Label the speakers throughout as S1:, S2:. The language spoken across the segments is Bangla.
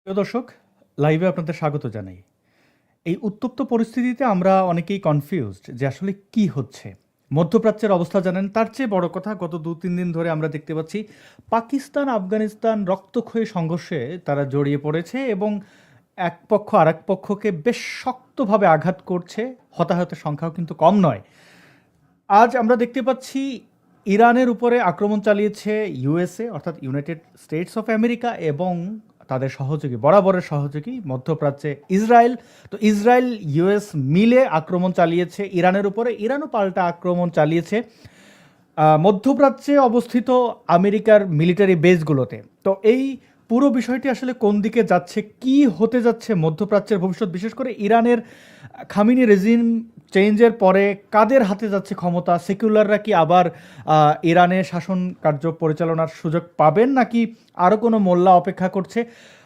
S1: প্রিয় দর্শক, লাইভে আপনাদের স্বাগত জানাই। এই উত্তপ্ত পরিস্থিতিতে আমরা অনেকেই কনফিউজড যে আসলে কি হচ্ছে। মধ্যপ্রাচ্যের অবস্থা জানেন, তার চেয়ে বড় কথা গত ২-৩ দিন ধরে আমরা দেখতে পাচ্ছি পাকিস্তান, আফগানিস্তান রক্তক্ষয়ী সংঘর্ষে তারা জড়িয়ে পড়েছে এবং এক পক্ষ আরেক পক্ষকে বেশ শক্তভাবে আঘাত করছে। হতাহতের সংখ্যাও কিন্তু কম নয়। আজ আমরা দেখতে পাচ্ছি ইরানের উপরে আক্রমণ চালিয়েছে ইউএসএ অর্থাৎ ইউনাইটেড স্টেটস অফ আমেরিকা এবং তাদের সহযোগী বরাবরের সহযোগী মধ্যপ্রাচ্যে ইসরায়েল। তো ইসরায়েল ইউএস মিলে আক্রমণ চালিয়েছে ইরানের উপরে, ইরানও পাল্টা আক্রমণ চালিয়েছে মধ্যপ্রাচ্যে অবস্থিত আমেরিকার মিলিটারি বেসগুলোতে। তো এই পুরো বিষয়টি আসলে কোন দিকে যাচ্ছে, কি হতে যাচ্ছে মধ্যপ্রাচ্যের ভবিষ্যৎ, বিশেষ করে ইরানের খামিনি রেজিম চেঞ্জের পরে কাদের হাতে যাচ্ছে ক্ষমতা? সেকুলাররা কি আবার ইরানে শাসন কার্য পরিচালনার সুযোগ পাবেন, নাকি আরও কোনো মোল্লা অপেক্ষা করছে?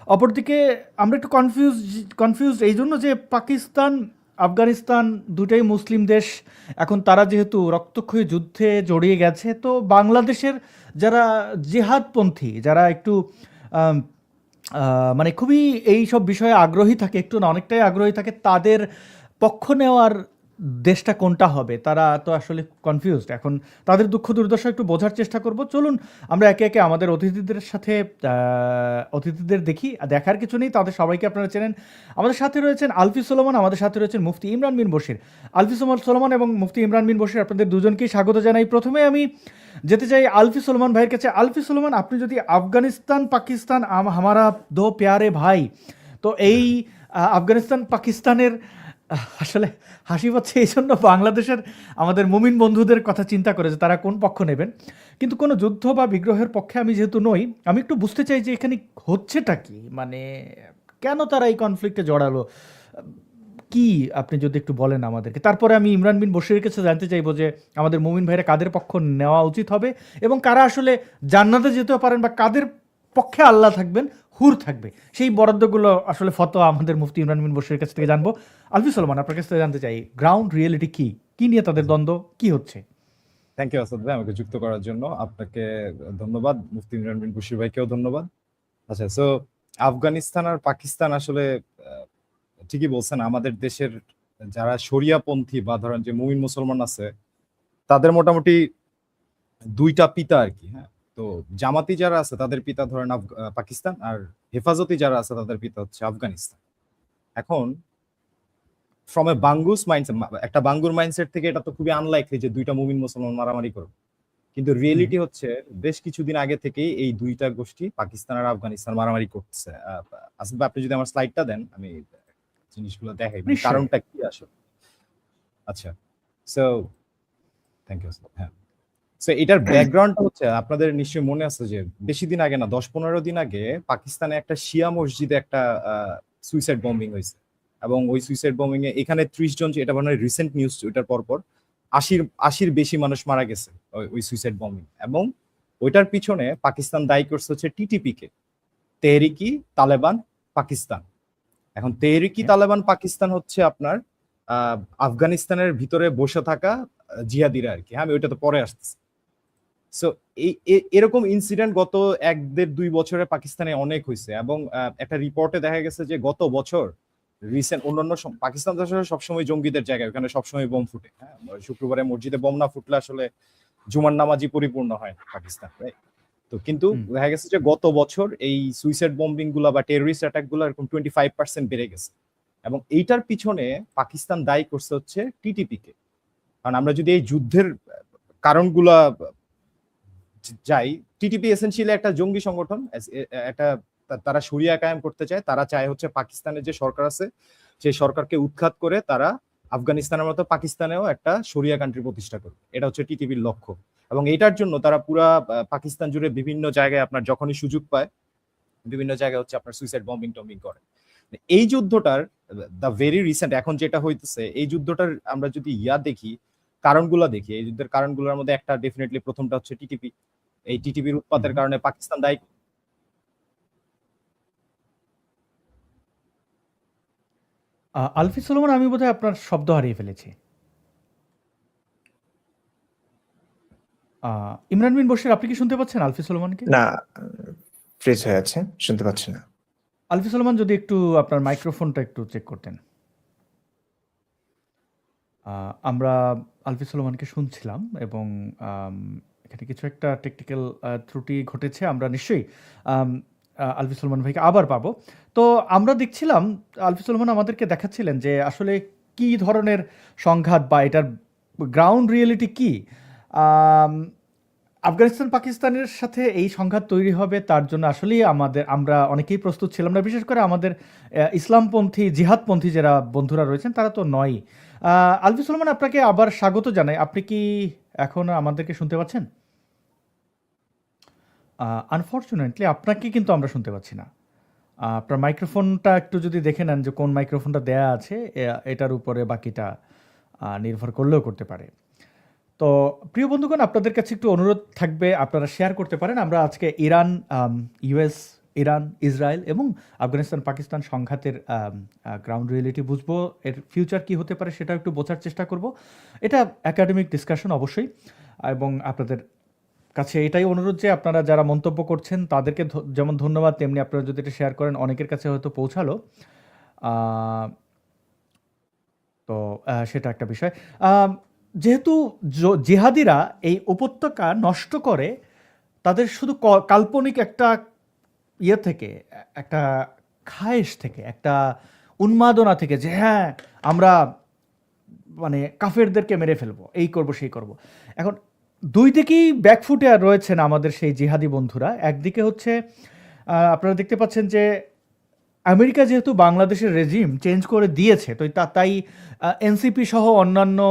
S1: অপরদিকে আমরা একটু কনফিউজ এই জন্য যে পাকিস্তান, আফগানিস্তান দুটাই মুসলিম দেশ। এখন তারা যেহেতু রক্তক্ষয়ী যুদ্ধে জড়িয়ে গেছে, তো বাংলাদেশের যারা জিহাদপন্থী, যারা একটু আম, মানে খুবই এই সব বিষয়ে আগ্রহী থাকে, একটু না অনেকটাই আগ্রহী থাকে, তাদের পক্ষ নেওয়ার দেশটা কোনটা হবে তারা তো আসলে কনফিউজড। এখন তাদের দুঃখ দুর্দশা একটু বোঝার চেষ্টা করব। চলুন আমরা একে একে আমাদের অতিথিদের সাথে অতিথিদের দেখি। দেখার কিছু নেই, তাদের সবাইকে আপনারা চেনেন। আমাদের সাথে রয়েছেন আলফি সোলোমান, আমাদের সাথে রয়েছেন মুফতি ইমরান বিন বশির। আলফি সোলোমান এবং মুফতি ইমরান বিন বশির, আপনাদের দুজনকেই স্বাগত জানাই। প্রথমে আমি যেতে চাই আলফি সোলোমান ভাইয়ের কাছে। আলফি সোলোমান, আপনি যদি আফগানিস্তান পাকিস্তান হামারা দো প্যারে ভাই, তো এই আফগানিস্তান পাকিস্তানের আসলে হাসি পাচ্ছে এই জন্য বাংলাদেশের আমাদের মুমিন বন্ধুদের কথা চিন্তা করে যে তারা কোন পক্ষ নেবেন। কিন্তু কোনো যুদ্ধ বা বিগ্রহের পক্ষে আমি যেহেতু নই, আমি একটু বুঝতে চাই যে এখানে হচ্ছেটা কি, মানে কেন তারা এই কনফ্লিক্টে জড়ালো, কি আপনি যদি একটু বলেন আমাদেরকে। তারপরে আমি ইমরান বিন বশিরের কাছে জানতে চাইবো যে আমাদের মুমিন ভাইরা কাদের পক্ষ নেওয়া উচিত হবে এবং কারা আসলে জান্নাতে যেতেও পারেন, বা কাদের পক্ষে আল্লাহ থাকবেন, হুর থাকবে, সেই বরাদ্দগুলো আসলে ফতোয়া আমাদের মুফতি ইমরান বিন বশিরের কাছ থেকে জানবো। আলফি সলমান, আপনার কাছ থেকে জানতে চাই গ্রাউন্ড রিয়েলিটি কি, কি নিয়ে তাদের দ্বন্দ্ব, কি হচ্ছে?
S2: থ্যাংক ইউ আসাদ ভাই আমাকে যুক্ত করার জন্য। আপনাকে ধন্যবাদ, মুফতি ইমরান বিন বশির ভাইকেও ধন্যবাদ। আচ্ছা, সো আফগানিস্তান আর পাকিস্তান আসলে ঠিকই বলছেন, আমাদের দেশের যারা শরিয়াপন্থী বা ধরেন যে মুমিন মুসলমান আছে তাদের মোটামুটি দুইটা পিতা আর কি। হ্যাঁ, তো জামাতি যারা আছে তাদের পিতা ধরেন পাকিস্তান, আর হেফাজতি যারা আছে তাদের পিতা হচ্ছে আফগানিস্তান। এখন ফ্রম এ বাঙ্গুস মাইন্ডসেট, একটা বাঙ্গুর মাইন্ডসেট থেকে এটা তো খুবই আনলাইকলি যে দুইটা মুমিন মুসলমান মারামারি করবে, কিন্তু
S1: হুম।
S2: রিয়েলিটি হচ্ছে বেশ কিছুদিন আগে থেকেই এই দুইটা গোষ্ঠী পাকিস্তান আর আফগানিস্তান মারামারি করতেছে। আসলে আপনি যদি আমার স্লাইডটা দেন আমি জিনিসগুলো দেখাই, মানে
S1: নিশ্চয়ই।
S2: কারণটা কি আসলে। আচ্ছা, সো থ্যাংক ইউ। হ্যাঁ, সো এটার ব্যাকগ্রাউন্ডটা হচ্ছে আপনাদের নিশ্চয়ই মনে আছে যে বেশি দিন আগে না, 10-15 দিন আগে পাকিস্তানে একটা শিয়া মসজিদে একটা সুইসাইড বম্বিং হয়েছে, এবং ওই সুইসাইড বম্বিং এ এখানে 30 জন, এটা মানে রিসেন্ট নিউজ, ওইটার পরপর 80-80-র বেশি মানুষ মারা গেছে ওই সুইসাইড বম্বিং। এবং ওইটার পিছনে পাকিস্তান দায়ী করছে হচ্ছে টিটিপি কে, তেহরিকি তালেবান পাকিস্তান। এখন তেহরিকি তালেবান পাকিস্তান হচ্ছে আপনার আফগানিস্তানের ভিতরে বসে থাকা জিহাদিরা আর কি। হ্যাঁ, আমি ওইটা তো পরে আসতেছি। সো এরকম ইনসিডেন্ট গত 1-1.5-2 বছরে পাকিস্তানে অনেক হয়েছে, এবং একটা রিপোর্টে দেখা গেছে যে গত বছর রিসেন্ট অন্যান্য পাকিস্তান তো আসলে সবসময় জঙ্গিদের জায়গা, ওখানে সবসময় বোম ফুটে। হ্যাঁ, শুক্রবারে মসজিদে বোম না ফুটলে আসলে জুমার নামাজি পরিপূর্ণ হয় পাকিস্তান, রাইট? তো কিন্তু
S1: হুম।
S2: দেখা গেছে যে গত বছর এই সুইসাইড বম্বিং গুলা বা টেররিস্ট অ্যাটাক গুলা এরকম 25% বেড়ে গেছে, এবং এইটার পিছনে পাকিস্তান দায়ী করছে হচ্ছে টিটিপি কে। কারণ আমরা যদি এই যুদ্ধের কারণগুলা যাই, টিটিপি এসেনশিয়ালি একটা জঙ্গি সংগঠন, একটা তারা শরিয়া কায়েম করতে চায়। তারা চায় হচ্ছে পাকিস্তানের যে সরকার আছে সেই সরকারকে উৎখাত করে তারা আফগানিস্তানের মতো পাকিস্তানেও একটা শরিয়া কান্ট্রি প্রতিষ্ঠা করবে। এটা হচ্ছে টিটিপির লক্ষ্য, এবং এটার জন্য তারা পুরা পাকিস্তান জুড়ে বিভিন্ন জায়গায় আপনার যখনই সুযোগ পায় বিভিন্ন জায়গায় হচ্ছে আপনার সুইসাইড বম্বিং টম্বিং করে। এই যুদ্ধটার দ্য ভেরি রিসেন্ট এখন যেটা হইতেছে, এই যুদ্ধটার আমরা যদি দেখি, কারণগুলো দেখি, এই যুদ্ধের কারণগুলোর মধ্যে একটা ডেফিনেটলি প্রথমটা হচ্ছে টিটিপি। এই টিটিপির উৎপাতের
S1: হুম।
S2: কারণে পাকিস্তান দায়ী।
S1: আলফি সলোমান, আমি বোধহয় আপনার শব্দ হারিয়ে ফেলেছি। ইমরান বিন বশির, আপনি কি শুনতে পাচ্ছেন আলফি সলোমানকে?
S3: না, ফ্রিজ হয়ে আছে, শুনতে পাচ্ছি না।
S1: আলফি সুলেমান যদি একটু আপনার মাইক্রোফোনটা একটু চেক করতেন। আমরা আলফি সুলেমানকে শুনছিলাম এবং আম এখানে কিছু একটা টেকনিক্যাল ত্রুটি ঘটেছে। আমরা নিশ্চয়ই আম আলফি সুলেমান ভাইকে আবার পাবো। তো আমরা দেখছিলাম আলফি সুলেমান আমাদেরকে দেখাচ্ছিলেন যে আসলে কি ধরনের সংঘাত বা এটার গ্রাউন্ড রিয়েলিটি কি? আম আফগানিস্তান পাকিস্তানের সাথে এই সংঘাত তৈরি হবে তার জন্য আসলেই আমরা অনেকেই প্রস্তুত ছিলাম না। বিশেষ করে আমাদের ইসলামপন্থী, জিহাদপন্থী যারা বন্ধুরা রয়েছেন তারা তো নয়ই। আলফি সুলেমান আপনাকে আবার স্বাগত জানাই। আপনি কি এখন আমাদেরকে শুনতে পাচ্ছেন? আনফরচুনেটলি আপনাকে কিন্তু আমরা শুনতে পাচ্ছি না। আপনার মাইক্রোফোনটা একটু যদি দেখে নেন যে কোন মাইক্রোফোনটা দেয়া আছে, এটার উপরে বাকিটা নির্ভর করলেও করতে পারে। তো প্রিয় বন্ধুগণ, আপনাদের কাছে একটু অনুরোধ থাকবে, আপনারা শেয়ার করতে পারেন। আমরা আজকে ইরান, ইউএস, ইরান, ইসরায়েল এবং আফগানিস্তান পাকিস্তান সংঘাতের গ্রাউন্ড রিয়েলিটি বুঝবো, এর ফিউচার কি হতে পারে সেটা একটু বোঝার চেষ্টা করব। এটা একাডেমিক ডিসকাশন অবশ্যই, এবং আপনাদের কাছে এটাই অনুরোধ যে আপনারা যারা মন্তব্য করছেন তাদেরকে যেমন ধন্যবাদ, তেমনি আপনারা যদি এটা শেয়ার করেন অনেকের কাছে হয়তো পৌঁছালো। তো সেটা একটা বিষয়। যেহেতু জিহাদিরা এই উপত্যকা নষ্ট করে তাদের শুধু কাল্পনিক একটা ইয়ে থেকে, একটা খায়েশ থেকে, একটা উন্মাদনা থেকে যে হ্যাঁ আমরা মানে কাফেরদেরকে মেরে ফেলবো, এই করব সেই করব। এখন দুই দিকেই ব্যাকফুটে রয়েছেন আমাদের সেই জিহাদি বন্ধুরা। একদিকে হচ্ছে আপনারা দেখতে পাচ্ছেন যে আমেরিকা যেহেতু বাংলাদেশের রেজিম চেঞ্জ করে দিয়েছে, তো তাই এনসিপি সহ অন্যান্য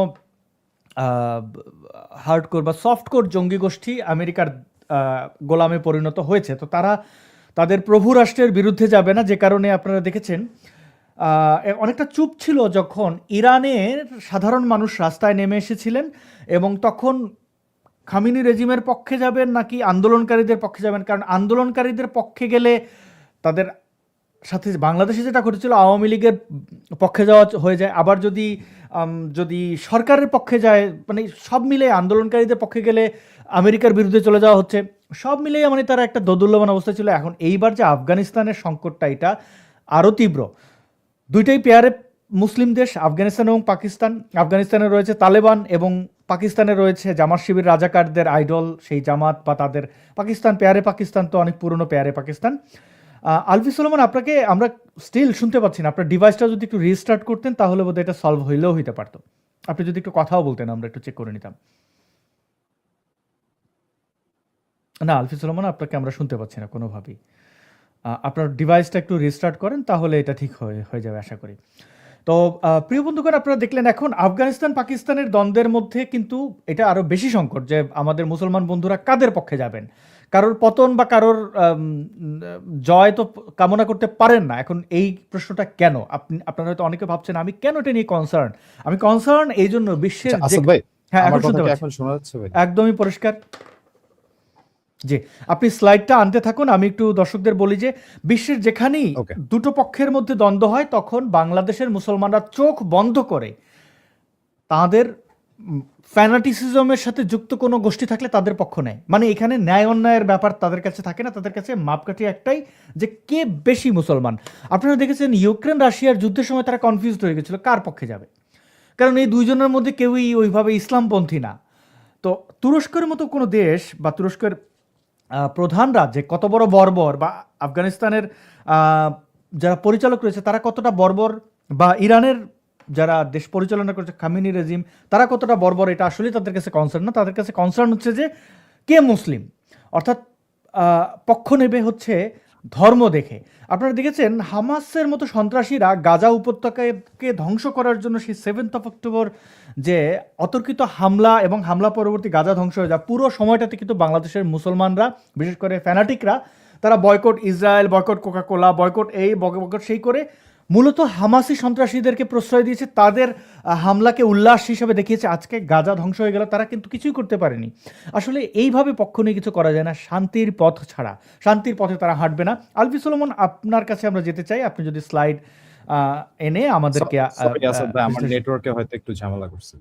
S1: হার্ডকোর বা সফটকোর জঙ্গি গোষ্ঠী আমেরিকার গোলামে পরিণত হয়েছে। তো তারা তাদের প্রভু রাষ্ট্রের বিরুদ্ধে যাবে না, যে কারণে আপনারা দেখেছেন অনেকটা চুপ ছিল যখন ইরানের সাধারণ মানুষ রাস্তায় নেমে এসেছিলেন, এবং তখন খামিনি রেজিমের পক্ষে যাবেন নাকি আন্দোলনকারীদের পক্ষে যাবেন। কারণ আন্দোলনকারীদের পক্ষে গেলে তাদের সাথে বাংলাদেশে যেটা ঘটেছিল আওয়ামী লীগের পক্ষে যাওয়া হয়ে যায়, আবার যদি যদি সরকারের পক্ষে যায়, মানে সব মিলে আন্দোলনকারীদের পক্ষে গেলে আমেরিকার বিরুদ্ধে চলে যাওয়া হচ্ছে, সব মিলিয়ে মানে তারা একটা দোদুল্যমান অবস্থা ছিল। এখন এইবার যে আফগানিস্তানের সংকটটা, এটা আরও তীব্র। দুইটাই পেয়ারে মুসলিম দেশ, আফগানিস্তান এবং পাকিস্তান। আফগানিস্তানে রয়েছে তালেবান এবং পাকিস্তানে রয়েছে জামাত শিবির রাজাকারদের আইডল সেই জামাত বা তাদের পাকিস্তান। পেয়ারে পাকিস্তান তো অনেক পুরনো পেয়ারে পাকিস্তান। আলফি সুলেমান, আপনাকে আমরা স্টিল শুনতে পাচ্ছি না। আপনার ডিভাইসটা যদি একটু রিস্টার্ট করতেন তাহলে বোধহয় এটা সলভ হইলেও হইতে পারতো। আপনি যদি একটু কথাও বলতেন আমরা একটু চেক করে নিতাম। না আলফি সুলেমান, আপনাকে আমরা শুনতে পাচ্ছি না কোনোভাবেই। আপনার ডিভাইসটা একটু রিস্টার্ট করেন তাহলে এটা ঠিক হয়ে যাবে আশা করি। তো প্রিয় বন্ধুগণ, আপনারা দেখলেন এখন আফগানিস্তান পাকিস্তানের দ্বন্দ্বের মধ্যে কিন্তু এটা আরও বেশি সংকট যে আমাদের মুসলমান বন্ধুরা কাদের পক্ষে যাবেন। কারোর পতন বা কারোর জয় তো কামনা করতে পারেন না। এখন এই প্রশ্নটা কেন, আপনারা হয়তো অনেকে ভাবছেন আমি কেন এটা নিয়ে কনসার্ন। আমি কনসার্ন এই জন্য বিশ্বের হ্যাঁ এখন শুনতে পাচ্ছি একদমই পরিষ্কার। জি, আপনি স্লাইডটা আনতে থাকুন। আমি একটু দর্শকদের বলি যে বিশ্বের যেখানেই দুটো পক্ষের মধ্যে দ্বন্দ্ব হয় তখন বাংলাদেশের মুসলমানরা চোখ বন্ধ করে তাদের ফ্যানাটিসিজমের সাথে যুক্ত কোনো গোষ্ঠী থাকলে তাদের পক্ষ নেয়। মানে এখানে ন্যায় অন্যায়ের ব্যাপার তাদের কাছে থাকে না, তাদের কাছে মাপকাঠি একটাই যে কে বেশি মুসলমান। আপনারা দেখেছেন ইউক্রেন রাশিয়ার যুদ্ধের সময় তারা কনফিউজড হয়ে গেছিল কার পক্ষে যাবে, কারণ এই দুইজনের মধ্যে কেউই ওইভাবে ইসলামপন্থী না। তো তুরস্কের মতো কোনো দেশ বা তুরস্কের প্রধানরা যে কত বড় বর্বর, বা আফগানিস্তানের যারা পরিচালক রয়েছে তারা কতটা বর্বর, বা ইরানের যারা দেশ পরিচালনা করছে খামিনি রেজিম তারা কতটা বর্বর, এটা আসলে তাদের কাছে কনসার্ন না। তাদের কাছে কনসার্ন হচ্ছে যে কে মুসলিম, অর্থাৎ পক্ষ নেবে হচ্ছে ধর্ম দেখে। আপনারা দেখেছেন হামাসের মতো সন্ত্রাসীরা গাজা উপত্যকাকে ধ্বংস করার জন্য সেই 7th of October যে অতর্কিত হামলা এবং হামলা পরবর্তী গাজা ধ্বংস হয়ে যায়, পুরো সময়টাতে কিন্তু বাংলাদেশের মুসলমানরা বিশেষ করে ফ্যানাটিকরা তারা boycott Israel, boycott Coca Cola, boycott এই বয়কট সেই করে মূলত হামাসি সন্ত্রাসীদেরকে প্রশ্রয় দিয়েছে, তাদের হামলাকে উল্লাস হিসেবে দেখিয়েছে। আজকে গাজা ধ্বংস হয়ে গেল, তারা কিন্তু কিছুই করতে পারেনি। আসলে এইভাবে পক্ষ নিয়ে কিছু করা যায় না, শান্তির পথ ছাড়া। শান্তির পথে তারা হাঁটবে না। আলফি সুলেমান, আপনার কাছে আমরা যেতে চাই, আপনি যদি স্লাইড এনে আমাদেরকে
S2: আমার নেটওয়ার্কে হয়তো একটু ঝামেলা করছিল।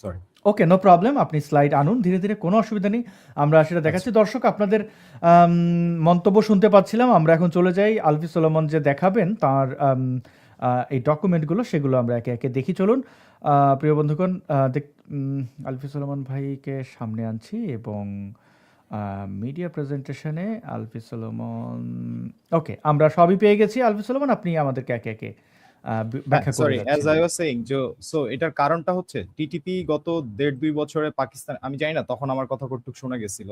S2: সরি।
S1: ওকে, নো প্রবলেম। আপনি স্লাইড আনুন ধীরে ধীরে, কোনো অসুবিধা নেই। আমরা সেটা
S2: আচ্ছা
S1: দেখাচ্ছি। দর্শক, আপনাদের মন্তব্য শুনতে পাচ্ছিলাম। আমরা এখন চলে যাই আলফি সোলোমন যে দেখাবেন তার এই ডকুমেন্টগুলো, সেগুলো আমরা একে একে দেখি। চলুন প্রিয় বন্ধুগণ, আলফি সোলোমন ভাইকে সামনে আনছি এবং মিডিয়া প্রেজেন্টেশনে আলফি সোলোমন। ওকে, আমরা সবই পেয়ে গেছি। আলফি সোলোমন, আপনি আমাদেরকে একে একে ব্যাখ্যা করে
S2: সরি, অ্যাজ
S1: যাচ্ছেন।
S2: আই ওয়াজ সেইং, সো এটার কারণটা হচ্ছে টিটিপি গত 1.5-2 বছরে পাকিস্তান, আমি জানি না তখন আমার কথা কতটুকু শোনা গেছিল।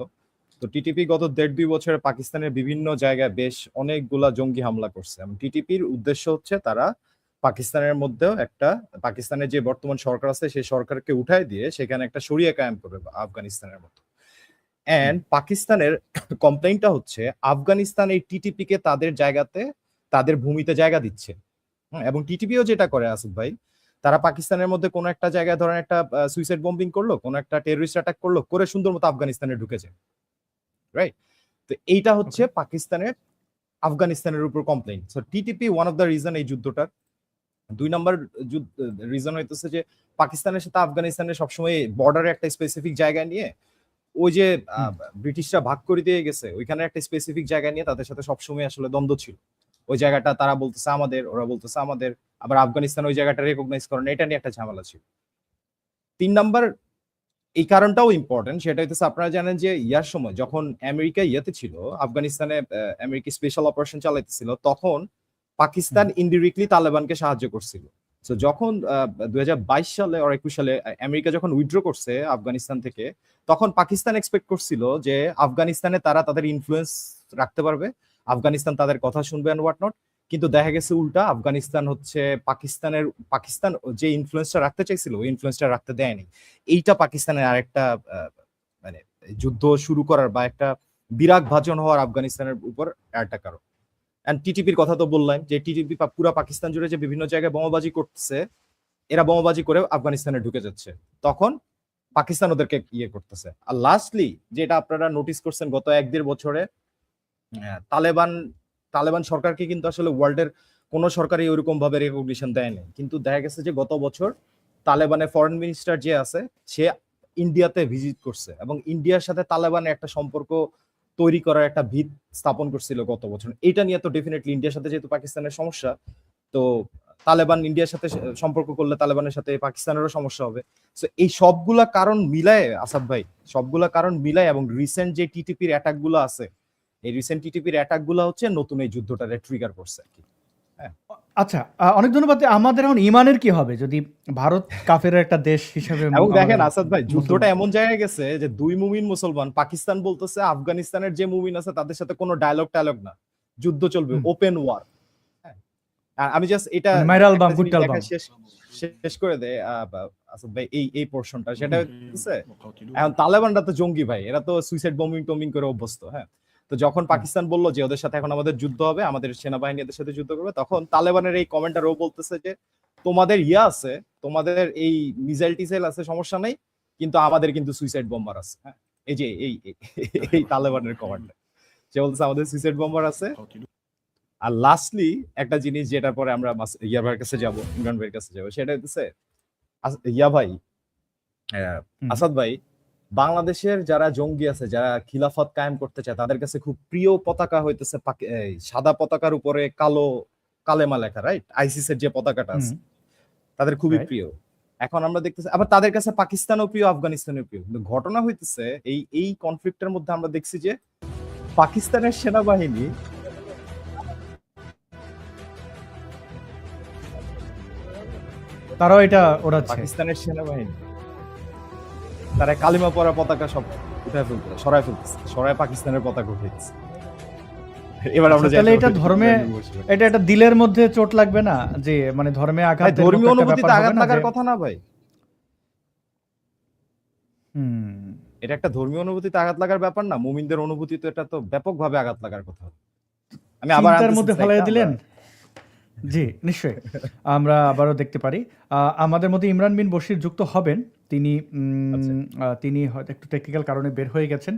S2: তো টিটিপি গত 1.5-2 বছরে পাকিস্তানের বিভিন্ন জায়গায় বেশ অনেকগুলা জঙ্গি হামলা করছে, এবং টিটিপির উদ্দেশ্য হচ্ছে তারা পাকিস্তানের মধ্যেও একটা, পাকিস্তানের যে বর্তমান সরকার আছে সেই সরকারকে উঠায় দিয়ে সেখানে একটা শরিয়া কায়েম করবে আফগানিস্তানের মতো। এন্ড পাকিস্তানের কমপ্লেইনটা হচ্ছে আফগানিস্তান এই টিটিপি কে তাদের জায়গাতে, তাদের ভূমিতে জায়গা দিচ্ছে। এবং টিটিপিও যেটা করে আসিফ ভাই, তারা পাকিস্তানের মধ্যে কোনো একটা জায়গায় ধরেন একটা সুইসাইড বম্বিং করলো, কোনো একটা টেররিস্ট অ্যাটাক করলো, করে সুন্দর মতো আফগানিস্তানে ঢুকেছে, রাইট? তো এইটা হচ্ছে
S1: ওকে।
S2: পাকিস্তানের আফগানিস্তানের উপর complain. So TTP one of the reason এই যুদ্ধটার। 2 নাম্বার রিজন হইতেছে যে পাকিস্তানের সাথে আফগানিস্তানের সবসময় বর্ডারে একটা স্পেসিফিক জায়গা নিয়ে, ওই যে
S1: হুম।
S2: ব্রিটিশরা ভাগ করে দিয়ে গেছে, ওইখানে একটা স্পেসিফিক জায়গা নিয়ে তাদের সাথে সবসময় আসলে দ্বন্দ্ব ছিল। ওই জায়গাটা তারা বলতেছে আমাদের, ওরা বলতেছে আমাদের, আবার আফগানিস্তান ওই জায়গাটা রেকগনাইজ করে না, এটা নিয়ে একটা ঝামেলা ছিল। 3 নাম্বার এই কারণটাও ইম্পর্টেন্ট, সেটা হইতেছে আপনারা জানেন যে ইয়ার সময় যখন আমেরিকা ইয়েতে ছিল, আফগানিস্তানে আমেরিকা স্পেশাল অপারেশন চালাইতেছিল, তখন পাকিস্তান ইনডিরেক্টলি তালেবানকে সাহায্য করছিল। তো যখন 2022 সালে আর 21 সালে আমেরিকা যখন উইথড্র করছে আফগানিস্তান থেকে, তখন পাকিস্তান এক্সপেক্ট করছিল যে আফগানিস্তানে তারা তাদের ইনফ্লুয়েন্স রাখতে পারবে, আফগানিস্তান তাদের কথা শুনবে এন্ড হোয়াট নট। কিন্তু দেখা গেছে উল্টা, আফগানিস্তান হচ্ছে পাকিস্তান যে ইনফ্লুয়েন্সটা রাখতে চাইছিল ওই ইনফ্লুয়েন্সটা রাখতে দেয়নি। এইটা পাকিস্তানের আরেকটা মানে যুদ্ধ শুরু করার বা একটা বিরাগ ভাজন হওয়ার আফগানিস্তানের উপর একটা কারণ। এন্ড টিটিপির কথা তো বললাম যে টিটিপি পুরো পাকিস্তান জুড়ে যে বিভিন্ন জায়গায় বোমাবাজি করতেছে, এরা বোমাবাজি করে আফগানিস্তানে ঢুকে যাচ্ছে, তখন পাকিস্তান ওদেরকে ইয়ে করতেছে। আর লাস্টলি যেটা আপনারা নোটিস করছেন গত 1-1.5 বছরে, তালেবান তালেবান সরকারকে কিন্তু আসলে ওয়ার্ল্ডের কোন সরকারই ওইরকম ভাবে রেকগনিশন দেয়নি, কিন্তু দেখা গেছে যে গত বছর তালেবানের ফরেন মিনিস্টার যে আছে, সে ইন্ডিয়াতে ভিজিট করছে এবং ইন্ডিয়ার সাথে তালেবানের একটা সম্পর্ক তৈরি করার একটা ভিত স্থাপন করছিল গত বছর। এটা নিয়ে তো ডেফিনেটলি ইন্ডিয়ার সাথে যেহেতু পাকিস্তানের সমস্যা, তো তালেবান ইন্ডিয়ার সাথে সম্পর্ক করলে তালেবানের সাথে পাকিস্তানেরও সমস্যা হবে। সো এই সবগুলা কারণ মিলায় আসাদ ভাই, সবগুলা কারণ মিলায়, এবং রিসেন্ট যে টিটিপির অ্যাটাক গুলো আছে, এই রিসেন্ট টিটিপির অ্যাটাক গুলো হচ্ছে নতুন এই যুদ্ধটারে ট্রিগার করছে আর কি। হ্যাঁ,
S1: আচ্ছা, অনেক ধন্যবাদ। আমাদের এখন ইমানের কি হবে যদি ভারত কাফের একটা দেশ হিসেবে
S2: এবং দেখেন
S1: আমাদের
S2: আসাদ ভাই, যুদ্ধটা
S1: মুসলমান?
S2: এমন জায়গায় গেছে যে 2 মুমিন মুসলমান, পাকিস্তান বলতেছে আফগানিস্তানের যে মুমিন আছে তাদের সাথে কোনো ডায়লগ না, যুদ্ধ চলবে,
S1: হুম।
S2: Open war. আর আমি জাস্ট এটা
S1: মানে মাইরা
S2: একটা
S1: আলবাম,
S2: জিনিস
S1: গুট্টা
S2: দেখা
S1: আলবাম।
S2: শেষ করে দেয় আসাদ ভাই, এই পোর্শনটা, সেটা হচ্ছে এখন তালেবানরা তো জঙ্গি ভাই, এরা তো সুইসাইড বম্বিং টম্বিং করে অভ্যস্ত। হ্যাঁ, তো যখন পাকিস্তান বললো যে ওদের সাথে এখন আমাদের যুদ্ধ হবে, আমাদের সেনাবাহিনী এদের সাথে যুদ্ধ করবে, তখন তালেবানের এই কমেন্টার ও বলতেছে যে তোমাদের ইয়া আছে, তোমাদের এই মিসাইল টিসাইল আছে, সমস্যা নাই, কিন্তু আমাদের কিন্তু সুইসাইড বম্বার আছে। হ্যাঁ, এই যে এই তালেবানের কমান্ডার, সে বলতেছে আমাদের সুইসাইড বম্বার আছে। আর লাস্টলি একটা জিনিস যেটার পরে আমরা ইয়া ভাইয়ের কাছে যাব, ইমরান ভাইয়ের কাছে যাব, সেটা হচ্ছে ইয়া ভাই, আসাদ ভাই, বাংলাদেশের যারা জঙ্গি আছে, যারা খিলাফত কায়েম করতে চায়, তাদের কাছে খুব প্রিয় পতাকা হইতেছে সাদা পতাকার উপরে কালো কালেমা লেখা, রাইট? আইসিস এর যে পতাকাটা আছে, তাদের খুবই
S1: রাইট।
S2: প্রিয়। এখন আমরা দেখতেছি আবার তাদের কাছে পাকিস্তানও প্রিয়, আফগানিস্তানও প্রিয়, কিন্তু ঘটনা হইতেছে এই কনফ্লিক্টের মধ্যে আমরা দেখছি যে পাকিস্তানের সেনাবাহিনী
S1: তারাও এটা ওড়াচ্ছে।
S2: পাকিস্তানের সেনাবাহিনী তারা কালিমা পরা পতাকা সব উঠায় ফেলতেছে, সরায় পাকিস্তানের পতাকা উঠেছে। এবার আমরা
S1: আচ্ছা, তাহলে এটা ধর্মে, এটা একটা দিলের মধ্যে চোট লাগবে না, যে মানে ধর্মে আঘাত,
S2: ধর্মীয় অনুভূতিতে আঘাত লাগার কথা না ভাই, এটা একটা ধর্মীয় অনুভূতিতে আঘাত লাগার ব্যাপার না, মুমিনদের অনুভূতি তো, এটা তো ব্যাপকভাবে আঘাত লাগার কথা। আমি আবার
S1: চিন্তার মধ্যে ফেলাই দিলেন। জি, নিশ্চয়ই আমরা আবারও দেখতে পারি। আমাদের মধ্যে ইমরান বিন বশির যুক্ত হবেন। তিনি হয়তো একটু টেকনিক্যাল কারণে বের হয়ে গেছেন,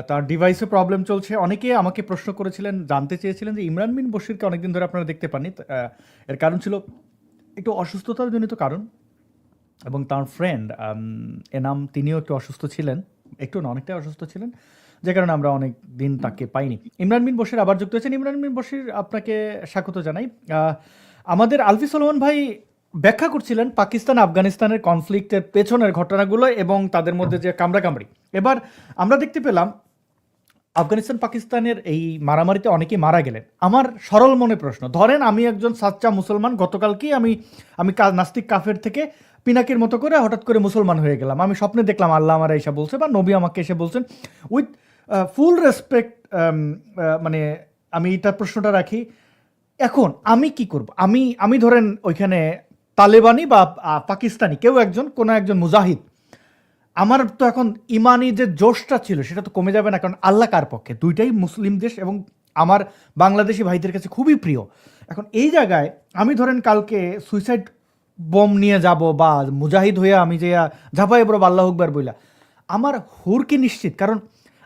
S1: তার ডিভাইসে প্রবলেম চলছে। অনেকে আমাকে প্রশ্ন করেছিলেন, জানতে চেয়েছিলেন যে ইমরান বিন বশিরকে অনেকদিন ধরে আপনারা দেখতে পাননি। এর কারণ ছিল একটু অসুস্থতার জনিত কারণ। এবং তার ফ্রেন্ড এনাম, তিনিও একটু অসুস্থ ছিলেন, একটু না অনেকটাই অসুস্থ ছিলেন, যে কারণে আমরা অনেক দিন তাকে পাইনি। ইমরান বিন বশির আবার যুক্ত হয়েছেন। ইমরান বিন বশির, আপনাকে স্বাগত জানাই। আমাদের আলফি সলোমন ভাই ব্যাখ্যা করছিলেন পাকিস্তান আফগানিস্তানের কনফ্লিক্টের পেছনের ঘটনাগুলো এবং তাদের মধ্যে যে কামড়াকামড়ি। এবার আমরা দেখতে পেলাম আফগানিস্তান পাকিস্তানের এই মারামারিতে অনেকেই মারা গেলেন। আমার সরল মনে প্রশ্ন, ধরেন আমি একজন সাচ্চা মুসলমান, গতকালকেই আমি আমি নাস্তিক কাফের থেকে পিনাকির মতো করে হঠাৎ করে মুসলমান হয়ে গেলাম। আমি স্বপ্নে দেখলাম আল্লাহ আমার এসে বলছে বা নবী আমাকে এসে বলছেন, উইথ ফুল রেসপেক্ট, মানে আমি তার প্রশ্নটা রাখি, এখন আমি কি করব? আমি আমি ধরেন ওইখানে তালেবানি বা পাকিস্তানি কেউ একজন, কোনো একজন মুজাহিদ, আমার তো এখন ইমানি যে জোশটা ছিল সেটা তো কমে যাবে না, কারণ আল্লাহ কার পক্ষে? দুইটাই মুসলিম দেশ এবং আমার বাংলাদেশি ভাইদের কাছে খুবই প্রিয়। এখন এই জায়গায় আমি ধরেন কালকে সুইসাইড বোম নিয়ে যাব বা মুজাহিদ হইয়া আমি যে ঝাঁপাই বড় আল্লাহ আকবার বইলা, আমার হুর কি নিশ্চিত? কারণ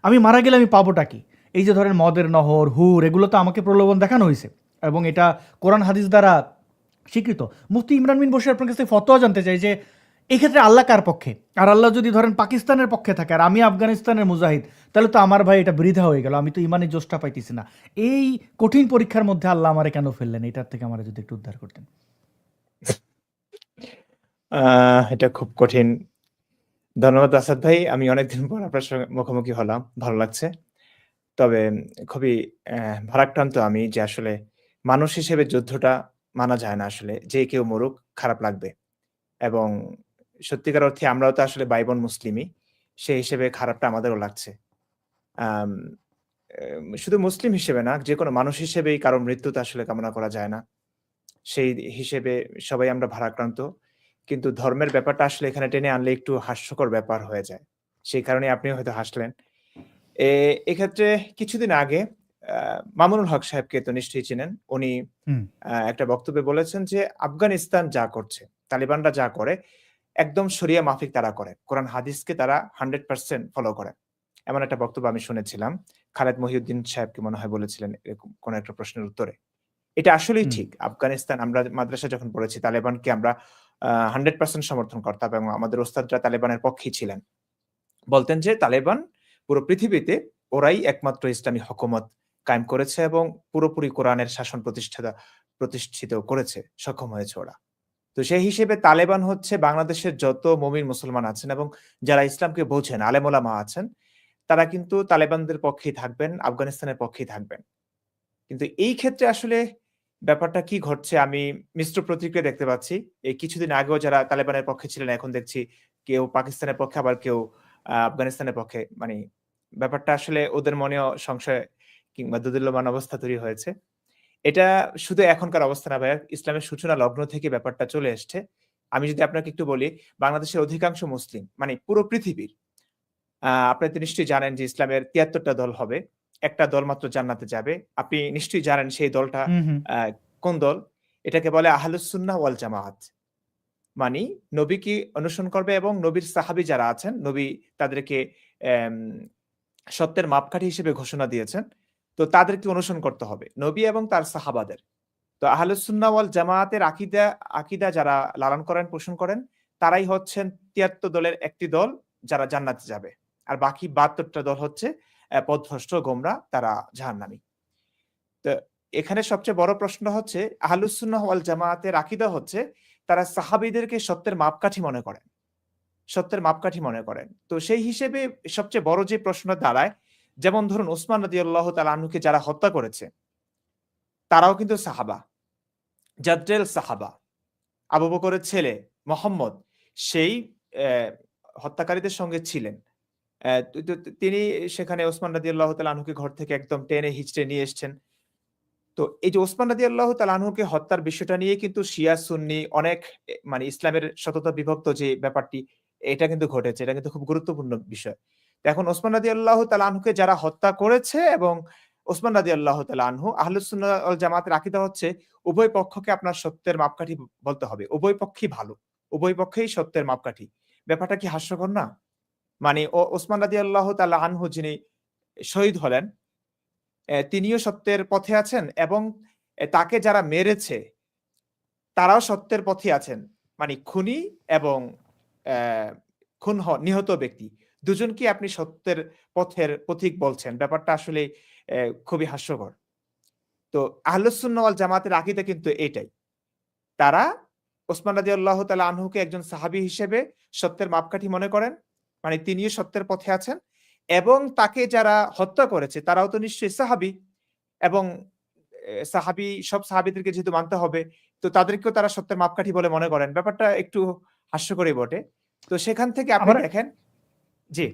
S1: আমি মারা গেলে আমি পাবোটা কি? এই যে ধরেন মদের নহর, হুর, এগুলো তো আমাকে প্রলোভন দেখানো হয়েছে এবং এটা কোরআন হাদিস দ্বারা স্বীকৃত। মুফতি ইমরান বিন বশির আপনার কাছে ফতোয়া জানতে চাই যে এক্ষেত্রে আল্লাহ কার পক্ষে? আর আল্লাহ যদি ধরেন পাকিস্তানের পক্ষে থাকে আর আমি আফগানিস্তানের মুজাহিদ, তাহলে তো আমার ভাই এটা বৃথা হয়ে গেল, আমি তো ইমানের জোশটা পাইতেছি না। এই কঠিন পরীক্ষার মধ্যে আল্লাহ আমারে কেন ফেললেন? এটার থেকে আমার যদি একটু উদ্ধার করতেন।
S3: এটা খুব কঠিন। ধন্যবাদ আসাদ ভাই। আমি অনেকদিন পর আপনার সঙ্গে মুখোমুখি হলাম। ভালো লাগছে। তবে খুবই ভারাক্রান্ত আমি যে আসলে মানুষ হিসেবে যুদ্ধটা মানা যায় না আসলে। যে কেউ মরুক খারাপ লাগবে। এবং সত্যিকার অর্থে আমরাও তো আসলে ভাই-বোন মুসলিমই। সেই হিসেবে খারাপটা আমাদেরও লাগছে। আম শুধু মুসলিম হিসেবে না, যেকোনো মানুষ হিসেবেই কারো মৃত্যু তো আসলে কামনা করা যায় না। সেই হিসেবে সবাই আমরা ভারাক্রান্ত। কিন্তু ধর্মের ব্যাপারটা আসলে এখানে টেনে আনলে একটু হাস্যকর ব্যাপার হয়ে যায়। সেই কারণে আপনিও হয়তো হাসলেন। এক্ষেত্রে কিছুদিন আগে আ মামুনুল হক সাহেবকে তো নিশ্চয়ই চিনেন। উনি
S1: হুম।
S3: একটা বক্তব্যে বলেছেন যে, আফগানিস্তান যা করছে, তালিবানরা যা করে একদম শরিয়া মাফিক তারা করে। কোরআন হাদিসকে তারা 100% ফলো করে। এমন একটা বক্তব্য আমি শুনেছিলাম। খালেদ মহিউদ্দিন সাহেবকে মনে হয় বলেছিলেন এরকম কোন একটা প্রশ্নের উত্তরে। এটা আসলেই
S1: হুম।
S3: ঠিক। আফগানিস্তান আমরা মাদ্রাসায় যখন পড়েছি তালেবানকে আমরা 100% সমর্থন করতাম এবং আমাদের ওস্তাদরা তালেবানের পক্ষেই ছিলেন। বলতেন যে তালেবান পুরো পৃথিবীতে ওরাই একমাত্র ইসলামী হুকুমত কায়েম করেছে এবং পুরোপুরি কোরআনের শাসন প্রতিষ্ঠিত করেছে, সক্ষম হয়েছে ওরা। তো সেই হিসেবে তালেবান হচ্ছে বাংলাদেশের যত মুমিন মুসলমান আছেন এবং যারা ইসলামকে বোঝেন, আলেম ওলামা আছেন, তারা কিন্তু তালেবানদের পক্ষেই থাকবেন, আফগানিস্তানের পক্ষেই থাকবেন। কিন্তু এই ক্ষেত্রে আসলে ব্যাপারটা কি ঘটছে আমি মিশ্র প্রতিক্রিয়া দেখতে পাচ্ছি। এই কিছুদিন আগেও যারা তালেবানের পক্ষে ছিলেন এখন দেখছি কেউ পাকিস্তানের পক্ষে আবার কেউ আফগানিস্তানের পক্ষে। মানে ব্যাপারটা আসলে ওদের মনেও সংশয় কিংবা দোদুল্যমান অবস্থা তৈরি হয়েছে। এটা শুধু এখনকার অবস্থা না ভাইয়া, ইসলামের সূচনা লগ্ন থেকে ব্যাপারটা চলে এসছে। আমি যদি আপনাকে একটু বলি, বাংলাদেশের অধিকাংশ মুসলিম মানে পুরো পৃথিবীর আপনারা তো নিশ্চয়ই জানেন যে ইসলামের ৭৩ টা দল হবে। একটা দল মাত্র জান্নাতে যাবে। আপনি নিশ্চয়ই জানেন সেই দলটা
S1: হুম, হুম।
S3: আ কোন দল? এটাকে বলে আহলুস সুন্নাহ ওয়াল জামাআত। মানি নবীকে অনুসরণ করবে এবং নবীর সাহাবী যারা আছেন, নবী তাদেরকে অ্যাম সত্যের মাপকাঠি হিসেবে ঘোষণা দিয়েছেন। তো তাদেরকে অনুসরণ করতে হবে। নবী এবং তার সাহাবাদের। তো আহলুস সুন্নাহ ওয়াল জামাআতের আকীদা যারা লালন করেন, পোষণ করেন, তারাই হচ্ছেন ৭৩ দলের একটি দল যারা জান্নাতে যাবে। আর বাকি ৭২ টা দল হচ্ছে পথভ্রষ্ট গোমরা, তারা জাহান্নামী। তো এখানে সবচেয়ে বড় প্রশ্ন হচ্ছে আহলুস সুন্নাহ ওয়াল জামাআতের আকীদা হচ্ছে তারা সাহাবীদেরকে সত্যের মাপকাঠি মনে করেন। সত্যের মাপকাঠি মনে করেন। তো সেই হিসেবে সবচেয়ে বড় যে প্রশ্ন দাঁড়ায়, যেমন ধরুন ওসমান রাদিয়াল্লাহু তাআলা আনহুকে যারা হত্যা করেছে, তারাও কিন্তু সাহাবা। জাদ্রেল সাহাবা। আবু বকরের ছেলে মোহাম্মদ সেই অ্যা হত্যাকারীদের সঙ্গে ছিলেন। তিনি সেখানে ওসমান রাদিয়াল্লাহু তাআলা আনহুকে ঘর থেকে একদম টেনে হিঁচড়ে নিয়ে এসছেন। তো এই যে ওসমান রাদিয়াল্লাহু তাআলা আনহুকে হত্যার বিষয়টা নিয়ে কিন্তু শিয়া সুন্নি অনেক মানে ইসলামের শততা বিভক্ত যে ব্যাপারটি এটা কিন্তু ঘটেছে। এটা কিন্তু খুব গুরুত্বপূর্ণ বিষয়। তো এখন ওসমান রাদিয়াল্লাহু তাআলা আনহুকে যারা হত্যা করেছে এবং ওসমান রাদিয়াল্লাহু তাআলা আনহু আহলুস সুন্নাহ ওয়াল জামাতের আকীদা হচ্ছে উভয় পক্ষকে আপনার সত্যের মাপকাঠি বলতে হবে। উভয় পক্ষই ভালো। উভয় পক্ষেই সত্যের মাপকাঠি। ব্যাপারটা কি হাস্যকর না? মানে ওসমান রাদিয়াল্লাহু তাআলা আনহু যিনি শহীদ হলেন তিনিও সত্যের পথে আছেন এবং তাকে যারা মেরেছে তারাও সত্যের পথে আছেন। মানে খুনি এবং নিহত ব্যক্তি দুজনকে আপনি সত্যের পথের পথিক বলছেন। ব্যাপারটা আসলে খুবই হাস্যকর। তো আহলুস সুন্নাহ ওয়াল জামাতের আকীদা কিন্তু এটাই। তারা ওসমান রাদিয়াল্লাহু তাআলা আনহুকে একজন সাহাবী হিসেবে সত্যের মাপকাঠি মনে করেন। মানে তিনিও সত্যের পথে আছেন এবং তাকে যারা হত্যা করেছে তারাও তো নিশ্চয়ই সাহাবী এবং সাহাবী সব সাহাবীদেরকে যেহেতু মানতে হবে, তো তাদেরকেও তারা সত্যের মাপকাঠি বলে মনে করেন। ব্যাপারটা একটু হাস্যকরই বটে। তো সেখান থেকে আপনি
S1: আমার
S3: দেখেন জি।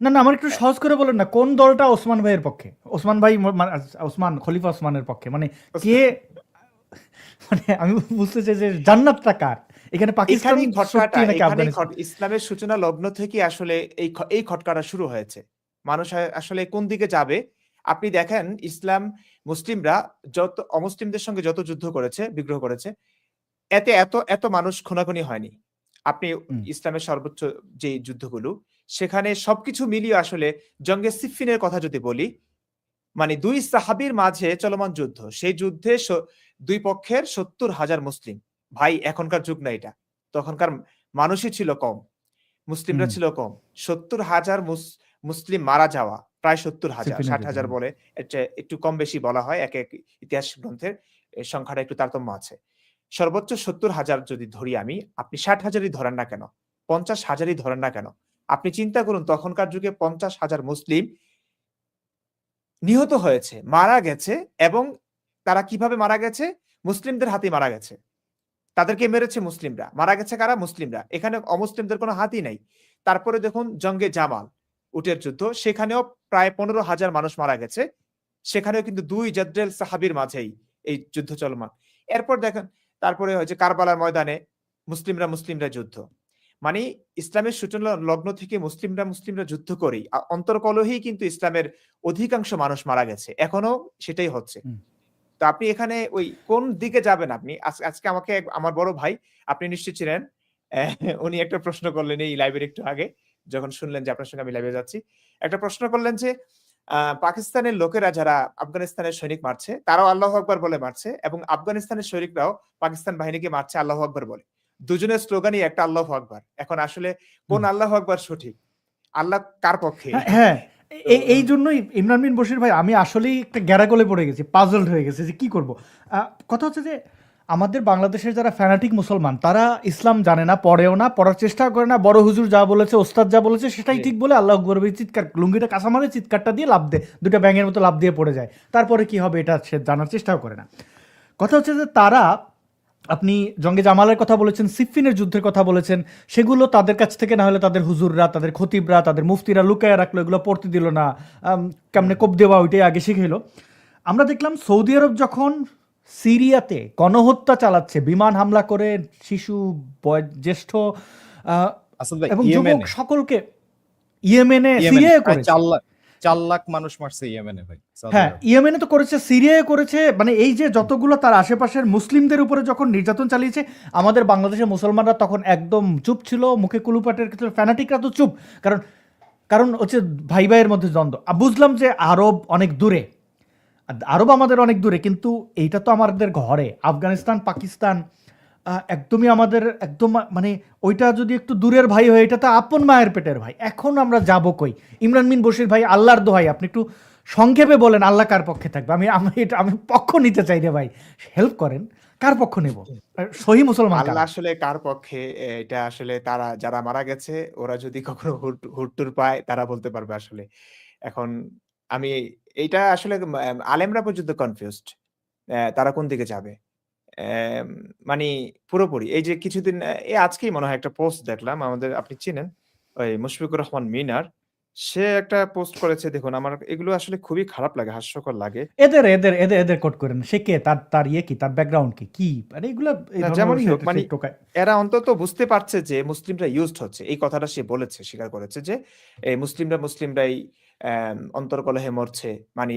S1: না, আমার একটু সহজ করে বলেন না, কোন দলটা ওসমান ভাইয়ের পক্ষে? ওসমান ভাই ওসমান খলিফা ওসমানের পক্ষে, মানে কে? মানে আমি বুঝতে চাই যে জান্নাতটা কার? এখানে পাকিস্তান
S3: এখানেই খটকাটা,
S1: সত্যি নাকি
S3: এখানেই
S1: আফগানিস্তান?
S3: ইসলামের সূচনা লগ্ন থেকে আসলে এই খটকাটা শুরু হয়েছে। মানুষ আসলে কোন দিকে যাবে? আপনি দেখেন ইসলাম মুসলিমরা যত অমুসলিমদের সঙ্গে যত যুদ্ধ করেছে, বিগ্রহ করেছে, এতে এত মানুষ খুনাখুনি হয়নি। আপনি
S1: হুম,
S3: ইসলামের সর্বোচ্চ যে যুদ্ধগুলো, সেখানে সবকিছু মিলিয়ে আসলে জঙ্গে সিফফিনের কথা যদি বলি, মানে ২ সাহাবীর মাঝে চলমান যুদ্ধ। সেই যুদ্ধে ২ পক্ষের ৭০,০০০ মুসলিম। ভাই এখনকার যুগ না এটা। তখনকার মানুষই ছিল কম। মুসলিমরা
S1: হুম,
S3: ছিল কম। ৭০,০০০ মুসলিম মারা যাওয়া প্রায় ৭০,০০০,
S1: সিফিনের যুদ্ধ,
S3: ৬০,০০০ বলে। এর চেয়ে একটু কম বেশি বলা হয়। একেক ইতিহাস গ্রন্থের সংখ্যাটা একটু তারতম্য আছে। সর্বোচ্চ ৭০,০০০ যদি ধরি আমি, আপনি ৬০,০০০ই ধরেন না কেন? ৫০,০০০ই ধরেন না কেন? আপনি চিন্তা করুন তখনকার যুগে ৫০,০০০ মুসলিম নিহত হয়েছে, মারা গেছে এবং তারা কিভাবে মারা গেছে? মুসলিমদের হাতেই মারা গেছে। তাদেরকে মেরেছে মুসলিমরা। মারা গেছে কারা? মুসলিমরা। এখানে অমুসলিমদের কোনো হাতই নাই। তারপরে দেখুন জঙ্গে জামাল, উটের যুদ্ধ, সেখানেও প্রায় ১৫,০০০ মানুষ মারা গেছে। সেখানেও কিন্তু ২ জাদ্রেল সাহাবীর মাঝেই এই যুদ্ধ চলমান। এরপর দেখেন তারপরে হয়েছে কারবালার ময়দানে মুসলিমরা যুদ্ধ। মানে ইসলামের সূচনা লগ্ন থেকে মুসলিমরা যুদ্ধ করেই অন্তর্কলহেই কিন্তু ইসলামের অধিকাংশ মানুষ মারা গেছে। এখনো সেটাই হচ্ছে।
S1: হুম।
S3: তো আপনি এখানে ওই কোন দিকে যাবেন আপনি? আজকে আমাকে আমার বড় ভাই, আপনি নিশ্চয়ই ছিলেন। উনি একটা প্রশ্ন করলেন এই লাইভের একটু আগে, যখন শুনলেন যে আপনার সঙ্গে আমি লাইভে যাচ্ছি। একটা প্রশ্ন করলেন যে, পাকিস্তানের লোকেরা যারা আফগানিস্তানের সৈনিক মারছে, তারাও আল্লাহু আকবার বলে মারছে এবং আফগানিস্তানের সৈনিকরাও পাকিস্তান বাহিনীকে মারছে আল্লাহু আকবার বলে। দুজনের স্লোগানই একটা আল্লাহু আকবার। এখন আসলে কোন
S1: হুম।
S3: আল্লাহু আকবার সঠিক? আল্লাহ কার পক্ষে?
S1: হ্যাঁ,
S3: তো
S1: এই জন্যই ইমরান বিন বশির ভাই, আমি আসলেই একটা গ্যারাগলে পড়ে গেছি, পাজলড হয়ে গেছে যে কি করব। কথা হচ্ছে যে আমাদের বাংলাদেশের যারা ফ্যানাটিক মুসলমান, তারা ইসলাম জানে না, পড়েও না, পড়ার চেষ্টাও করে না। বড় হুজুর যা বলেছে, ওস্তাদ যা বলেছে সেটাই
S3: জি।
S1: ঠিক বলে আল্লাহু আকবার বলে চিৎকার, লুঙ্গিটা কাঁচা মারে, চিৎকারটা দিয়ে লাফ দেয়, দুটো ব্যাঙের মতো লাফ দিয়ে পড়ে যায়। তারপরে কি হবে এটা সে জানার চেষ্টাও করে না। কথা হচ্ছে যে তারা, আপনি জঙ্গে জামালের কথা বলেছেন, সিফফিনের যুদ্ধের কথা বলেছেন, সেগুলো তাদের কাছ থেকে না হলে তাদের হুজুররা, তাদের খতিবরা, তাদের মুফতিরা লুকায় রাখলো, এগুলো পড়তে দিল না। কেমনে কোপ দেওয়া ওইটাই আগে শিখেলো। আমরা দেখলাম সৌদি আরব যখন সিরিয়াতে গণহত্যা চালাচ্ছে, বিমান হামলা করে শিশু, জ্যেষ্ঠ
S2: আসাদ ভাই
S1: এবং যুবক
S2: ইয়েমেনে
S1: সকলকে, ইয়েমেনে,
S2: ইয়েমেনে
S1: সিরিয়ায়
S2: প্রায়
S1: করেছে।
S2: ৪ লাখ মানুষ মারছে ইয়েমেনে ভাই, সৌদি
S1: হ্যাঁ,
S2: আরব।
S1: ইয়েমেনে তো করেছে, সিরিয়ায় করেছে। মানে এই যে যতগুলো তার আশেপাশের মুসলিমদের উপরে যখন নির্যাতন চালিয়েছে, আমাদের বাংলাদেশের মুসলমানরা তখন একদম চুপ ছিল, মুখে কুলুপাটের ক্ষেত্রে ফ্যানাটিকরা তো চুপ। কারণ কারণ হচ্ছে ভাই ভাইয়ের মধ্যে দ্বন্দ্ব। বুঝলাম যে আরব অনেক দূরে, আরব আমাদের অনেক দূরে, কিন্তু এইটা তো আমাদের ঘরে। আফগানিস্তান, পাকিস্তান একদমই আমাদের একদম, মানে ওইটা যদি একটু দূরের ভাই হয়, এটা তো আপন মায়ের পেটের ভাই। এখন আমরা যাবো কই? ইমরান বিন বশির ভাই, আল্লাহর দোহাই আপনি একটু সংক্ষেপে বলেন, আল্লাহ কার পক্ষে থাকবে? আমি পক্ষ নিতে চাই রে ভাই, হেল্প করেন। কার পক্ষ নেব? সহি মুসলমান
S3: আল্লাহ
S1: কারা?
S3: আসলে কার পক্ষে? এটা আসলে তারা যারা মারা গেছে, ওরা যদি কখনো হুট্টুর পায় তারা বলতে পারবে আসলে। এখন আমি এইটা আসলে আলেমরা পর্যন্ত কনফিউজড। তারা কোন দিকে যাবে? অ্যাম মানি পুরোপুরি। এই যে কিছুদিন আজকেই মনে হয় একটা পোস্ট দেখলাম, আমাদের আপনি চিনেন? ওই মুশফিকুর রহমান মিনার। সে একটা পোস্ট করেছে, দেখুন আমার এগুলো আসলে খুবই খারাপ লাগে, হাস্যকর লাগে।
S1: এদের এদের এদের এদের কোট করেন। সে কে? তার তার ইয়ে কি? তার ব্যাকগ্রাউন্ড কি? কি? মানে এগুলা এই
S3: না
S1: ধরনের
S3: যেমনই হোক,
S1: সে
S3: মানে
S1: টোকায়।
S3: এরা অন্তত বুঝতে পারছে যে মুসলিমরা ইউজড হচ্ছে। এই কথাটা সে বলেছে, স্বীকার করেছে যে এই মুসলিমরাই অন্তর্কলহে মরছে। মানে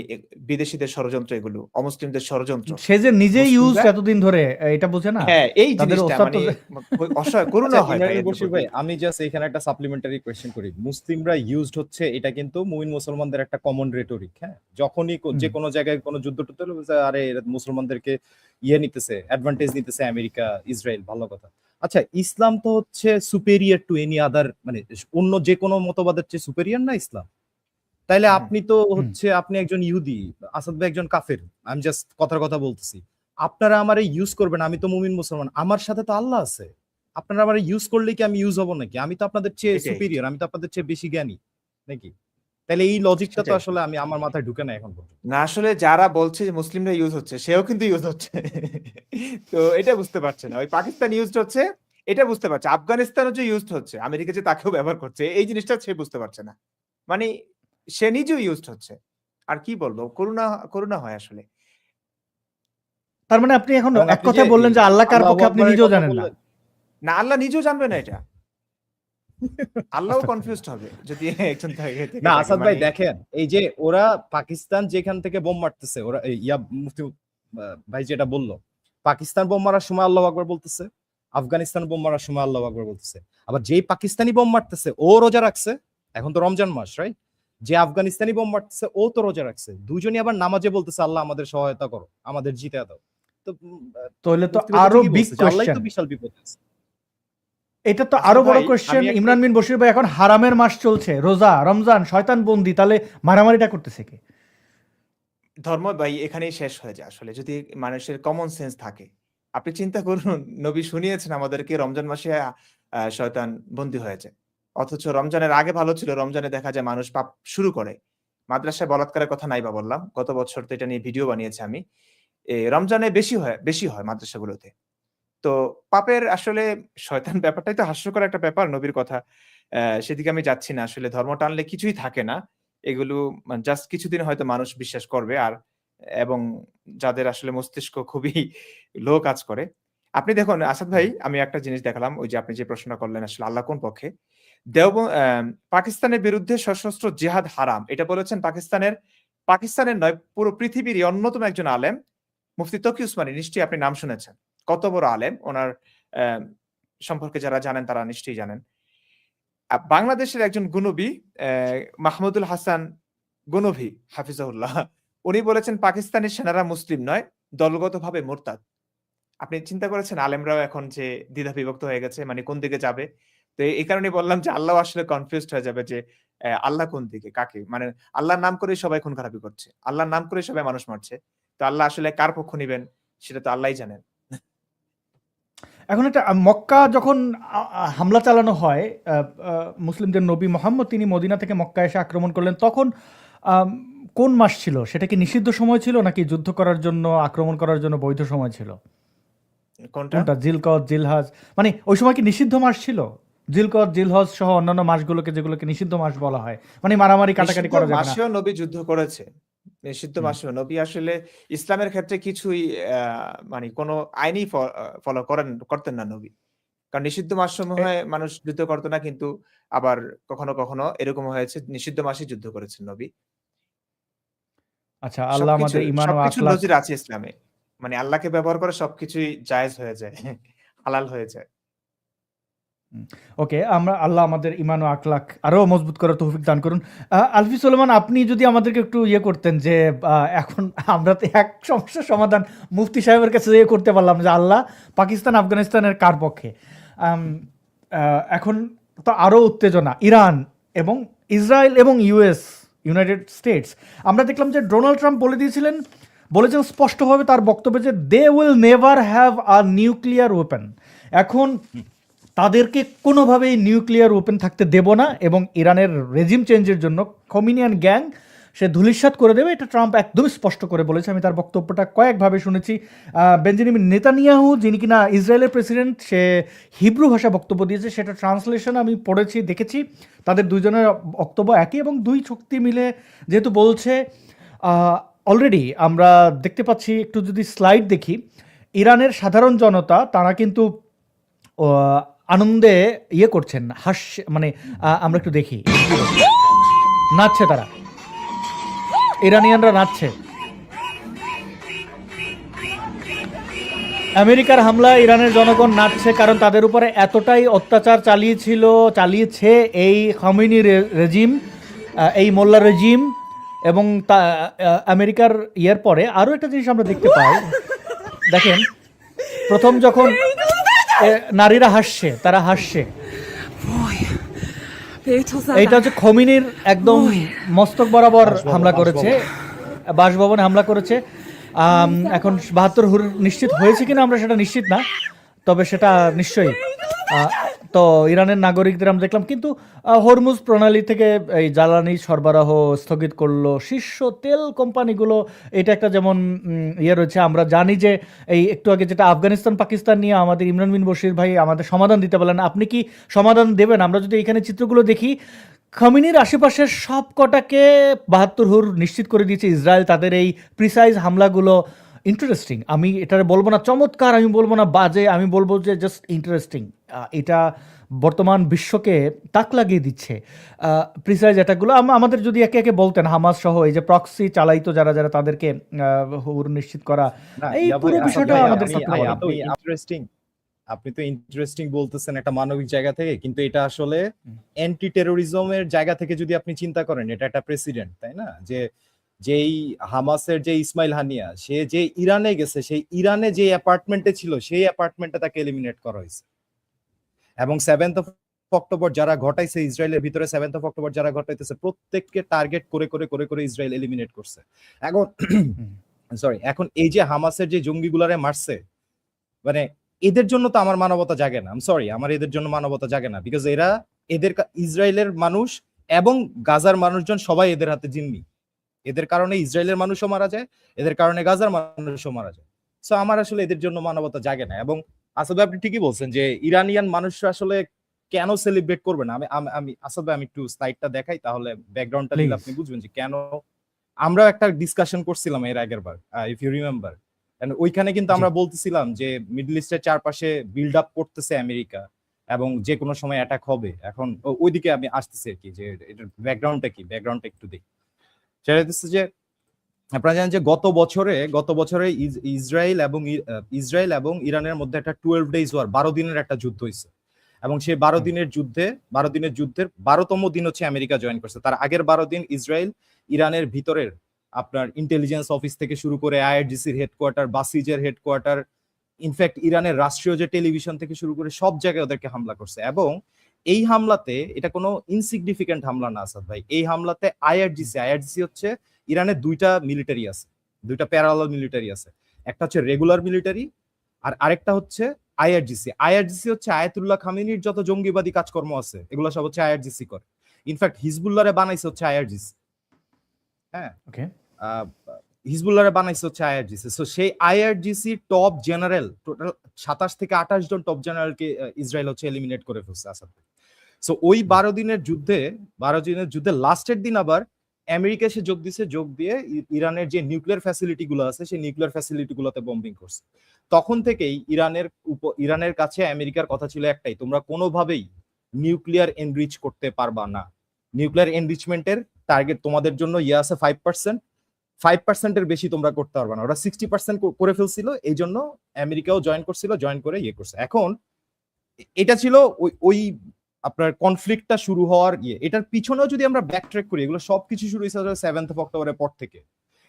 S3: বিদেশীদের ষড়যন্ত্র এগুলো, অমুসলিমদের ষড়যন্ত্র।
S1: সে যে নিজেই
S3: মুসলিমরা
S1: ইউজড এতদিন ধরে, এটা বোঝে না?
S3: হ্যাঁ, এই
S1: তাদের
S3: জিনিসটা
S1: ওস্তাদ তো
S3: মানে অসহায় করুণা
S2: আচ্ছা
S3: হয় ভাই
S2: ইমরান
S3: এদের
S2: বশির
S3: প্রতি।
S2: ভাই, আমি জাস্ট এখানে একটা সাপ্লিমেন্টারি কোয়েশ্চেন করি। মুসলিমরা ইউজড হচ্ছে, এটা কিন্তু মুমিন মুসলমানদের একটা কমন রেটরিক। হ্যাঁ, যখনই যে কোনো জায়গায় কোনো যুদ্ধ টুদ্ধ হলে বলছে, আরে এরা মুসলমানদেরকে নিতেছে, অ্যাডভান্টেজ নিতেছে আমেরিকা, ইসরায়েল, ভালো কথা। আচ্ছা, ইসলাম তো হচ্ছে সুপেরিয়র টু এনি আদার, মানে অন্য যে কোনো মতবাদের চেয়ে সুপেরিয়র না ইসলাম? তাইলে
S3: হুম।
S2: আপনি তো
S1: হুম।
S2: হচ্ছে আপনি একজন ইহুদি, আসাদ ভাই একজন কাফের, আমি জাস্ট কথার কথা বলতেছি। আপনারা আমারে ইউজ করবেন, আমি তো মুমিন মুসলমান, আমার সাথে তো আল্লাহ আছে। আপনারা আমারে ইউজ করলেই কি আমি ইউজ হব নাকি? আমি তো আপনাদের চেয়ে
S3: এটাই।
S2: সুপেরিয়র, আমি তো আপনাদের চেয়ে বেশি জ্ঞানী নাকি? তাইলে এই লজিকটা তো
S3: সেটাই।
S2: আসলে আমার মাথায় ঢুকে না এখন পর্যন্ত।
S3: না আসলে যারা বলছে যে মুসলিমরা ইউজ হচ্ছে, সেও কিন্তু ইউজ হচ্ছে। তো এটা বুঝতে পারছে না। ওই পাকিস্তান ইউজড হচ্ছে, এটা বুঝতে পারছে। আফগানিস্তানও যে ইউজড হচ্ছে, আমেরিকা যে তাকেও ব্যবহার করছে, এই জিনিসটা সে বুঝতে পারছে না। মানে সে নিজেও ইউজড হচ্ছে। আর কি বলবো? করুণা করুণা হয় আসলে।
S1: তার মানে আপনি এখন
S2: এবং
S1: এক
S2: আপনি যে
S1: কথায়
S2: এই
S1: বললেন যে আল্লাহ কার
S2: আল্লাহু
S1: পক্ষে আপনি
S2: আকবরের
S1: নিজেও
S2: কথা
S1: জানেন না।
S2: বললেন,
S3: না আল্লাহ নিজেও জানবে না এটা। আল্লাহও
S1: আস্তাগফিরুল্লাহ।
S3: কনফিউজড হবে যদি একজন থেকে থেকে
S2: না
S3: থাকে।
S2: আসাদ ভাই
S3: মানে
S2: দেখেন, এই যে ওরা পাকিস্তান যেখান থেকে বোম মারতেছে, ওরা মুফতি ভাই যেটা বললো, পাকিস্তান বোম মারার সময় আল্লাহু আকবার বলতেছে, আফগানিস্তান বোম মারার সময় আল্লাহু আকবার বলতেছে। আবার যেই পাকিস্তানি বোম মারতেছে ও রোজা রাখছে, এখন তো রমজান মাস, রাইট? যে আফগানিস্তানি বোম মারতেছে ও তো রোজা রাখছে, দুজনই আবার নামাজে বলতেছে আল্লাহ আমাদের সহায়তা করো, আমাদের জিতে দাও। তো
S1: তাহলে তো
S2: মুফতি ভাই তো
S1: আরো
S2: ঠিকই
S1: বিগ
S2: বলছে যে আল্লাহই
S1: কোয়েশ্চেন।
S2: তো বিশাল বিপদ আছে।
S1: এটা তো
S3: আসাদ
S1: আরো বড়
S3: ভাই
S1: কোয়েশ্চেন।
S3: আমি একটা
S1: ইমরান বিন বশির ভাই, এখন হারামের মাস চলছে, রোজা, রমজান, শয়তান বন্দি, তাহলে মারামারিটা করতেছে কে?
S3: ধর্ম ভাই এখানেই শেষ হয়ে যায় আসলে যদি মানুষের কমন সেন্স থাকে। আপনি চিন্তা করুন নবী শুনিয়েছেন আমাদেরকে রমজান মাসে শয়তান বন্দী হয়েছে। অথচ রমজানের আগে ভালো ছিল। রমজানে দেখা যায় মানুষ পাপ শুরু করে। মাদ্রাসায় বলাৎকারের কথা নাই বা বললাম। গত বছর তো এটা নিয়ে ভিডিও বানিয়েছি আমি। রমজানে বেশি হয় মাদ্রাসাগুলোতে। তো পাপের আসলে শয়তান ব্যাপারটাই তো হাস্যকর একটা ব্যাপার নবীর কথা। সেদিকে আমি যাচ্ছি না। আসলে ধর্ম টানলে কিছুই থাকে না। এগুলো জাস্ট কিছুদিন হয়তো মানুষ বিশ্বাস করবে এবং যাদের আসলে মস্তিষ্ক খুবই লো কাজ করে। আপনি দেখুন আসাদ ভাই আমি একটা জিনিস দেখালাম ওই যে আপনি যে প্রশ্নটা করলেন আসলে আল্লাহ কোন পক্ষে? পাকিস্তানের বিরুদ্ধে সশস্ত্র জিহাদ হারাম। এটা বলেছেন পাকিস্তানের নয় পুরো পৃথিবীরই অন্যতম একজন আলেম মুফতি তকি উসমানী নিশ্চয়ই আপনি নাম শুনেছেন। কত বড় আলেম উনার অ্যা সম্পর্কে যারা জানেন তারা নিশ্চয়ই জানেন। বাংলাদেশের একজন গুনবী মাহমুদুল হাসান গনভি হাফিজাহুল্লাহ উনি বলেছেন পাকিস্তানি সেনারা মুসলিম নয়, দলগতভাবে মোরতাদ। আপনি চিন্তা করেছেন আলেমরাও এখন যে দ্বিধা বিভক্ত হয়ে গেছে মানে কোন দিকে যাবে? তো এই কারণেই বললাম যে আল্লাহ আসলে কনফিউজড হয়ে যাবে যে আল্লাহ কোন দিকে কাকে? মানে আল্লাহর নাম করেই সবাই খুন খারাপি করছে। আল্লাহর নাম করেই সবাই মানুষ মারছে। তো আল্লাহ আসলে কার পক্ষ নিবেন সেটা তো আল্লাহই জানেন।
S1: এখন এটা মক্কা যখন হামলা চালানো হয়, আ আ মুসলিমদের নবী মোহাম্মদ তিনি মদিনা থেকে মক্কায় এসে আক্রমণ করলেন, তখন আম কোন মাস ছিল? সেটা কি নিষিদ্ধ সময় ছিল নাকি যুদ্ধ করার জন্য, আক্রমণ করার জন্য বৈধ সময় ছিল?
S3: কোনটা?
S1: কোনটা? জিলকদ, জিলহজ, মানে ওই সময় কি নিষিদ্ধ মাস ছিল? জিলকদ, জিলহজ সহ অন্যান্য মাসগুলোকে যেগুলোকে নিষিদ্ধ মাস বলা হয়। মানে মারামারি কাটাকাটি
S3: নিষিদ্ধ
S1: করা যাবে না।
S3: মাসেও নবী যুদ্ধ করেছে। নিষিদ্ধ
S1: হুম।
S3: মাসেও নবী আসলে ইসলামের ক্ষেত্রে কিছুই আ মানে কোন আইনই ফলো করতেন না নবী। কারণ নিষিদ্ধ
S1: এ
S3: মাসসমূহে মানুষ যুদ্ধ করত না কিন্তু আবার কখনো এরকম হয়েছে নিষিদ্ধ মাসে যুদ্ধ করেছেন নবী।
S1: আচ্ছা, আল্লাহ আমাদের ঈমান ও
S3: সবকিছুর
S1: আখলাক।
S3: নজির আছে ইসলামে। মানে আল্লাহকে ব্যবহার করে সবকিছুই জায়েজ হয়ে যায়। হালাল হয়ে যায়।
S1: হুম, ওকে, আমরা আল্লাহ আমাদের ঈমান ও আখলাক আরো মজবুত করার তৌফিক দান করুন। আলফি সুলেমান, আপনি যদি আমাদেরকে একটু ইয়ে করতেন যে এখন আমরা তো এক সমস্যার সমাধান মুফতি সাহেবের কাছে ইয়ে করতে পারলাম যে আল্লাহ পাকিস্তান আফগানিস্তানের কার পক্ষে। আম, এখন তো আরো উত্তেজনা ইরান এবং ইসরায়েল এবং ইউনাইটেড স্টেটস। আমরা দেখলাম যে ডোনাল্ড ট্রাম্প বলেছেন স্পষ্টভাবে তার বক্তব্যে যে they will never have a nuclear weapon. এখন তাদেরকে কোনোভাবেই নিউক্লিয়ার ওপেন থাকতে দেব না এবং ইরানের রেজিম চেঞ্জের জন্য খমিনিয়ান গ্যাং সে ধূলিসাৎ করে দেবে, এটা ট্রাম্প একদমই স্পষ্ট করে বলেছে। আমি তার বক্তব্যটা কয়েকভাবে শুনেছি। বেঞ্জামিন নেতানিয়াহু, যিনি কিনা ইসরায়েলের প্রেসিডেন্ট, সে হিব্রু ভাষা বক্তব্য দিয়েছে, সেটা ট্রান্সলেশন আমি পড়েছি, দেখেছি। তাদের দুইজনের বক্তব্য একই এবং দুই শক্তি মিলে যেহেতু বলছে, অলরেডি আমরা দেখতে পাচ্ছি, একটু যদি স্লাইড দেখি, ইরানের সাধারণ জনতা তারা কিন্তু আনন্দে ইয়ে করছেন, মানে আমরা একটু দেখি, নাচছে তারা, ইরানিয়ানরা নাচছে। আমেরিকার হামলা ইরানের জনগণ নাচছে, কারণ তাদের উপরে এতটাই অত্যাচার চালিয়েছে এই খামেনি রেজিম, এই মোল্লা রেজিম। এবং আমেরিকার ইয়ের পরে আরও একটা জিনিস আমরা দেখতে পাই, দেখেন, প্রথম যখন নারীরা হাসছে, তারা হাসছে।
S4: Boy, Beethoven.
S1: এইটা হচ্ছে খমিনির একদম মস্তক বরাবর
S2: বাসভবন,
S1: হামলা করেছে, বাসভবনে হামলা করেছে। এখন 72 হুর নিশ্চিত হয়েছে কিনা আমরা সেটা নিশ্চিত না, তবে সেটা নিশ্চয়ই। তো ইরানের নাগরিকদের আমরা দেখলাম, কিন্তু হরমুজ প্রণালী থেকে এই জ্বালানি সরবরাহ স্থগিত করলো শীর্ষ তেল কোম্পানিগুলো। এটা একটা যেমন ইয়ে রয়েছে। আমরা জানি যে এই একটু আগে যেটা আফগানিস্তান পাকিস্তান নিয়ে আমাদের ইমরান বিন বশির ভাই আমাদের সমাধান দিতে পারলেন, আপনি কি সমাধান দেবেন? আমরা যদি এখানে চিত্রগুলো দেখি, খামেনির আশেপাশের সব কটাকে 72 হুর নিশ্চিত করে দিয়েছে ইসরায়েল তাদের এই প্রিসাইজ হামলাগুলো। ইন্টারেস্টিং, আমি এটা বলবো না চমৎকার, আমি বলবো না বাজে, আমি বলবো যে জাস্ট ইন্টারেস্টিং। এটা বর্তমান বিশ্বকে তাক লাগিয়ে দিচ্ছে প্রিসাইজ অ্যাটাকগুলো। আমাদের যদি একে একে বলতেন হামাস সহ এই যে প্রক্সি চালাইতো যারা যারা তাদেরকে হুর নিশ্চিত করা,
S2: না,
S1: এই
S2: ইয়া ভাই,
S1: পুরো
S2: আসাদ
S1: বিষয়টা
S2: ভাই,
S1: আমাদের
S2: আপনি
S1: থাকতে বলেন।
S2: আপনি তো ইন্টারেস্টিং বলতেছেন একটা মানবিক জায়গা থেকে, কিন্তু এটা আসলে অ্যান্টি টেরোরিজমের জায়গা থেকে যদি আপনি চিন্তা করেন, এটা একটা প্রেসিডেন্ট, তাই না? যেই হামাসের যে ইসমাইল হানিয়া, সে যে ইরানে গেছে, সেই ইরানে যে অ্যাপার্টমেন্টে ছিল, সেই অ্যাপার্টমেন্টে তাকে এলিমিনেট করা হয়েছে। এবং 7th অফ অক্টোবর যারা ঘটাইছে ইসরায়েলের ভিতরে, 7th অফ অক্টোবর যারা ঘটাইতেছে, প্রত্যেককে টার্গেট করে করে করে করে ইসরায়েল এলিমিনেট করছে। এখন এখন এই যে হামাসের যে জঙ্গিগুলারে মারছে, মানে এদের জন্য তো আমার মানবতা জাগে না। আমার এদের জন্য মানবতা জাগে না, বিকজ ইসরায়েলের মানুষ এবং গাজার মানুষজন সবাই এদের হাতে জিম্মি। এদের কারণে ইসরায়েলের মানুষও মারা যায়, এদের কারণে গাজার মানুষও মারা যায়। সো আমার আসলে এদের জন্য মানবতা জাগে না। এবং আসাদ ভাই, আপনি ঠিকই বলছেন যে ইরানিয়ান মানুষরা আসলে কেন সেলিব্রেট করবে না। আমি আসাদ ভাই, আমি একটু স্লাইডটা দেখাই, তাহলে ব্যাকগ্রাউন্ডটা দিলে আপনি বুঝবেন যে কেন। আমরা একটা ডিসকাশন করছিলাম এর আগের বার, ইফ ইউ রিমেম্বার, ওইখানে কিন্তু আমরা বলতেছিলাম যে মিডল ইস্টের চারপাশে বিল্ড আপ করতেছে আমেরিকা এবং যে কোনো সময় অ্যাটাক হবে। এখন ওইদিকে আমি আসতেছি আর কি, যে এটার ব্যাকগ্রাউন্ডটা কি, ব্যাকগ্রাউন্ডটা একটু দেখি। সেটা হচ্ছে যে আপনারা জানেন যে গত বছরে ইসরায়েল এবং ইরানের মধ্যে একটা 12 ডেজ ওয়ার, 12 দিনের একটা যুদ্ধ হয়েছে। এবং সেই 12 দিনের যুদ্ধের 12তম দিন হচ্ছে আমেরিকা জয়েন করছে। তার আগের 12 দিন ইসরায়েল ইরানের ভিতরের আপনার ইন্টেলিজেন্স অফিস থেকে শুরু করে আইআরজিসির হেডকোয়ার্টার, বাসিজের হেডকোয়ার্টার, ইনফ্যাক্ট ইরানের রাষ্ট্রীয় যে টেলিভিশন থেকে শুরু করে সব জায়গায় ওদেরকে হামলা করছে। এবং এই হামলাতে, এটা কোনো ইনসিগনিফিকেন্ট হামলা না আসাদ ভাই, এই হামলাতে আইআরজিসি হচ্ছে ইরানের দুইটা মিলিটারি আছে, দুইটা প্যারালাল মিলিটারি আছে। একটা হচ্ছে রেগুলার মিলিটারি, আর আরেকটা হচ্ছে আইআরজিসি হচ্ছে আয়াতুল্লাহ খামেনির যত জঙ্গিবাদী কাজকর্ম আছে, এগুলো সব হচ্ছে আইআরজিসি করে। ইনফ্যাক্ট হিজবুল্লাহরে বানাইছে হচ্ছে আইআরজিসি। হ্যাঁ, হিজবুল্লাহরে বানাইছে হচ্ছে আইআরজিসি। সো সেই আইআরজিসি টপ জেনারেল, টোটাল 27 থেকে 28 জন টপ জেনারেলকে ইসরায়েল হচ্ছে এলিমিনেট করে ফেলছে আসাদ। সো ওই 12 দিনের যুদ্ধে লাস্টের দিন আবার আমেরিকা এসে যোগ দিয়ে ইরানের যে নিউক্লিয়ার ফ্যাসিলিটি গুলো আছে, সেই নিউক্লিয়ার ফ্যাসিলিটি গুলোতে বম্বিং করছে। তখন থেকেই ইরানের কাছে আমেরিকার কথা ছিল একটাই, তোমরা কোনোভাবেই নিউক্লিয়ার এনরিচ করতে পারবা না। নিউক্লিয়ার এনরিচমেন্টের টার্গেট তোমাদের জন্য আছে 5%, বেশি তোমরা করতে পারবা না। ওরা 60% করে ফেলছিল, এই জন্য আমেরিকাও জয়েন করে করছে। এখন এটা ছিল ওই আপনার কনফ্লিক্টটা শুরু হওয়ার এটার পিছনেও যদি আমরা ব্যাকট্র্যাক করি, এগুলো সবকিছু শুরু হয়েছে 7th অফ অক্টোবরের পর থেকে।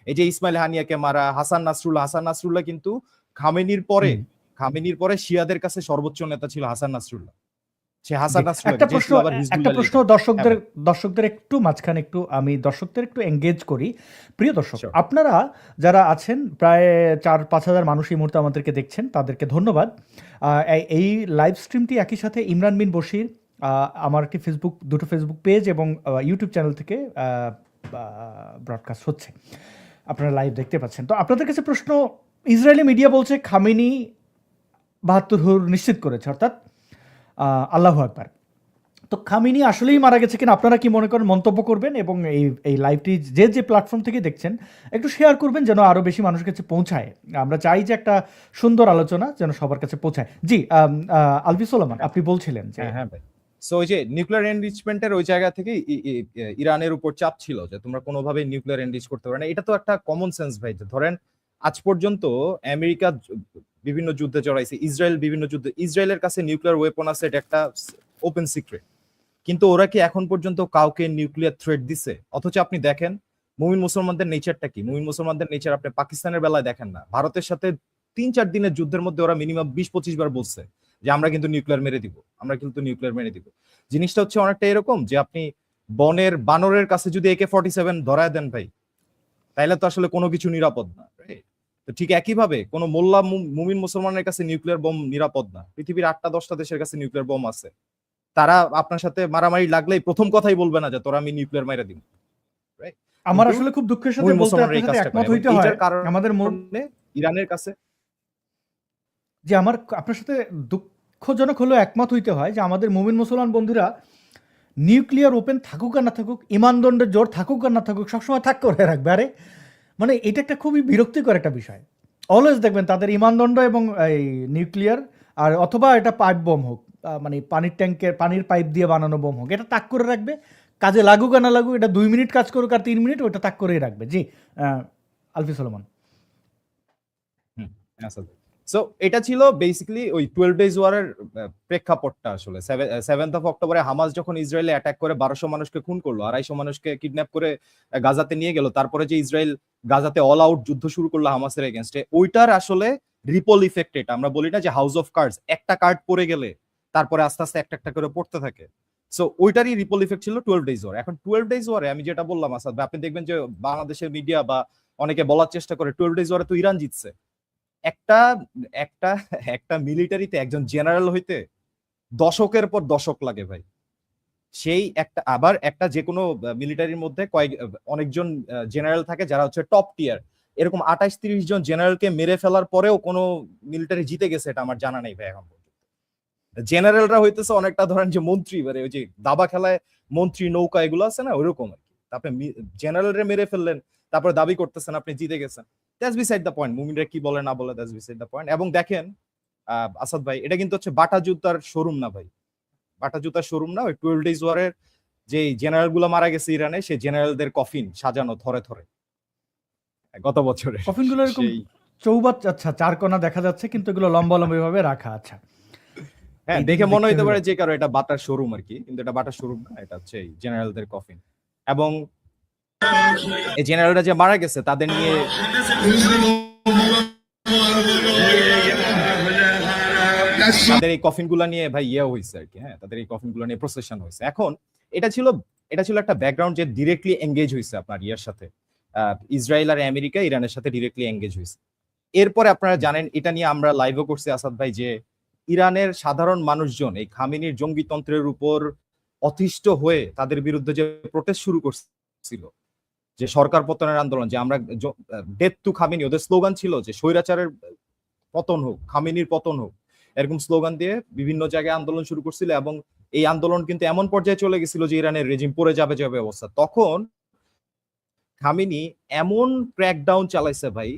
S2: এই যে ইসমাইল হানিয়াকে মারা, হাসান নাসরুল্লাহ কিন্তু খামেনির পরে শিয়াদের কাছে সর্বোচ্চ নেতা ছিল হাসান নাসরুল্লাহ। সে হাসান নাসরুল্লাহ
S1: একটা প্রশ্ন দর্শকদের একটু মাঝখানে আমি দর্শকদের একটু এঙ্গেজ করি। প্রিয় দর্শক, আপনারা যারা আছেন, প্রায় 4-5 হাজার মানুষ এই মুহূর্তে আমাদেরকে দেখছেন, তাদেরকে ধন্যবাদ। এই লাইভ স্ট্রিমটি একই সাথে ইমরান বিন বশির, আমার একটি দুটো ফেসবুক পেজ এবং ইউটিউব চ্যানেল থেকে ব্রডকাস্ট হচ্ছে, আপনারা লাইভ দেখতে পাচ্ছেন। তো আপনাদের কাছে প্রশ্ন, ইসরায়েলি মিডিয়া বলছে খামেনি 72 হুর নিশ্চিত করেছে, অর্থাৎ আল্লাহু আকবার। তো খামেনি আসলেই মারা গেছে কিনা আপনারা কি মনে করেন, মন্তব্য করবেন এবং এই লাইভটি যে প্ল্যাটফর্ম থেকে দেখছেন একটু শেয়ার করবেন, যেন আরো বেশি মানুষের কাছে পৌঁছায়। আমরা চাই যে একটা সুন্দর আলোচনা যেন সবার কাছে পৌঁছায়। জি, আলভি সোলামান, আপনি বলছিলেন যে
S2: হ্যাঁ ভাই, সো ওই যে নিউক্লিয়ার এনরিচমেন্টের ওই জায়গা থেকে ইরানের উপর চাপ ছিল যে তোমরা কোনোভাবে নিউক্লিয়ার এনরিচ করতে পারো না। এটা তো একটা কমন সেন্স ভাই, যে ধরেন আজ পর্যন্ত আমেরিকা বিভিন্ন যুদ্ধে জড়াইছে, ইসরায়েল বিভিন্ন যুদ্ধে, ইসরায়েলের কাছে নিউক্লিয়ার ওয়েপন আছে, এটা একটা ওপেন সিক্রেট। কিন্তু ওরা কি এখন পর্যন্ত কাউকে নিউক্লিয়ার থ্রেট দিছে? অথচ আপনি দেখেন মুমিন মুসলমানদের নেচারটা কি, মুমিন মুসলমানদের নেচার আপনি পাকিস্তানের বেলায় দেখেন না, ভারতের সাথে 3-4 দিনের যুদ্ধের মধ্যে ওরা মিনিমাম 20-25 বার বলছে যে আমরা কিন্তু নিউক্লিয়ার মেরে দিব। জিনিসটা হচ্ছে অনেকটা এরকম যে আপনি বনের বানরের কাছে যদি AK-47 ধরায় দেন ভাই, তাইলে তো আসলে কোনো কিছু নিরাপদ না, right? তো ঠিক একইভাবে কোনো মোল্লা মুমিন মুসলমানের কাছে নিউক্লিয়ার বোম নিরাপদ না। পৃথিবীর 8টা-10টা দেশের কাছে নিউক্লিয়ার বোম আছে। তারা আপনার সাথে মারামারি লাগলেই প্রথম কথাই বলবে না যে তোরা আমি নিউক্লিয়ার মাইরা দিব, right?
S1: আমার
S2: কিন্তু
S1: আসলে খুব দুঃখের সাথে
S2: মুমিন
S1: বলতে
S2: মুসলমানরা
S1: আপনার
S2: এই
S1: সাথে
S2: কাজটা
S1: একমত
S2: করে,
S1: হইতে
S2: এবং
S1: হয়।
S2: এইটার
S1: আমাদের
S2: কারণে ইরানের কাছে
S1: যে আমার আপনার সাথে দুঃখজনক হলেও একমত হইতে হয় যে আমাদের মুমিন মুসলমান বন্ধুরা নিউক্লিয়ার ওপেন থাকুক আর না থাকুক, ইমানদণ্ডের জোর থাকুক আর না থাকুক, সবসময় থাক করে রাখবে। আরে মানে এটা একটা খুবই বিরক্তিকর একটা বিষয়। অলওয়েজ দেখবেন তাদের ইমানদণ্ড এবং এই নিউক্লিয়ার, আর অথবা এটা পাইপ বোম হোক, মানে পানির পাইপ দিয়ে বানানো বোম হোক, এটা তাক করে রাখবে। কাজে লাগুক আর না লাগুক, এটা 2 মিনিট কাজ করুক আর 3 মিনিট, ওটা তাক করেই রাখবে। জি আলফি সলোমন।
S2: সো এটা ছিল বেসিক্যালি ওই 12 ডেজ ওয়ারের প্রেক্ষাপটটা। আসলে 7th অফ অক্টোবরে হামাস যখন ইসরায়েলে অ্যাটাক করে 1200 মানুষকে খুন করলো, 250 মানুষকে কিডন্যাপ করে গাজাতে নিয়ে গেল, তারপরে যে ইসরায়েল গাজাতে অল আউট যুদ্ধ শুরু করলো হামাসের এগেনস্টে, ওইটার আসলে রিপল ইফেক্ট এটা। আমরা বলি না যে হাউস অফ কার্ডস, একটা কার্ড পড়ে গেলে তারপরে আস্তে আস্তে একটা একটা করে পড়তে থাকে। সো ওইটারই রিপল ইফেক্ট ছিল 12 ডেজ ওয়ার। এখন 12 ডেজ ওয়ারে আমি যেটা বললাম আসাদ ভাই, আপনি দেখবেন যে বাংলাদেশের মিডিয়া বা অনেকে বলার চেষ্টা করে 12 ডেজ ওয়ারে তো ইরান জিতছে। একটা একটা একটা মিলিটারিতে একজন জেনারেল হইতে দশকের পর দশক লাগে ভাই। সেই আবার একটা যে কোনো মিলিটারির মধ্যে অনেকজন জেনারেল থাকে যারা হচ্ছে টপ টিয়ার। এরকম 28-30 জন জেনারেলকে মেরে ফেলার পরেও কোনো মিলিটারি জিতে গেছে এটা আমার জানা নেই ভাই এখন পর্যন্ত। জেনারেলরা হইতেছে অনেকটা ধরেন যে মন্ত্রী, এবারে ওই যে দাবা খেলায় মন্ত্রী নৌকা এগুলো আছে না, ওইরকম আর কি। আপনি জেনারেলরে মেরে ফেললেন, তারপরে দাবি করতেছেন আপনি জিতে গেছেন। That's beside the point. মুমিনরা কি বলে না বলে, দ্যাটস বিসাইড দ্য পয়েন্ট। এবং দেখেন আসাদ ভাই, এটা কিন্তু হচ্ছে বাটা জুতার শোরুম না ভাই, বাটা জুতার শোরুম না। ওই 12 ডেজ ওয়ারের যে জেনারেল গুলো মারা গেছে ইরানে, সেই জেনারেলদের কফিন সাজানো থরে থরে গত বছরে।
S1: কফিনগুলো এরকম চৌবাচ্চ, আচ্ছা 4 কোণা দেখা যাচ্ছে, কিন্তু এগুলো লম্বা লম্বা ভাবে রাখা। আচ্ছা
S2: হ্যাঁ, দেখে মনে হইতে পারে যে কারো এটা বাটার শোরুম আর কি, কিন্তু এটা বাটার শোরুম না, এটা হচ্ছে জেনারেলদের কফিন। এবং এই জেনারেলরা যে মারা গেছে তাদের নিয়ে তাদের এই কফিন গুলা নিয়ে ভাই ইয়ে হয়েছে আর কি। হ্যাঁ, তাদের এই কফিন গুলা নিয়ে প্রসেশন হয়েছে। এখন এটা ছিল একটা ব্যাকগ্রাউন্ড যে ডিরেক্টলি এঙ্গেজ হয়েছে আপনার ইয়ার সাথে, ইসরায়েল আর আমেরিকা ইরানের সাথে ডিরেক্টলি এঙ্গেজ হয়েছে। এরপরে আপনারা জানেন, এটা নিয়ে আমরা লাইভও করছি আসাদ ভাই, যে ইরানের সাধারণ মানুষজন এই খামেনির জঙ্গিতন্ত্রের উপর অতিষ্ঠ হয়ে তাদের বিরুদ্ধে যে প্রোটেস্ট শুরু করছিল, যে সরকার পতনের আন্দোলন, যে আমরা ডেথ টু খামেনি, ওদের স্লোগান ছিল যে স্বৈরাচারের পতন হোক, খামেনির পতন হোক, এরকম স্লোগান দিয়ে বিভিন্ন জায়গায় আন্দোলন শুরু করছিল। এবং এই আন্দোলন কিন্তু এমন পর্যায়ে চলে গেছিল যে ইরানের রেজিম পড়ে যাবে যাবে অবস্থা। তখন খামেনি এমন ক্র্যাকডাউন চালাইছে ভাই,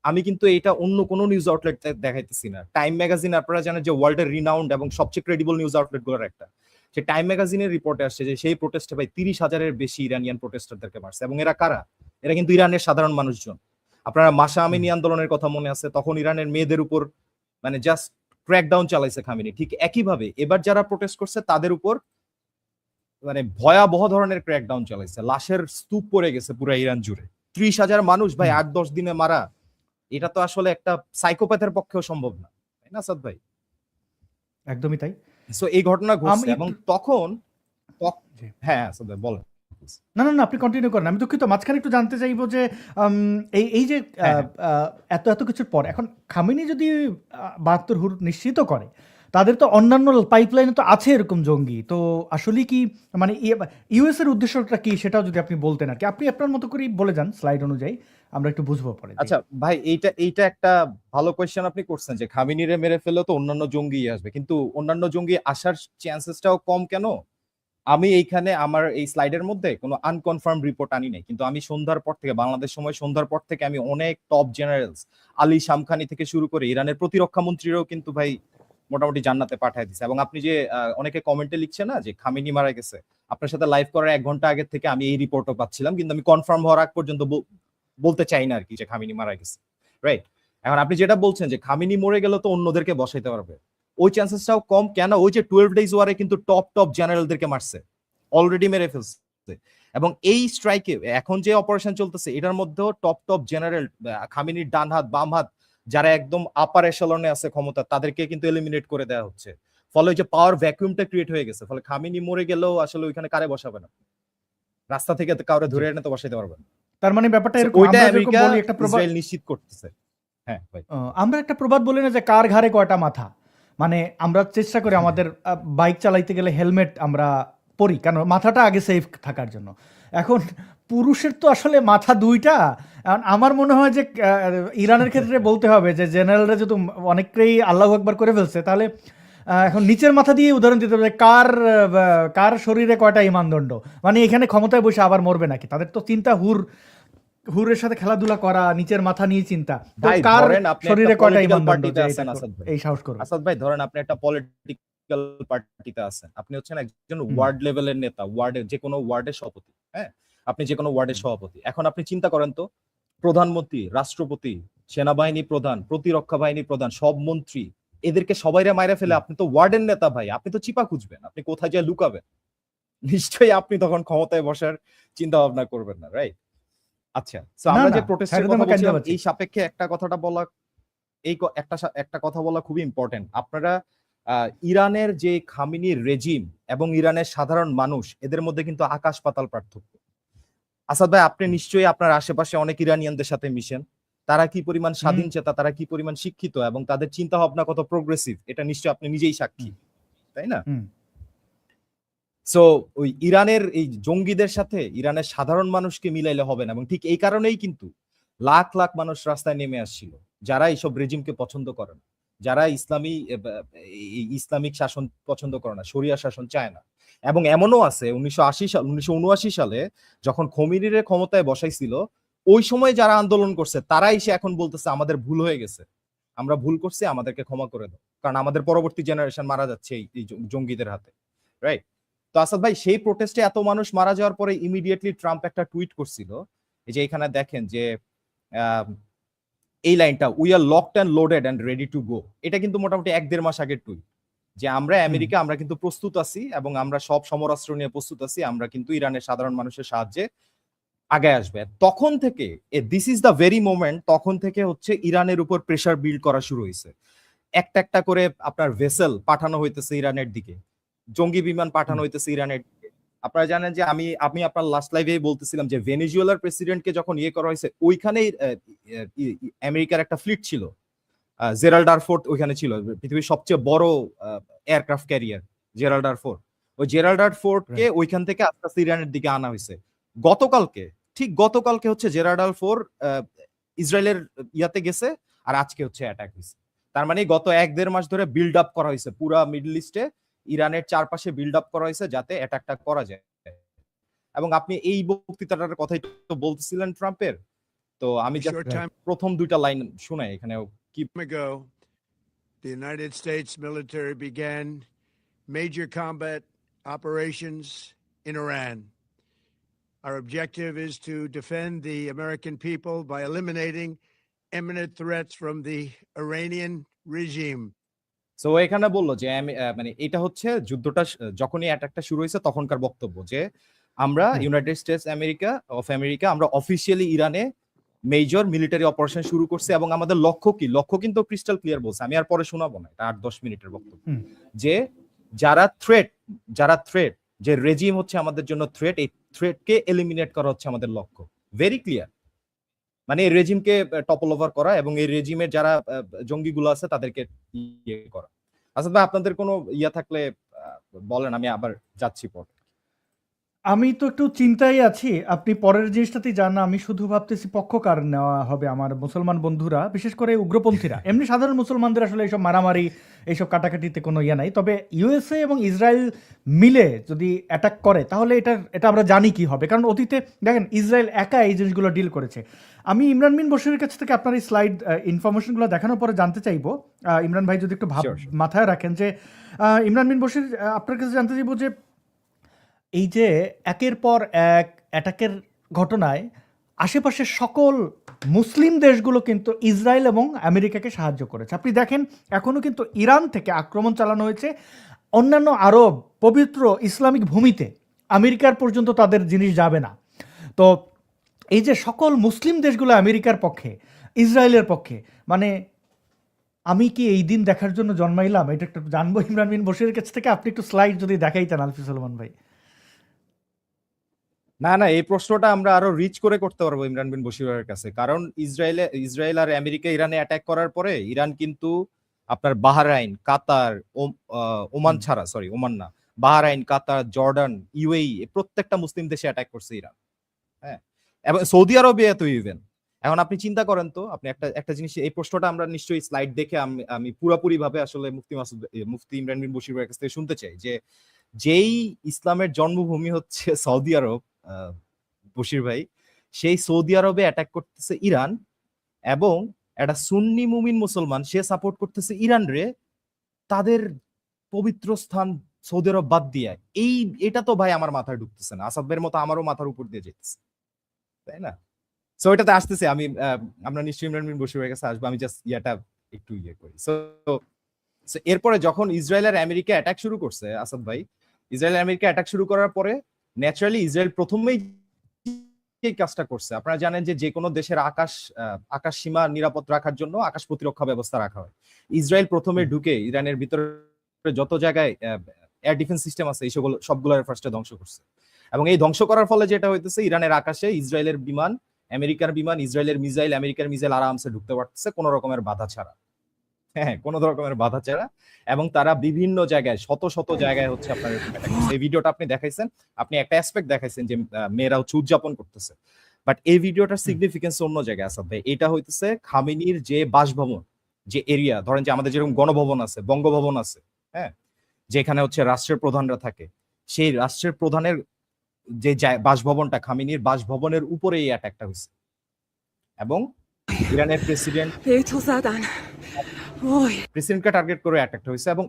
S2: আমি কিন্তু এটা অন্য কোনো নিউজ আউটলেট দেখাইতেছি না। টাইম ম্যাগাজিন, আপনারা জানেন যে ওয়ার্ল্ডের রিনাউন্ড এবং সবচেয়ে ক্রেডিবল নিউজ আউটলেট গুলোর একটা, সে টাইম ম্যাগাজিনের রিপোর্টে আসছে যে সেই প্রোটেস্টে ভাই 30,000-এর বেশি ইরানিয়ান প্রোটেস্টারদেরকে মারছে। এবং এরা কারা? এরা কিন্তু ইরানের সাধারণ মানুষজন। আপনারা মাসা আমিনি আন্দোলনের কথা মনে আছে, তখন ইরানের মেয়েদের উপর মানে জাস্ট ক্র্যাকডাউন চালাইছে খামেনি। ঠিক একইভাবে এবার যারা প্রোটেস্ট করছে তাদের উপর মানে ভয়াবহ ধরনের ক্র্যাকডাউন চালাইছে। লাশের স্তূপ পড়ে গেছে পুরো ইরান জুড়ে। 30,000 মানুষ ভাই 8-10 দিনে মারা, এটা তো আসলে একটা সাইকোপ্যাথের পক্ষেও সম্ভব না, তাই না সাদ ভাই?
S1: একদমই তাই।
S2: সো এই ঘটনা ঘটছে এবং তখন হ্যাঁ সাদ ভাই বলেন।
S1: না না না, আপনি কন্টিনিউ করেন। আমি দুঃখিত, মাঝখানে একটু জানতে চাইবো যে এই যে এত কিছুর পর এখন খামেনি যদি 72 হুর নিশ্চিত করে, তাদের তো অন্যান্য পাইপলাইনে তো আছে এরকম জঙ্গি। তো আসলে কি মানে ইউএস এর উদ্দেশ্যটা কি, সেটাও যদি আপনি বলতেন আর কি। আপনি আপনার মতো করেই বলে যান স্লাইড অনুযায়ী, আমরা একটু বুঝবো পরে।
S2: আচ্ছা ভাই, এইটা একটা ভালো কোয়েশ্চেন আপনি করছেন যে খামেনিরে মেরে ফেললে তো অন্যান্য জঙ্গি আসবে, কিন্তু অন্যান্য জঙ্গি আসার চান্সেসটাও কম কেন? আমি এইখানে আমার এই স্লাইডের মধ্যে কোনো আনকনফার্ম রিপোর্ট আনি নাই, কিন্তু আমি সন্ধ্যার পর থেকে, বাংলাদেশ সময় সন্ধ্যার পর থেকে আমি অনেক টপ জেনারেলস, আলী শামখানি থেকে শুরু করে ইরানের প্রতিরক্ষা মন্ত্রীরাও কিন্তু ভাই মোটামুটি জান্নাতে পাঠিয়ে দিচ্ছে। এবং আপনি যে অনেকে কমেন্টে লিখছে না যে খামেনি মারা গেছে, আপনার সাথে লাইভ করার 1 ঘন্টা আগে থেকে আমি এই রিপোর্টও পাচ্ছিলাম, কিন্তু আমি কনফার্ম হওয়ার আগ পর্যন্ত বলতে চাই না আর কি যে খামেনি মারা গেছে, রাইট? এখন আপনি যেটা বলছেন যে খামেনি মরে গেল তো অন্যদেরকে বসাইতে পারবে, ওই চান্সেসটাও কম কেন? ওই যে 12 ডেজ ওয়ারে কিন্তু টপ জেনারেলদেরকে মারছে, অলরেডি মেরে ফেলছে। এবং এই স্ট্রাইকে এখন যে অপারেশন চলতেছে এটার মধ্যেও টপ জেনারেল, খামেনির ডান হাত বাম হাত যারা একদম আপার এশালনে আছে ক্ষমতা তাদেরকে কিন্তু এলিমিনেট করে দেওয়া হচ্ছে। ফলে ওই যে পাওয়ার ভ্যাকুয়ামটা ক্রিয়েট হয়ে গেছে। ফলে খামেনি মরে গেলেও আসলে ওইখানে কারে বসাবে না, রাস্তা থেকে তো কাউরে ধরে এনে তো বসাইতে পারবে না।
S1: তার মানে ব্যাপারটা
S2: So,
S1: এরকম,
S2: ওইটা
S1: আমরা যেরকম
S2: আমেরিকা
S1: বলি একটা প্রবাদ,
S2: ইসরায়েল নিশ্চিত করতেছে। হ্যাঁ ভাই,
S1: আমরা একটা প্রবাদ বলি না যে কার ঘাড়ে কয়টা মাথা। মানে আমরা চেষ্টা করি আমাদের বাইক চালাইতে গেলে হেলমেট আমরা পরি, কারণ মাথাটা আগে সেফ থাকার জন্য। এখন পুরুষের তো আসলে মাথা দুইটা। এখন আমার মনে হয় যে ইরানের ক্ষেত্রে বলতে হবে যে জেনারেলরা যদি অনেকটাই আল্লাহু আকবার করে ফেলছে, তাহলে এখন নিচের মাথা দিয়ে উদাহরণ দিতে হবে কার শরীরে কয়টা ইমানদণ্ড। মানে এখানে ক্ষমতায় বসে আবার মরবে নাকি, তাদের তো চিন্তা হুরের সাথে খেলাধুলা করা, নিচের মাথা নিয়ে চিন্তা। তো
S2: ভাই
S1: কার
S2: ধরেন আপনি
S1: শরীরে
S2: একটা
S1: কয়টা
S2: পলিটিক্যাল
S1: ইমানদণ্ড
S2: পার্টিতে
S1: যে
S2: আছেন
S1: এটা
S2: আসাদ ভাই।
S1: এই সাহস করবে?
S2: আসাদ ভাই ধরেন আপনি একটা পলিটিক্যাল পার্টিতে আছেন, আপনি হচ্ছেন একজন
S1: হুম।
S2: ওয়ার্ড লেভেলের নেতা, ওয়ার্ডের যে কোনো ওয়ার্ডের সভাপতি। হ্যাঁ, আপনি যে কোনো ওয়ার্ডের সভাপতি। এখন আপনি চিন্তা করেন তো, প্রধানমন্ত্রী, রাষ্ট্রপতি, সেনাবাহিনী প্রধান, প্রতিরক্ষা বাহিনী প্রধান, সব মন্ত্রী, এদেরকে সবাইরে মাইরা ফেলে আপনি তো ওয়ার্ডের নেতা ভাই, আপনি তো চিপা খুঁজবেন, আপনি কোথায় যায় লুকাবেন? নিশ্চয়ই আপনি তখন ক্ষমতায় বসার চিন্তা ভাবনা করবেন না, রাইট? আচ্ছা, সো
S1: না
S2: আমরা
S1: না,
S2: যে প্রোটেস্টের
S1: হ্যাঁ,
S2: কথা
S1: আমি কান্দা
S2: বলছিলাম
S1: পাচ্ছি।
S2: এই সাপেক্ষে একটা কথাটা বলা, একটা কথা বলা খুবই ইম্পর্টেন্ট। আপনারা ইরানের যে খামেনি রেজিম এবং ইরানের সাধারণ মানুষ, এদের মধ্যে কিন্তু আকাশ পাতাল পার্থক্য। আসাদ ভাই, আপনি নিশ্চয়ই আপনার আশেপাশে অনেক ইরানিয়ানদের সাথে মিশেন, তারা কি পরিমাণ স্বাধীন চেতা, তারা কি পরিমাণ শিক্ষিত এবং তাদের চিন্তা ভাবনা কত প্রোগ্রেসিভ, এটা নিশ্চয়ই আপনি নিজেই সাক্ষী, তাই না?
S1: হুম।
S2: সো ওই ইরানের এই জঙ্গিদের সাথে ইরানের সাধারণ মানুষকে মিলাইলে হবে না, এবং ঠিক এই কারণেই কিন্তু লাখ লাখ মানুষ রাস্তায় নেমে আসছিল, যারা এইসব রেজিমকে পছন্দ করে না, যারা ইসলামিক শাসন পছন্দ করে না, শরিয়া শাসন চায় না। এবং এমনও আছে 1979 সালে যখন খোমেনিরে ক্ষমতায় বসাইছিল, ওই সময় যারা আন্দোলন করছে তারা এসে এখন বলতেছে আমাদের ভুল হয়ে গেছে, আমরা ভুল করছি, আমাদেরকে ক্ষমা করে দাও, কারণ আমাদের পরবর্তী জেনারেশন মারা যাচ্ছে এই জঙ্গিদের হাতে, রাইট? তো আসাদ ভাই, সেই প্রোটেস্টে এত মানুষ মারা যাওয়ার পরে ইমিডিয়েটলি ট্রাম্প একটা টুইট করছিল, এই যে এখানে দেখেন যে এই লাইনটা, we are locked and loaded and ready to go, এটা কিন্তু মোটামুটি 1-1.5 মাস আগের টুইট, যে আমরা আমেরিকা, আমরা কিন্তু প্রস্তুত আছি এবং আমরা সব সমরাস্ত্র নিয়ে প্রস্তুত আছি, আমরা কিন্তু ইরানের সাধারণ মানুষের সাহায্যে আগে আসবে। তখন থেকে this is the very moment, তখন থেকে হচ্ছে ইরানের উপর প্রেসার বিল্ড করা শুরু হয়েছে। একটা একটা করে আপনার ভেসেল পাঠানো হইতেছে ইরানের দিকে, জঙ্গি বিমান পাঠানো হইতেছে ইরানের দিকে। আপনারা জানেন যে আমি আপনার লাস্ট লাইভে বলতেছিলাম যে ভেনেজুয়েলার প্রেসিডেন্টকে যখন করা হয়েছে, ওইখানেই আমেরিকার একটা ফ্লিট ছিল, জেরাল্ড আর ফোর্ট ওইখানে ছিল, পৃথিবীর সবচেয়ে বড় aircraft carrier Gerald R Ford. ওই জেরাল্ড আর ফোর্টকে ওইখান থেকে আস্তে আস্তে ইরানের দিকে আনা হয়েছে। গতকালকে হচ্ছে জেরাল্ড আর ফোর্ট ইসরায়েলের ইয়াতে গেছে, আর আজকে হচ্ছে অ্যাটাক হয়েছে। তার মানে গত 1-1.5 মাস ধরে বিল্ড আপ করা হয়েছে, পুরা মিডল ইস্টে ইরানের চারপাশে বিল্ড আপ করা হয়েছে যাতে অ্যাটাকটা করা যায়। এবং আপনি এই বক্তৃতাটার কথাই তো বলতেছিলেন ট্রাম্পের, তো আমি প্রথম 2টা লাইন শুনাই এখানে কি
S5: ago, the United States military began major combat operations in Iran. Our objective is to defend the American people by eliminating imminent threats from the Iranian regime.
S2: So এখানে বললো যে মানে এটা হচ্ছে যুদ্ধটা যখনই অ্যাটাকটা শুরু হয়েছে তখনকার বক্তব্য, যে আমরা ইউনাইটেড স্টেটস অফ আমেরিকা আমরা অফিসিয়ালি ইরানে মেজর মিলিটারি অপারেশন শুরু করছে, এবং আমাদের লক্ষ্য কি, লক্ষ্য কিন্তু ক্রিস্টাল ক্লিয়ার বলছে, আমি আর পরে শোনাবো না, এটা 8-10 মিনিটের বক্তব্য, যে যারা থ্রেট, যে রেজিম হচ্ছে আমাদের জন্য থ্রেট, এই থ্রেটকে এলিমিনেট করা হচ্ছে আমাদের লক্ষ্য, ভেরি ক্লিয়ার। মানে এই রেজিমকে টপল ওভার করা এবং এই রেজিমের যারা জঙ্গিগুলো আছে তাদেরকে করা। আচ্ছা ভাই, আপনাদের কোনো থাকলে বলেন, আমি আবার যাচ্ছি পর।
S1: আমি তো একটু চিন্তায় আছি, আপনি পরের জিনিসটাতেই যান না। আমি শুধু ভাবতেছি পক্ষকার নেওয়া হবে আমার মুসলমান বন্ধুরা, বিশেষ করে উগ্রপন্থীরা। এমনি সাধারণ মুসলমানদের আসলে এইসব মারামারি, এইসব কাটাকাটিতে কোনো নাই। তবে ইউএসএ এবং ইসরায়েল মিলে যদি অ্যাটাক করে তাহলে এটা আমরা জানি কি হবে, কারণ অতীতে দেখেন ইসরায়েল একা এই জিনিসগুলো ডিল করেছে। আমি ইমরান বিন বশিরের কাছ থেকে আপনার এই স্লাইড ইনফরমেশনগুলো দেখানোর পরে জানতে চাইবো, ইমরান ভাই যদি একটু মাথায় রাখেন, যে ইমরান বিন বশির, আপনার কাছে জানতে চাইবো যে এই যে একের পর এক অ্যাটাকের ঘটনায় আশেপাশের সকল মুসলিম দেশগুলো কিন্তু ইসরায়েল এবং আমেরিকাকে সাহায্য করেছে। আপনি দেখেন এখনও কিন্তু ইরান থেকে আক্রমণ চালানো হয়েছে অন্যান্য আরব পবিত্র ইসলামিক ভূমিতে, আমেরিকার পর্যন্ত তাদের জিনিস যাবে না। তো এই যে সকল মুসলিম দেশগুলো আমেরিকার পক্ষে, ইসরায়েলের পক্ষে, মানে আমি কি এই দিন দেখার জন্য জন্মাইলাম? এটা একটু জানবো ইমরান বিন বশিরের কাছ থেকে। আপনি একটু স্লাইড যদি দেখাইতেন আলফি সুলেমান ভাই।
S2: না না, এই প্রশ্নটা আমরা আরো রিচ করে করতে পারবো ইমরান বিন বশিরের কাছে, কারণ ইসরায়েল আর আমেরিকা ইরানে অ্যাটাক করার পরে ইরান কিন্তু আপনার বাহরাইন, কাতার, ওমান
S1: হুম।
S2: ছাড়া, সরি ওমান না, বাহরাইন, কাতার, জর্ডান, ইউএই প্রত্যেকটা মুসলিম দেশে অ্যাটাক করছে ইরান। হ্যাঁ, এবং সৌদি আরবে তো ইভেন। এখন আপনি চিন্তা করেন তো, আপনি একটা জিনিস, এই প্রশ্নটা আমরা নিশ্চয়ই স্লাইড দেখে আমি পুরাপুরি ভাবে আসলে মুফতি ইমরান বিন বশিরের কাছ থেকে শুনতে চাই যে যেই ইসলামের জন্মভূমি হচ্ছে সৌদি আরব, বশির ভাই, সেই সৌদি আরবে অ্যাটাক করতেছে ইরান, এবং একটা সুন্নি মুমিন মুসলমান সে সাপোর্ট করতেছে ইরান রে, তাদের পবিত্র স্থান সৌদি আরব বাদ দিয়ে। এটা তো ভাই আমার মাথায় ঢুকতেছে না, আসাদ ভাইয়ের মতো আমারও মাথার উপর দিয়ে যেতেছে, তাই না? সো এটাতে আসতেছে, আমরা নিশ্চয়ই ইমরান বিন বশির ভাইয়ের কাছে আসবো, আমি জাস্ট ইয়াটা একটু করি। সো এরপরে যখন ইসরায়েল আর আমেরিকা অ্যাটাক শুরু করছে, আসাদ ভাই, ইসরায়েল আর আমেরিকা অ্যাটাক শুরু করার পরে ন্যাচারালি ইসরায়েল প্রথমেই এই কাজটা করছে। আপনারা জানেন যে কোনো দেশের আকাশ সীমা নিরাপদ রাখার জন্য আকাশ প্রতিরক্ষা ব্যবস্থা রাখা হয়। ইসরায়েল প্রথমে ঢুকে ইরানের ভিতরে যত জায়গায় এয়ার ডিফেন্স সিস্টেম আছে এই সবগুলোর ফার্স্টে ধ্বংস করছে, এবং এই ধ্বংস করার ফলে যেটা হইতেছে, ইরানের আকাশে ইসরায়েলের বিমান, আমেরিকার বিমান, ইসরায়েলের মিসাইল, আমেরিকার মিসাইল আরামসে ঢুকতে পারতেছে কোনো রকমের বাধা ছাড়া। হ্যাঁ, কোনো রকমের বাধা ছাড়া। এবং তারা বিভিন্ন জায়গায়, শত শত জায়গায় হচ্ছে আপনার এই ভিডিওটা আপনি দেখাইছেন, আপনি একটা অ্যাসপেক্ট দেখাইছেন যে মেয়েরা হচ্ছে উদযাপন করতেছে, বাট এই ভিডিওটার সিগনিফিকেন্স অন্য জায়গায় আছে ভাই। এটা হইতেছে খামেনির যে বাসভবন, যে এরিয়া, ধরেন যে আমাদের যেরকম গণভবন আছে, বঙ্গভবন আছে, হ্যাঁ, যেখানে হচ্ছে রাষ্ট্রের প্রধানরা থাকে, সেই রাষ্ট্রের প্রধানের যে বাসভবনটা, খামেনির বাসভবনের উপরে এই অ্যাটাকটা হয়েছে, এবং ইরানের প্রেসিডেন্ট
S4: Betosadan. Oy.
S2: প্রেসিডেন্টকে টার্গেট করে অ্যাটাকটা হয়েছে। এবং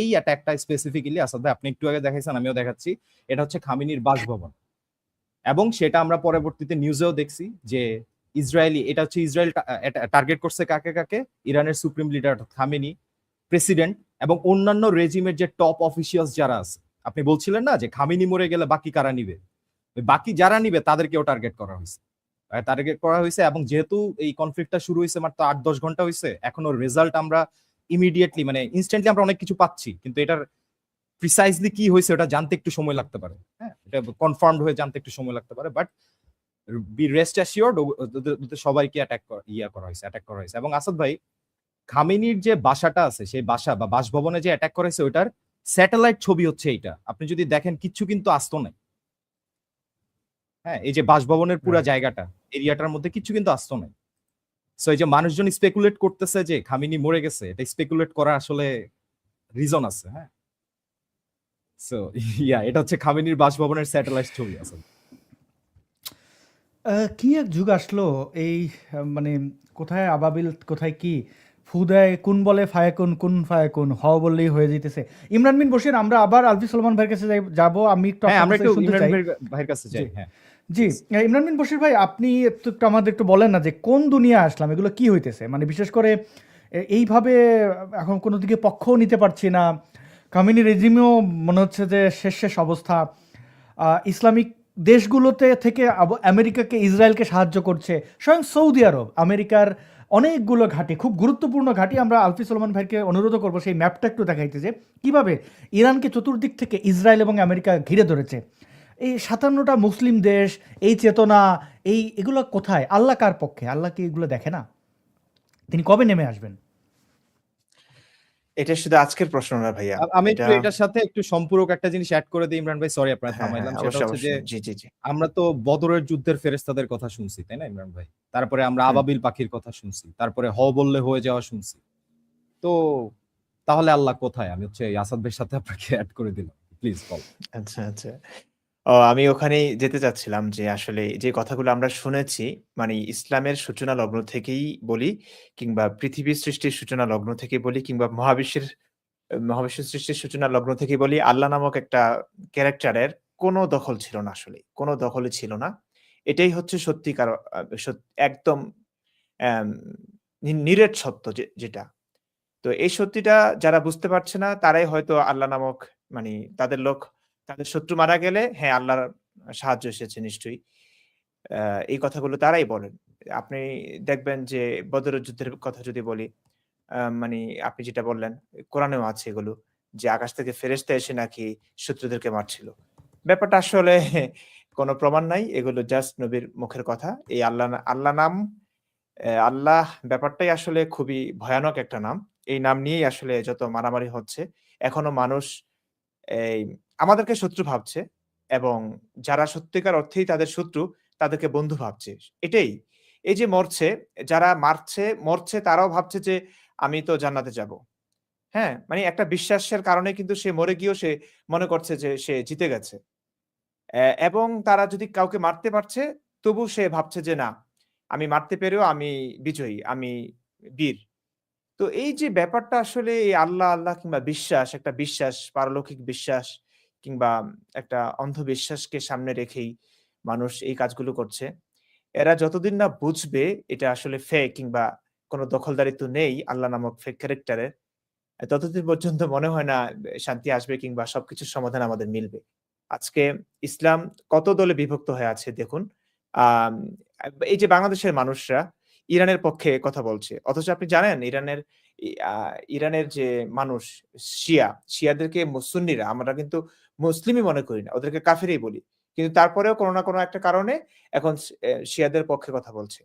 S2: এই অ্যাটাকটা স্পেসিফিক্যালি আসাদ ভাই আপনি একটু আগে দেখাইছেন, আমিও দেখাচ্ছি, এটা হচ্ছে খামেনির বাসভবন। এবং সেটা আমরা পরবর্তীতে নিউজেও দেখছি যে এটা হচ্ছে ইসরায়েল টার্গেট করছে কাকে কাকে, ইরানের সুপ্রিম লিডার খামেনি, প্রেসিডেন্ট, এবং অন্যান্য রেজিমের যে টপ অফিসিয়ালস যারা আছে। আপনি বলছিলেন না যে খামেনি মরে গেলে বাকি কারা নিবে, বাকি যারা নিবে তাদেরকেও টার্গেট করা হয়েছে। এবং যেহেতু এই কনফ্লিক্টটা শুরু হয়েছে মাত্র 8-10 ঘন্টা হয়েছে, এখনো রেজাল্ট আমরা ইমিডিয়েটলি, মানে ইনস্ট্যান্টলি আমরা অনেক কিছু পাচ্ছি, কিন্তু এটার প্রিসাইজলি কি হয়েছে ওটা জানতে একটু সময় লাগতে পারে। হ্যাঁ, এটা কনফার্মড হয়ে জানতে একটু সময় লাগতে পারে, বাট বি রেস্ট অ্যাসিওরড সবাইকে অ্যাটাক করা হয়েছে। এবং আসাদ ভাই, খামেনির যে বাসাটা আছে, সেই বাসা বা বাসভবনে যে অ্যাটাক করা হয়েছে, ওটার স্যাটেলাইট ছবি হচ্ছে এইটা। আপনি যদি দেখেন কিচ্ছু কিন্তু আস্ত নাই। হ্যাঁ, এই যে বাসভবনের পুরা জায়গাটা, এরিয়াটার মধ্যে কিছু কিন্তু আস্ত নাই। সো এই যে মানুষজন স্পেকুলেট করতেছে যে খামেনি মরে গেছে, এটা স্পেকুলেট করা আসলে রিজন আছে। হ্যাঁ, সো এটা হচ্ছে খামেনির বাসভবনের স্যাটেলাইট ছবি আছে।
S1: কি এক যুগ আসলো এই, মানে কোথায় আবাবিল কোথায় কি, ফু দেয় কোন বলে ফায়াকুন, কোন ফায়াকুন, হ বললেই হয়ে যেতেছে। ইমরান বিন বশির, আমরা আবার আলফি সুলেমান ভাইয়ের কাছে যাব। আমি একটু
S2: হ্যাঁ,
S1: আপনার
S2: আমরা
S1: কাছে
S2: একটু
S1: শুনতে
S2: ইমরান
S1: চাই।
S2: ভাইয়ের কাছে যাই। হ্যাঁ,
S1: জি, ইমরান বিন বশির ভাই, আপনি একটু আমাদের একটু বলেন না যে কোন দুনিয়া আসলাম, এগুলো কি হইতেছে? মানে বিশেষ করে এইভাবে এখন কোনো দিকে পক্ষও নিতে পারছি না। খামেনি রেজিমেও মনে হচ্ছে যে শেষ অবস্থা। ইসলামিক দেশগুলোতে থেকে আমেরিকাকে, ইসরায়েলকে সাহায্য করছে স্বয়ং সৌদি আরব। আমেরিকার অনেকগুলো ঘাঁটি, খুব গুরুত্বপূর্ণ ঘাঁটি। আমরা আলফি সুলেমান ভাইকে অনুরোধ করবো সেই ম্যাপটা একটু দেখাইতে, যে কীভাবে ইরানকে চতুর্দিক থেকে ইসরায়েল এবং আমেরিকা ঘিরে ধরেছে। এই 57টা মুসলিম দেশ, এই চেতনা, এগুলো কোথায়? আল্লাহ কার পক্ষে? আল্লাহ কি এগুলো দেখে না? তিনি কবে নেমে আসবেন?
S3: এটা শুধু আজকের প্রশ্ন না ভাইয়া।
S2: আমি
S3: এটা
S2: একটু এটার সাথে একটু সম্পূরক একটা জিনিস অ্যাড করে দিই ইমরান ভাই, সরি আপনার
S3: হ্যাঁ,
S2: থামাইলাম। সেটা
S3: অবশ্যই,
S2: হচ্ছে যে
S3: অবশ্যই। জি।
S2: আমরা তো বদরের যুদ্ধের ফেরেশতাদের কথা শুনছি, তাই না ইমরান ভাই? তারপরে আমরা
S3: হুম।
S2: আবাবিল পাখির কথা শুনছি, তারপরে হ বললে হয়ে যাওয়া শুনছি। তো তাহলে আল্লাহ কোথায়? আমি হচ্ছে আসাদ ভাইয়ের সাথে আপনাকে অ্যাড করে দিলাম, প্লিজ বল।
S3: আচ্ছা। আমি ওখানেই যেতে চাচ্ছিলাম যে আসলে যে কথাগুলো আমরা শুনেছি, মানে ইসলামের সূচনা লগ্ন থেকেই বলি, কিংবা পৃথিবীর সৃষ্টির সূচনা লগ্ন থেকে বলি, কিংবা মহাবিশ্ব সৃষ্টির সূচনা লগ্ন থেকে বলি, আল্লাহ নামক একটা ক্যারেক্টারের কোনো দখল ছিল না আসলে। কোনো দখলই ছিল না। এটাই হচ্ছে সত্যিকার একদম অ্যাম নিরেট সত্য যেটা। তো এই সত্যিটা যারা বুঝতে পারছে না তারাই হয়তো আল্লাহ নামক, মানে তাদের শত্রু মারা গেলে হ্যাঁ, আল্লাহর সাহায্য এসেছে নিশ্চয়ই। এই কথাগুলো তারাই বলেন। আপনি দেখবেন যে বদরের যুদ্ধের কথা যদি বলি, মানে আপনি যেটা বললেন, কোরআনেও আছে এগুলো যে আকাশ থেকে ফেরেশতা এসে নাকি শত্রুদেরকে মারছিল। ব্যাপারটা আসলে কোনো প্রমাণ নাই। এগুলো জাস্ট নবীর মুখের কথা। এই আল্লাহ নাম, আল্লাহ ব্যাপারটাই আসলে খুবই ভয়ানক একটা নাম। এই নাম নিয়েই আসলে যত মারামারি হচ্ছে। এখনো মানুষ এই আমাদেরকে শত্রু ভাবছে এবং যারা সত্যিকার অর্থেই তাদের শত্রু, তাদেরকে বন্ধু ভাবছে। এটাই। এই যে মরছে, যারা মরছে তারাও ভাবছে যে আমি তো জান্নাতে যাবো। হ্যাঁ? মানে একটা বিশ্বাসের কারণে কিন্তু সে মরে গিয়েও সে মনে করছে যে সে জিতে গেছে। এবং তারা যদি কাউকে মারতে পারছে, তবু সে ভাবছে যে না, আমি মারতে পেরেও আমি বিজয়ী, আমি বীর। তো এই যে ব্যাপারটা আসলে এই আল্লাহ কিংবা বিশ্বাস, একটা বিশ্বাস, পারলৌকিক বিশ্বাস কিংবা একটা অন্ধবিশ্বাসকে সামনে রেখেই মানুষ এই কাজগুলো করছে। এরা যতদিন না বুঝবে এটা আসলে ফেক কিংবা কোন দখলদারিত্ব নেই আল্লাহ নামক ফেক ক্যারেক্টারের, ততদিন পর্যন্ত মনে হয় না শান্তি আসবে কিংবা সবকিছুর সমাধান আমাদের মিলবে। আজকে ইসলাম কত দলে বিভক্ত হয়ে আছে দেখুন। আম এই যে বাংলাদেশের মানুষরা ইরানের পক্ষে কথা বলছে। অথচ আপনি জানেন ইরানের যে মানুষ শিয়াদেরকে সুন্নিরা আমরা কিন্তু মুসলিমই মনে করি না। ওদেরকে কাফেরই বলি। কিন্তু তারপরেও কোন না কোন একটা কারণে এখন শিয়াদের পক্ষে কথা বলছে।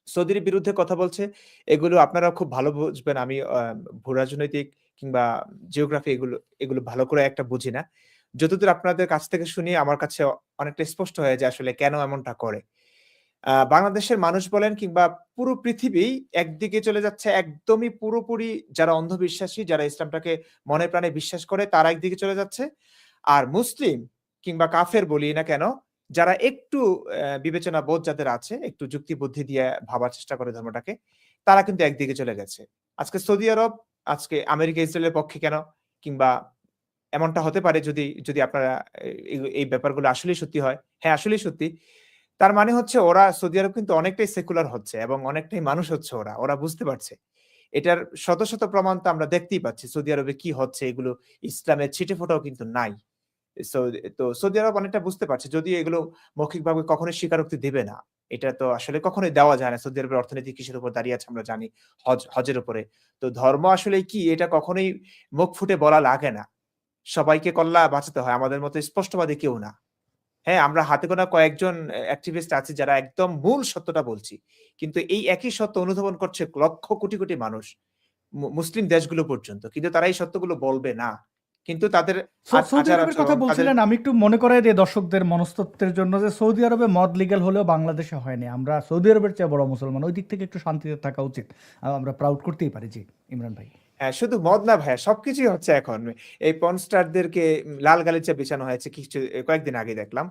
S3: সৌদির বিরুদ্ধে কথা বলছে। এগুলো আপনারা খুব ভালো বুঝবেন। আমি ভূরাজনৈতিক কিংবা জিওগ্রাফি এগুলো ভালো করে একটা বুঝি না। যতদূর আপনাদের কাছ থেকে শুনি আমার কাছে অনেকটা স্পষ্ট হয়ে যায় আসলে কেন এমনটা করে। বাংলাদেশের মানুষ বলেন কিংবা পুরো পৃথিবী একদিকে চলে যাচ্ছে একদমই পুরোপুরি যারা অন্ধবিশ্বাসী, যারা ইসলামটাকে মনে প্রাণে বিশ্বাস করে তারা একদিকে চলে যাচ্ছে। আর মুসলিম কিংবা কাফের বলি না কেন, যারা একটু বিবেচনা বোধ যাদের আছে, একটু যুক্তি বুদ্ধি দিয়ে ভাবার চেষ্টা করে ধর্মটাকে, তারা কিন্তু একদিকে চলে গেছে। আজকে সৌদি আরব, আজকে আমেরিকা ইসরায়েলের পক্ষে কেন? কিংবা এমনটা হতে পারে যদি আপনারা এই ব্যাপারগুলো আসলেই সত্যি হয়। হ্যাঁ, আসলেই সত্যি। তার মানে হচ্ছে ওরা সৌদি আরব কিন্তু অনেকটাই সেকুলার হচ্ছে এবং অনেকটাই মানুষ হচ্ছে ওরা। ওরা বুঝতে পারছে। এটার শত প্রমাণ তো আমরা দেখতেই পাচ্ছি। সৌদি আরবে কি হচ্ছে এগুলো ইসলামের ছিটেফোঁটাও কিন্তু নাই। সো তো সৌদি আরব অনেকটা বুঝতে পারছে। যদিও এগুলো মৌখিকভাবে কখনোই স্বীকারোক্তি দেবে না। এটা তো আসলে কখনোই দেওয়া যায় না। সৌদি আরবের অর্থনীতি কিসের উপর দাঁড়িয়ে আছে আমরা জানি। হজের উপরে। তো ধর্ম আসলে কি এটা কখনোই মুখ ফুটে বলা লাগে না। সবাইকে কল্লা বাঁচাতে হয়। আমাদের মতো স্পষ্টবাদী কেউ না। হ্যাঁ, আমরা হাতে গোনা কয়েকজন অ্যাক্টিভিস্ট আছি যারা একদম মূল সত্যটা বলছি। কিন্তু এই একই সত্য অনুধাবন করছে লক্ষ কোটি মানুষ। মুসলিম দেশগুলো পর্যন্ত। কিন্তু তারা এই সত্যগুলো বলবে না। কিন্তু তাদের
S1: সৌদি আরবের কথা
S3: আচার-আচরণ তাদের
S1: বলছিলেন, আমি একটু মনে করাই দিই দর্শকদের মনস্তত্ত্বের জন্য যে সৌদি আরবে মদ লিগ্যাল হলেও বাংলাদেশে হয়নি। আমরা সৌদি আরবের চেয়ে বড় মুসলমান। ওই দিক থেকে একটু শান্তিতে থাকা উচিত। আমরা প্রাউড করতেই পারি। জি, ইমরান ভাই।
S3: হ্যাঁ, শুধু মদ না ভাইয়া সবকিছুই হচ্ছে এখন। এই পর্ন স্টারদেরকে লাল গালিচা বিছানো হয়েছে কয়েকদিন আগে দেখলাম।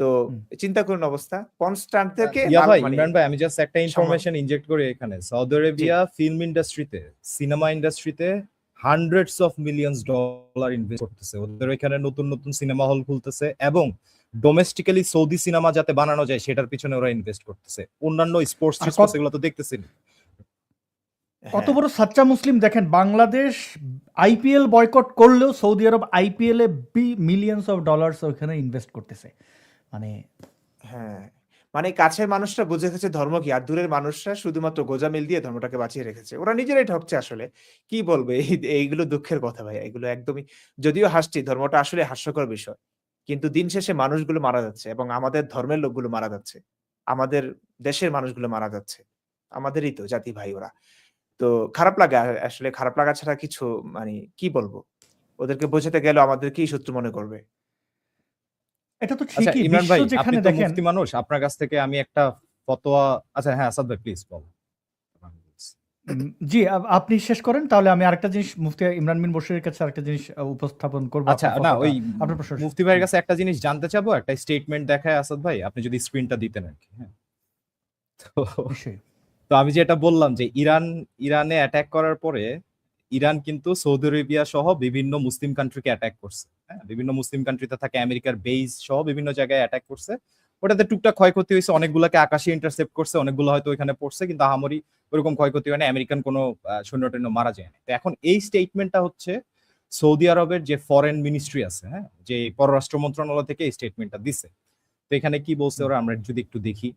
S3: তো
S1: হুম।
S3: চিন্তা করুন অবস্থা। পর্ন স্টারদেরকে
S2: ইয়া ভাই,
S3: মানে
S2: ইমরান ভাই, আমি জাস্ট একটা
S3: সম
S2: ইনফরমেশন ইনজেক্ট করি এখানে। সৌদি
S3: জি।
S2: আরবিয়া ফিল্ম ইন্ডাস্ট্রিতে, সিনেমা ইন্ডাস্ট্রিতে hundreds of millions dollar invest করতেছে। ওদের এখানে নতুন সিনেমা হল খুলতেছে এবং ডোমেস্টিক্যালি সৌদি সিনেমা যাতে বানানো যায় সেটার পিছনে ওরা ইনভেস্ট করতেছে। অন্যান্য স্পোর্টস
S1: আর
S2: এগুলো তো দেখতেছেন।
S1: কত
S3: হ্যাঁ,
S1: বড় সাচ্চা মুসলিম দেখেন, বাংলাদেশ আইপিএল বয়কট করলেও Saudi Arab IPL A millions of dollars ওখানে ইনভেস্ট করতেছে। মানে
S3: হ্যাঁ। মানে কাছের মানুষরা বুঝে গেছে ধর্ম কি আর দূরের মানুষরা শুধুমাত্র গোঁজামিল দিয়ে ধর্মটাকে বাঁচিয়ে রেখেছে। ওরা নিজেরাই ঠকছে আসলে। কি বলবে? এইগুলো দুঃখের কথা ভাই। এগুলো একদমই যদিও হাসছি ধর্মটা আসলে হাস্যকর বিষয়। কিন্তু দিন শেষে মানুষগুলো মারা যাচ্ছে এবং আমাদের ধর্মের লোকগুলো মারা যাচ্ছে। আমাদের দেশের মানুষগুলো মারা যাচ্ছে। আমাদেরই তো জাতি ভাই ওরা। তো খারাপ লাগে আসলে খারাপ লাগা ছাড়া কিছু মানে কি বলবো? ওদেরকে বোঝাতে গেলেও আমাদেরকেই শত্রু মনে করবে।
S1: এটা তো
S2: আচ্ছা
S1: ঠিকই,
S2: ইমরান
S1: বিশ্ব
S2: ভাই, আপনি
S1: যেখানে
S2: তো
S1: দেখেন।
S2: মুফতি মানুষ, আপনার কাছ থেকে আমি একটা ফতোয়া। আচ্ছা হ্যাঁ, আসাদ ভাই প্লিজ বল।
S1: জি, আপনি শেষ করেন, তাহলে আমি আরেকটা জিনিস মুফতি ইমরান বিন বশিরের কাছে আরেকটা জিনিস উপস্থাপন করবো।
S2: আচ্ছা
S1: আপনার
S2: না,
S1: ফতোয়া,
S2: ওই
S1: আপনার প্রশ্ন।
S2: মুফতি ভাইয়ের কাছে একটা জিনিস জানতে চাবো, একটা স্টেটমেন্ট দেখায় আসাদ ভাই, আপনি যদি স্ক্রিনটা দিতেন আর কি। হ্যাঁ, তো
S1: নিশ্চয়ই।
S2: তো আমি যেটা বললাম যে ইরানে অ্যাটাক করার পরে ইরান কিন্তু সৌদি আরবিয়া সহ বিভিন্ন মুসলিম কান্ট্রিকে অ্যাটাক করছে। হ্যাঁ, বিভিন্ন মুসলিম কান্ট্রিতে থাকে আমেরিকার বেস সহ বিভিন্ন জায়গায় অ্যাটাক করছে। ওটাতে টুকটাক ক্ষয়ক্ষতি হয়েছে, অনেকগুলোকে আকাশে ইন্টারসেপ্ট করছে, অনেকগুলো হয়তো ওইখানে পড়ছে, কিন্তু আহামরি ওরকম ক্ষয়ক্ষতি হয় না, আমেরিকান কোনো সৈন্য মারা যায় না। তো এখন এই স্টেটমেন্টটা হচ্ছে সৌদি আরবের যে ফরেন মিনিস্ট্রি আছে, হ্যাঁ, যে পররাষ্ট্র মন্ত্রণালয় থেকে এই স্টেটমেন্টটা দিছে। তো এখানে কি বলছে ওরা, আমরা যদি একটু দেখি।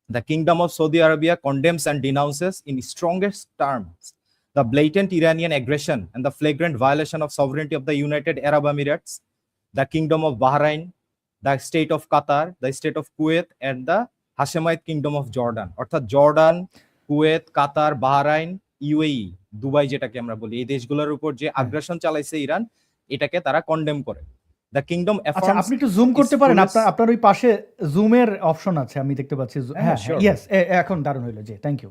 S2: The Kingdom of Saudi Arabia condemns and denounces in strongest terms the blatant Iranian aggression and the flagrant violation of sovereignty of the United Arab Emirates, the Kingdom of Bahrain, the State of Qatar, the State of Kuwait, and the Hashemite Kingdom of Jordan. অর্থাৎ জর্ডান, কুয়েত, কাতার, বাহরাইন, ইউএই, দুবাই যেটাকে আমরা বলি, এই দেশগুলোর উপর যে আগ্রাসন চালাইছে ইরান, এটাকে তারা কন্ডেম করে। The kingdom
S1: আচ্ছা,
S2: affirms
S1: আপনি একটু জুম
S2: its
S1: করতে পারেন?
S2: fullest-
S1: আপনার ওই পাশে জুমের অপশন আছে, আমি দেখতে পাচ্ছি।
S2: হ্যাঁ,
S1: হ্যাঁ,
S2: sure,
S1: ইয়েস, এখন দারুণ হইলো, জি, থ্যাংক ইউ।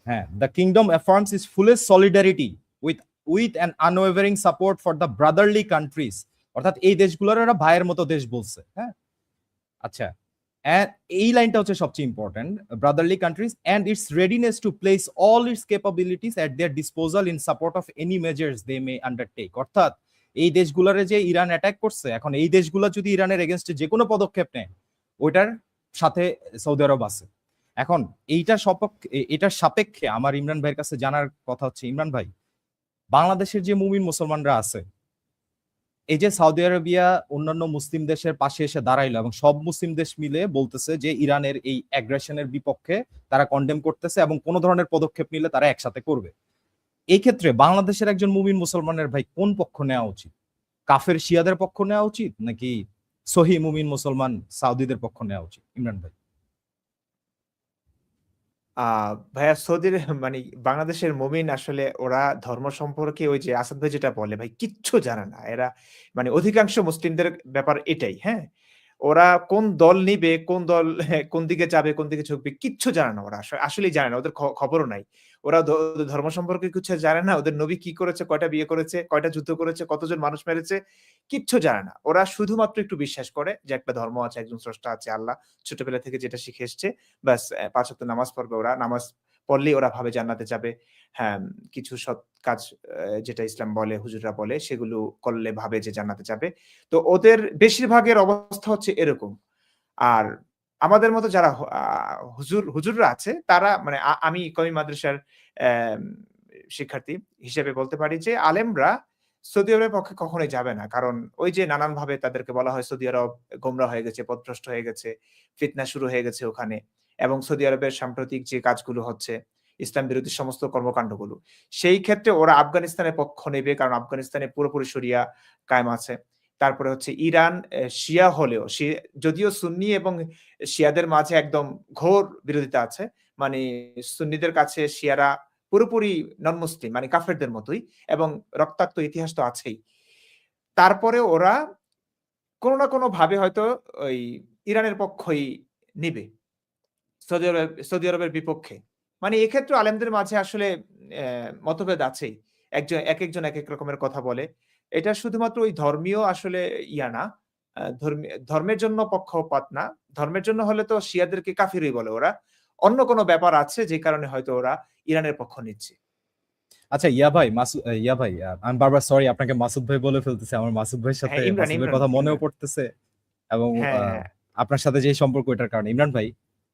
S2: হ্যাঁ, the kingdom affirms its fullest solidarity with an unwavering support for the brotherly countries, অর্থাৎ এই দেশগুলোর ওরা ভাইয়ের মতো দেশ বলছে। হ্যাঁ, আচ্ছা, এই লাইনটা হচ্ছে সবচেয়ে important, brotherly countries and its readiness to place all its capabilities at their disposal in support of any measures they may undertake। অর্থাৎ এই দেশগুলোরে যে ইরান অ্যাটাক করছে, এখন এই দেশগুলো যদি ইরানের এগেনস্টে যে কোনো পদক্ষেপ নেয়, ওইটার সাথে সৌদি আরব আছে। এখন এটার সাপেক্ষে আমার ইমরান ভাইয়ের কাছে জানার কথা হচ্ছে, ইমরান ভাই, বাংলাদেশের যে মুমিন মুসলমানরা আছে, এই যে সৌদি আরবিয়া অন্যান্য মুসলিম দেশের পাশে এসে দাঁড়াইলো এবং সব মুসলিম দেশ মিলে বলতেছে যে ইরানের এই অ্যাগ্রেশনের বিপক্ষে তারা কন্ডেম করতেছে এবং কোনো ধরনের পদক্ষেপ নিলে তারা একসাথে করবে। এই ক্ষেত্রে বাংলাদেশের একজন মুমিন মুসলমানের ভাই কোন পক্ষ নেওয়া উচিত? কাফের শিয়াদের পক্ষ নেওয়া উচিত নাকি সহি মুমিন মুসলমান সাউদিদের পক্ষ নেওয়া উচিত? ইমরান ভাই।
S3: ভাইয়া সৌদির মানে বাংলাদেশের মুমিন আসলে ওরা ধর্ম সম্পর্কে ওই যে আসাদ ভাই যেটা বলে ভাই কিচ্ছু জানে না। এরা মানে অধিকাংশ মুসলিমদের ব্যাপার এটাই, হ্যাঁ? ওরা কোন দল নিবে, কোন দল কোন দিকে যাবে, কোন দিকে ঝুঁকবে কিচ্ছু জানে না ওরা। আসলেই জানে না। ওদের খবরও নাই। ওরা ওদের ধর্ম সম্পর্কে কিছু জানে না। ওদের নবী কি করেছে, কয়টা বিয়ে করেছে, কয়টা যুদ্ধ করেছে, কতজন মানুষ মেরেছে কিচ্ছু জানে না। ওরা শুধুমাত্র একটু বিশ্বাস করে যে একটা ধর্ম আছে, একজন স্রষ্টা আছে আল্লাহ। ছোটবেলা থেকে যেটা শিখে এসছে ব্যাস ৫ ওয়াক্ত নামাজ পড়বে ওরা। নামাজ পড়লেই ওরা ভাবে জান্নাতে যাবে। হ্যাঁ, কিছু সৎ কাজ যেটা ইসলাম বলে, হুজুররা বলে সেগুলো করলে ভাবে যে জান্নাতে যাবে। তো ওদের বেশিরভাগের অবস্থা হচ্ছে এরকম। আর আমাদের মতো যারা হুজুররা আছে তারা মানে আমি কওমি মাদ্রাসার শিক্ষার্থী হিসেবে বলতে পারি যে আলেমরা সৌদি আরবের পক্ষে কখনোই যাবে না। কারণ ওই যে নানানভাবে তাদেরকে বলা হয় সৌদি আরব গোমরা হয়ে গেছে, পথভ্রষ্ট হয়ে গেছে, ফিতনা শুরু হয়ে গেছে ওখানে। এবং সৌদি আরবের সাম্প্রতিক যে কাজগুলো হচ্ছে, ইসলাম বিরোধী সমস্ত কর্মকাণ্ডগুলো। সেই ক্ষেত্রে ওরা আফগানিস্তানের পক্ষ নেবে কারণ আফগানিস্তানে পুরোপুরি শরিয়া কায়েম আছে। তারপরে হচ্ছে ইরান শিয়া হলেও যদিও সুন্নি এবং শিয়াদের মাঝে একদম ঘোর বিরোধিতা আছে। মানে সুন্নিদের কাছে শিয়ারা পুরোপুরি নন মুসলিম মানে কাফেরদের মতোই এবং রক্তাক্ত ইতিহাস তো আছেই। তারপরে ওরা কোনো না কোনো ভাবে হয়তো ওই ইরানের পক্ষই নিবে। সৌদি আরবের বিপক্ষে। মানে এক্ষেত্রে আলেমদের মাঝে আসলে মতভেদ আছেই। একেকজন একেক রকমের কথা বলে। এটা শুধুমাত্র ওই ধর্মীয় আসলে ইয়া না। ধর্মের জন্য পক্ষপাত না। ধর্মের জন্য হলে তো শিয়াদেরকে কাফিরই বলে ওরা। অন্য কোনো ব্যাপার আছে যে কারণে হয়তো ওরা ইরানের পক্ষ নিচ্ছে।
S2: আচ্ছা ইয়া ভাই, আমি বারবার সরি আপনাকে মাসুদ ভাই বলে ফেলতেছি। আমার মাসুদ ভাইয়ের সাথে
S3: হ্যাঁ, ইমরান,
S2: মাসুদ ভাইয়ের
S3: ইমরান,
S2: কথা মনেও
S3: ইমরান।
S2: পড়তেছে এবং
S3: হ্যাঁ, হ্যাঁ।
S2: আপনার সাথে যে সম্পর্ক এটার কারণে। ইমরান ভাই,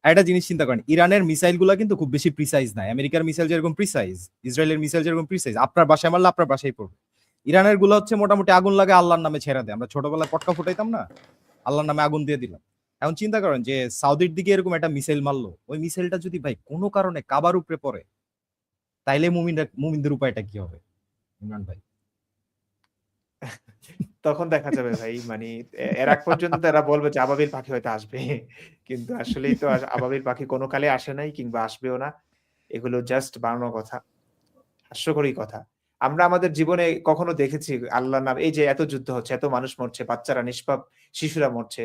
S2: একটা জিনিস চিন্তা করেন, ইরানের মিসাইল গুলা কিন্তু খুব বেশি প্রিসাইজ না। আমেরিকার মিসাইল যেরকম প্রিসাইজ, ইসরায়েলের মিসাইল যেরকম প্রিসাইজ, আপনার বাসায় মারলে আপনার বাসায় পড়বে। ইরানের গুলো হচ্ছে মোটামুটি আগুন লাগে আল্লাহর নামে ছেড়ে দেয়। আমরা ছোটবেলায় পটকা ফুটাইতাম না, আল্লাহর নামে আগুন দিয়ে দিলাম। এখন চিন্তা করেন যে সাউদির দিকে এরকম একটা মিসাইল মারলো, ওই মিসাইলটা যদি ভাই কোনো কারণে কাবার উপরে পড়ে, তাইলে মুমিনদের উপায়টা কি হবে ইমরান ভাই?
S3: তখন দেখা যাবে ভাই মানে এর আগ পর্যন্ত তো এরা বলবে যে আবাবিল পাখি হয়তো আসবে। কিন্তু আসলেই তো আবাবিল পাখি কোনো কালে আসে নাই কিংবা আসবেও না। এগুলো জাস্ট বানানো কথা। হাস্যকরই কথা। আমরা আমাদের জীবনে কখনো দেখেছি আল্লাহর নাম এই যে এত যুদ্ধ হচ্ছে, এত মানুষ মরছে, বাচ্চারা নিষ্পাপ শিশুরা মরছে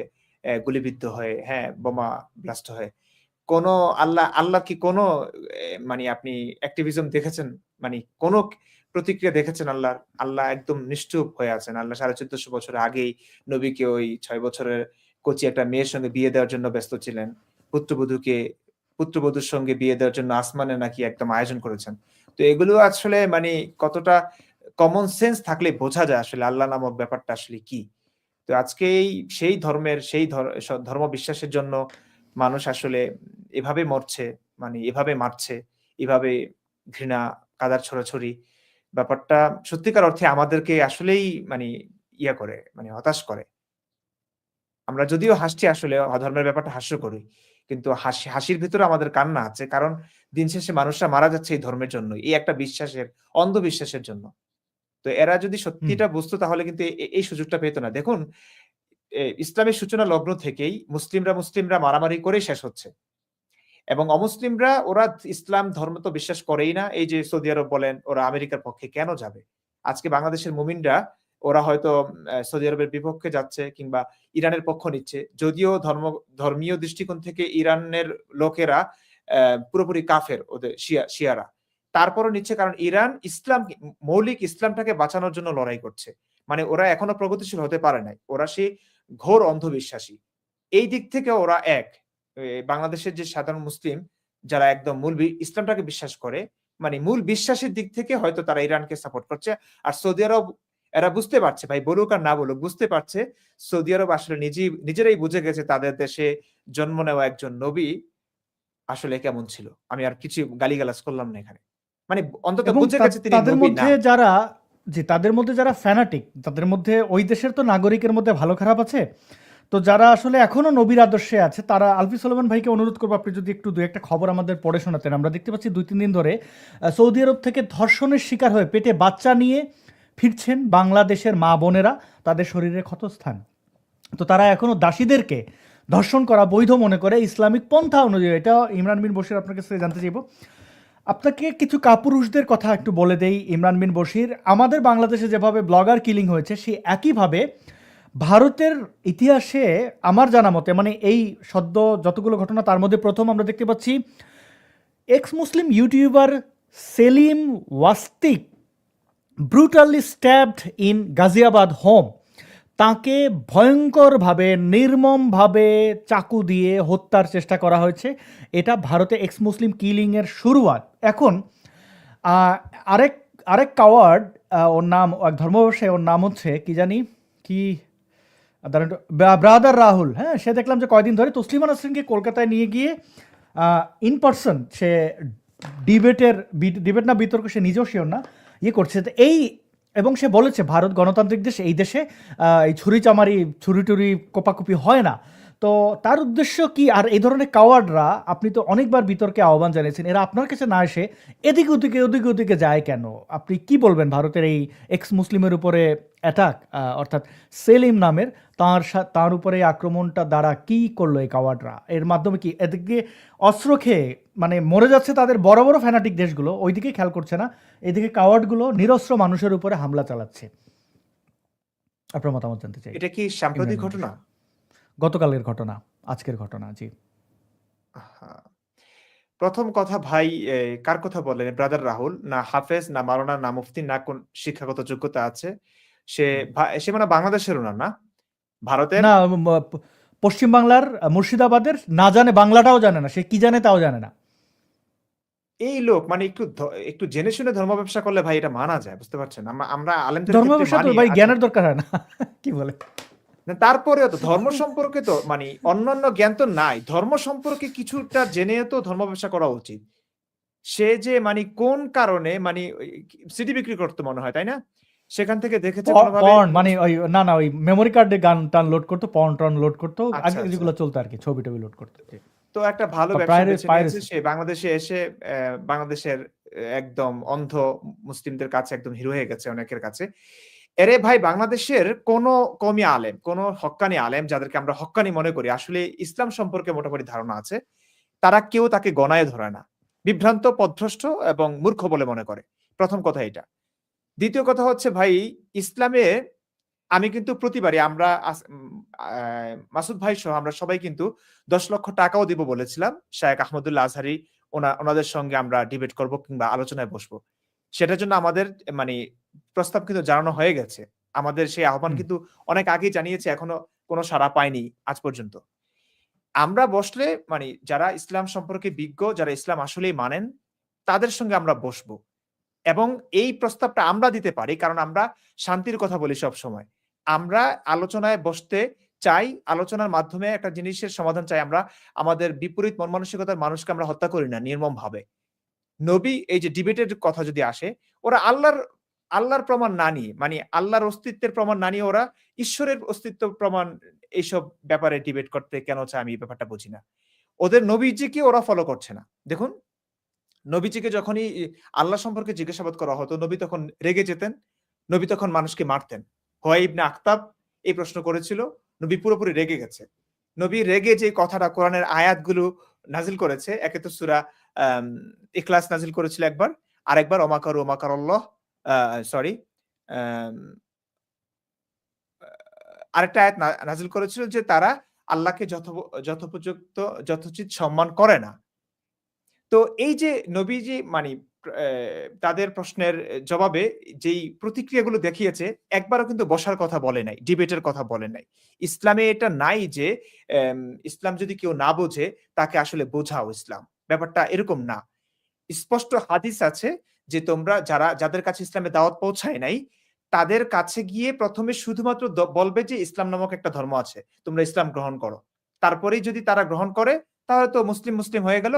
S3: গুলিবিদ্ধ হয়ে, হ্যাঁ, বোমা ব্লাস্ট হয়ে। কোন আল্লাহ কি কোনো মানে আপনি অ্যাক্টিভিজম দেখেছেন? মানে কোন প্রতিক্রিয়া দেখেছেন আল্লাহর? আল্লাহ একদম নিশ্চুপ হয়ে আছেন। আল্লাহ ১৪৫০ বছর আগেই নবীকে ওই ৬ বছরের কচি একটা মেয়ের সঙ্গে বিয়ে দেওয়ার জন্য ব্যস্ত ছিলেন। পুত্রবধূর সঙ্গে বিয়ে দেওয়ার জন্য আসমানে নাকি একদম আয়োজন করেছেন। তো এগুলো আসলে মানে কতটা কমন সেন্স থাকলে বোঝা যায় আসলে আল্লাহ নামক ব্যাপারটা আসলে কি। তো আজকে সেই ধর্মের ধর্ম বিশ্বাসের জন্য মানুষ আসলে এভাবে মরছে, মানে এভাবে মারছে, এভাবে ঘৃণা, কাদার ছড়াছড়ি ব্যাপারটা সত্যিকার অর্থে আমাদেরকে আসলেই মানে ইয়া করে, মানে হতাশ করে। আমরা যদিও হাসছি আসলে ধর্মের ব্যাপারটা হাস্যকরই। কিন্তু হাসির ভিতরে আমাদের কান্না আছে, কারণ দিন শেষে মানুষরা মারা যাচ্ছে এই ধর্মের জন্য, এই একটা বিশ্বাসের, অন্ধবিশ্বাসের জন্য। তো এরা যদি
S1: হুম।
S3: সত্যিটা বুঝতো তাহলে কিন্তু এই সুযোগটা পেত না। দেখুন, ইসলামের সূচনা লগ্ন থেকেই মুসলিমরা মারামারি করেই শেষ হচ্ছে। এবং অমুসলিমরা ওরা ইসলাম ধর্ম তো বিশ্বাস করেই না। এই যে সৌদি আরব বলেন, ওরা আমেরিকার পক্ষে কেন যাবে? আজকে বাংলাদেশের মুমিনরা ওরা হয়তো সৌদি আরবের বিপক্ষে যাচ্ছে কিংবা ইরানের পক্ষ নিচ্ছে। যদিও ধর্মীয় দৃষ্টিকোণ থেকে ইরানের লোকেরা পুরোপুরি কাফের, ওদের শিয়ারা। তারপরও নিচ্ছে, কারণ ইরান মৌলিক ইসলামটাকে বাঁচানোর জন্য লড়াই করছে। মানে ওরা এখনো প্রগতিশীল হতে পারে নাই। ওরা সেই ঘোর অন্ধবিশ্বাসী। এই দিক থেকে ওরা এক। বাংলাদেশের যে সাধারণ মুসলিম যারা একদম ইসলামটাকে বিশ্বাস করে, মানে মূল বিশ্বাসের দিক থেকে হয়তো তারা ইরানকে সাপোর্ট করছে। আর সৌদি আরব এরা বুঝতে পারছে, ভাই বলুক আর না বলুক, বুঝতে পারছে সৌদি আরব আসলে নিজেরাই বুঝে গেছে তাদের দেশে জন্ম নেওয়া একজন নবী আসলে কেমন ছিল। আমি আর কিছু গালিগালাজ করলাম না এখানে। মানে অন্তত
S1: এবং
S3: বুঝে গেছে তিনি
S1: তাদের
S3: নবী না।
S1: মধ্যে তাদের মধ্যে যারা ফ্যানাটিক, তাদের মধ্যে ওই দেশের তো নাগরিকের মধ্যে ভালো খারাপ আছে। তো যারা আসলে এখনো নবীর আদর্শে আছে, তারা আলফি সোলেমান ভাইকে অনুরোধ করবো আপনি যদি একটু দু একটা খবর আমাদের পড়ে শোনাতেন। আমরা দেখতে পাচ্ছি 2-3 দিন ধরে সৌদি আরব থেকে ধর্ষণের শিকার হয়ে পেটে বাচ্চা নিয়ে ফিরছেন বাংলাদেশের মা বোনেরা, তাদের শরীরে ক্ষতস্থান। তো তারা এখনো দাসীদেরকে ধর্ষণ করা বৈধ মনে করে ইসলামিক পন্থা অনুযায়ী। এটা ইমরান বিন বশির আপনার কাছে জানতে চাইব। আপনাকে কিছু কাপুরুষদের কথা একটু বলে দেই। ইমরান বিন বশির, আমাদের বাংলাদেশে যেভাবে ব্লগার কিলিং হয়েছে, সেই একইভাবে ভারতের ইতিহাসে আমার জানা মতে, মানে এই সদ্য যতগুলো ঘটনা তার মধ্যে প্রথম আমরা দেখতে পাচ্ছি ex Muslim YouTuber Salim Wastik brutally stabbed in Ghaziabad home. তাকে ভয়ঙ্করভাবে, নির্মমভাবে চাকু দিয়ে হত্যার চেষ্টা করা হয়েছে। এটা ভারতে এক্স মুসলিম কিলিংয়ের শুরুয়াত। এখন আরেক আরেক কাওয়ার্ড, ওর নাম, এক ধর্ম ব্যবসায়ী, ওর নাম হচ্ছে কি জানি কি, ব্রাদার রাহুল। হ্যাঁ, সে দেখলাম যে কয়দিন ধরে তসলিমা নাসরিনকে কলকাতায় নিয়ে গিয়ে ইন পার্সন সে ডিবেট না বিতর্ক, সে নিজেও শিওর না, করছে। তো এবং সে বলেছে ভারত গণতান্ত্রিক দেশ, এই দেশে এই ছুরি টুরি কোপাকুপি হয় না। তো তার উদ্দেশ্য কি? আর এই ধরনের কাওয়ার্ডরা, আপনি তো অনেকবার বিতর্কে আহ্বান জানিয়েছেন, এরা আপনার কাছে না এসে এদিকে ওদিকে যায় কেন? আপনি কি বলবেন ভারতের এই এক্স মুসলিমের উপরে অ্যাটাক, অর্থাৎ সেলিম নামের, তার উপরে আক্রমণটা দ্বারা কি করলো এই কাওয়ার্ডরা? এর মাধ্যমে কি এদিকে অস্ত্র খেয়ে মানে মরে যাচ্ছে তাদের বড় বড় ফ্যানাটিক দেশগুলো, ওইদিকে খেয়াল করছে না, এদিকে কাওয়ার্ডগুলো নিরস্ত্র মানুষের উপরে হামলা চালাচ্ছে। আপনার মতামত জানতে চাই।
S3: এটা কি সাম্প্রতিক
S1: ইমরান
S3: ঘটনা?
S1: গতকালের ঘটনা, আজকের ঘটনা। জি।
S3: আহা। প্রথম কথা ভাই, কার কথা বললেন? ব্রাদার রাহুল না হাফেজ না মাওলানা না মুফতি না কোন শিক্ষাগত যোগ্যতা আছে? সে মানে বাংলাদেশেরও না, না? ভারতের?
S1: না, পশ্চিমবাংলার মুর্শিদাবাদের, না জানে, বাংলাটাও জানে না, সে কি জানে তাও জানে না।
S3: এই লোক মানে একটু জেনে শুনে ধর্ম ব্যবসা করলে ভাই এটা মানা যায়, বুঝতে পারছেন? আমরা আলেমদের
S1: ধর্ম
S3: ক্ষেত্রে
S1: ব্যবসা তো
S3: মানি।
S1: ভাই
S3: আচ্ছা,
S1: জ্ঞানের দরকার হয় না। কি বলে?
S3: না, তারপরেও তো ধর্ম সম্পর্কে তো মানে অন্যান্য জ্ঞান তো নাই। ধর্ম সম্পর্কে কিছুটা জেনে তো ধর্ম ব্যবসা করা উচিত। সে যে মানে কোন কারণে মানে সিডি বিক্রি করতে মনে হয়, তাই না? সেখান থেকে দেখেছে কোনোভাবে
S1: পর্ন, মানে ওই না ওই মেমোরি কার্ডে গান টান লোড করতো, পর্ন লোড করতো,
S3: আচ্ছা,
S1: আগে
S3: আচ্ছা।
S1: যেগুলো চলতো আর কি, ছবি টবি লোড করতো।
S3: তো একটা ভালো
S1: বা
S3: ব্যবসা বেছে নিয়েছে।
S1: piracy।
S3: সে বাংলাদেশে এসে বাংলাদেশের একদম অন্ধ মুসলিমদের কাছে একদম হিরো হয়ে গেছে অনেকের কাছে। এরে ভাই, বাংলাদেশের কোন কওমি আলেম, কোন হক্কানি আলেম যাদেরকে আমরা হক্কানি মনে করি, আসলে ইসলাম সম্পর্কে মোটামুটি ধারণা আছে, তারা কেউ তাকে গণায় ধরে না। বিভ্রান্ত, পথভ্রষ্ট এবং মূর্খ বলে মনে করে। প্রথম কথা এটা। দ্বিতীয় কথা হচ্ছে ভাই, ইসলামে আমি কিন্তু প্রতিবারই আমরা মাসুদ ভাই সহ আমরা সবাই কিন্তু ১০ লক্ষ টাকাও দিব বলেছিলাম শায়েখ আহমদুল্লাহ আজহারি, ওনাদের সঙ্গে আমরা ডিবেট করব কিংবা আলোচনায় বসবো। সেটার জন্য আমাদের মানে প্রস্তাব কিন্তু জানানো হয়ে গেছে। আমাদের সেই আহ্বান কিন্তু অনেক আগেই জানিয়েছে, এখনো কোনো সাড়া পায়নি আজ পর্যন্ত। আমরা বসলে মানে যারা ইসলাম সম্পর্কে বিজ্ঞ, যারা ইসলাম আসলেই মানেন, তাদের সঙ্গে আমরা বসবো। এবং এই প্রস্তাবটা আমরা দিতে পারি, কারণ আমরা শান্তির কথা বলি সবসময়। আমরা আলোচনায় বসতে চাই, আলোচনার মাধ্যমে একটা জিনিসের সমাধান চাই। আমরা আমাদের বিপরীত মন মানসিকতার মানুষকে আমরা হত্যা করি না নির্মমভাবে। নবী, এই যে ডিবেটের কথা যদি আসে, ওরা আল্লাহর প্রমাণ না নিয়ে, মানে আল্লাহর অস্তিত্বের প্রমাণ না নিয়ে ওরা ঈশ্বরের অস্তিত্ব প্রমাণ, এইসব ব্যাপারে ডিবেট করতে কেন চায় আমি এই ব্যাপারটা বুঝি না। ওদের নবীজিকে ওরা ফলো করছে না। দেখুন, নবীজিকে যখনই আল্লাহ সম্পর্কে জিজ্ঞাসাবাদ করা হতো, নবী তখন রেগে যেতেন। নবী তখন মানুষকে মারতেন। হুয়াই ইবনে আখতাব এই প্রশ্ন করেছিল, নবী পুরোপুরি রেগে গেছে। নবী রেগে যে কথাটা কোরআনের আয়াতগুলো নাজিল করেছে, একে তো সূরা আম ইখলাস নাজিল করেছিল একবার, আরেকবার ওমাকারু ওমাকারাল্লাহ সরি আম আরেকটা আয়াত নাজিল করেছিল যে তারা আল্লাহকে যথোপযুক্ত যথোচিত সম্মান করে না। তো এই যে নবীজি মানে তাদের প্রশ্নের জবাবে যেই প্রতিক্রিয়াগুলো দেখিয়েছে, একবারও কিন্তু বসার কথা বলে নাই, ডিবেটের কথা বলে নাই। ইসলামে এটা নাই যে ইসলাম যদি কেউ না বোঝে তাকে আসলে বোঝাও ইসলাম। ব্যাপারটা এরকম না। স্পষ্ট হাদিস আছে যে তোমরা যাদের কাছে ইসলামের দাওয়াত পৌঁছায় নাই, তাদের কাছে গিয়ে ১ম এ শুধুমাত্র বলবে যে ইসলাম নামক একটা ধর্ম আছে। তোমরা ইসলাম গ্রহণ করো। তারপরেই যদি তারা গ্রহণ করে তাহলে তো মুসলিম হয়ে গেল।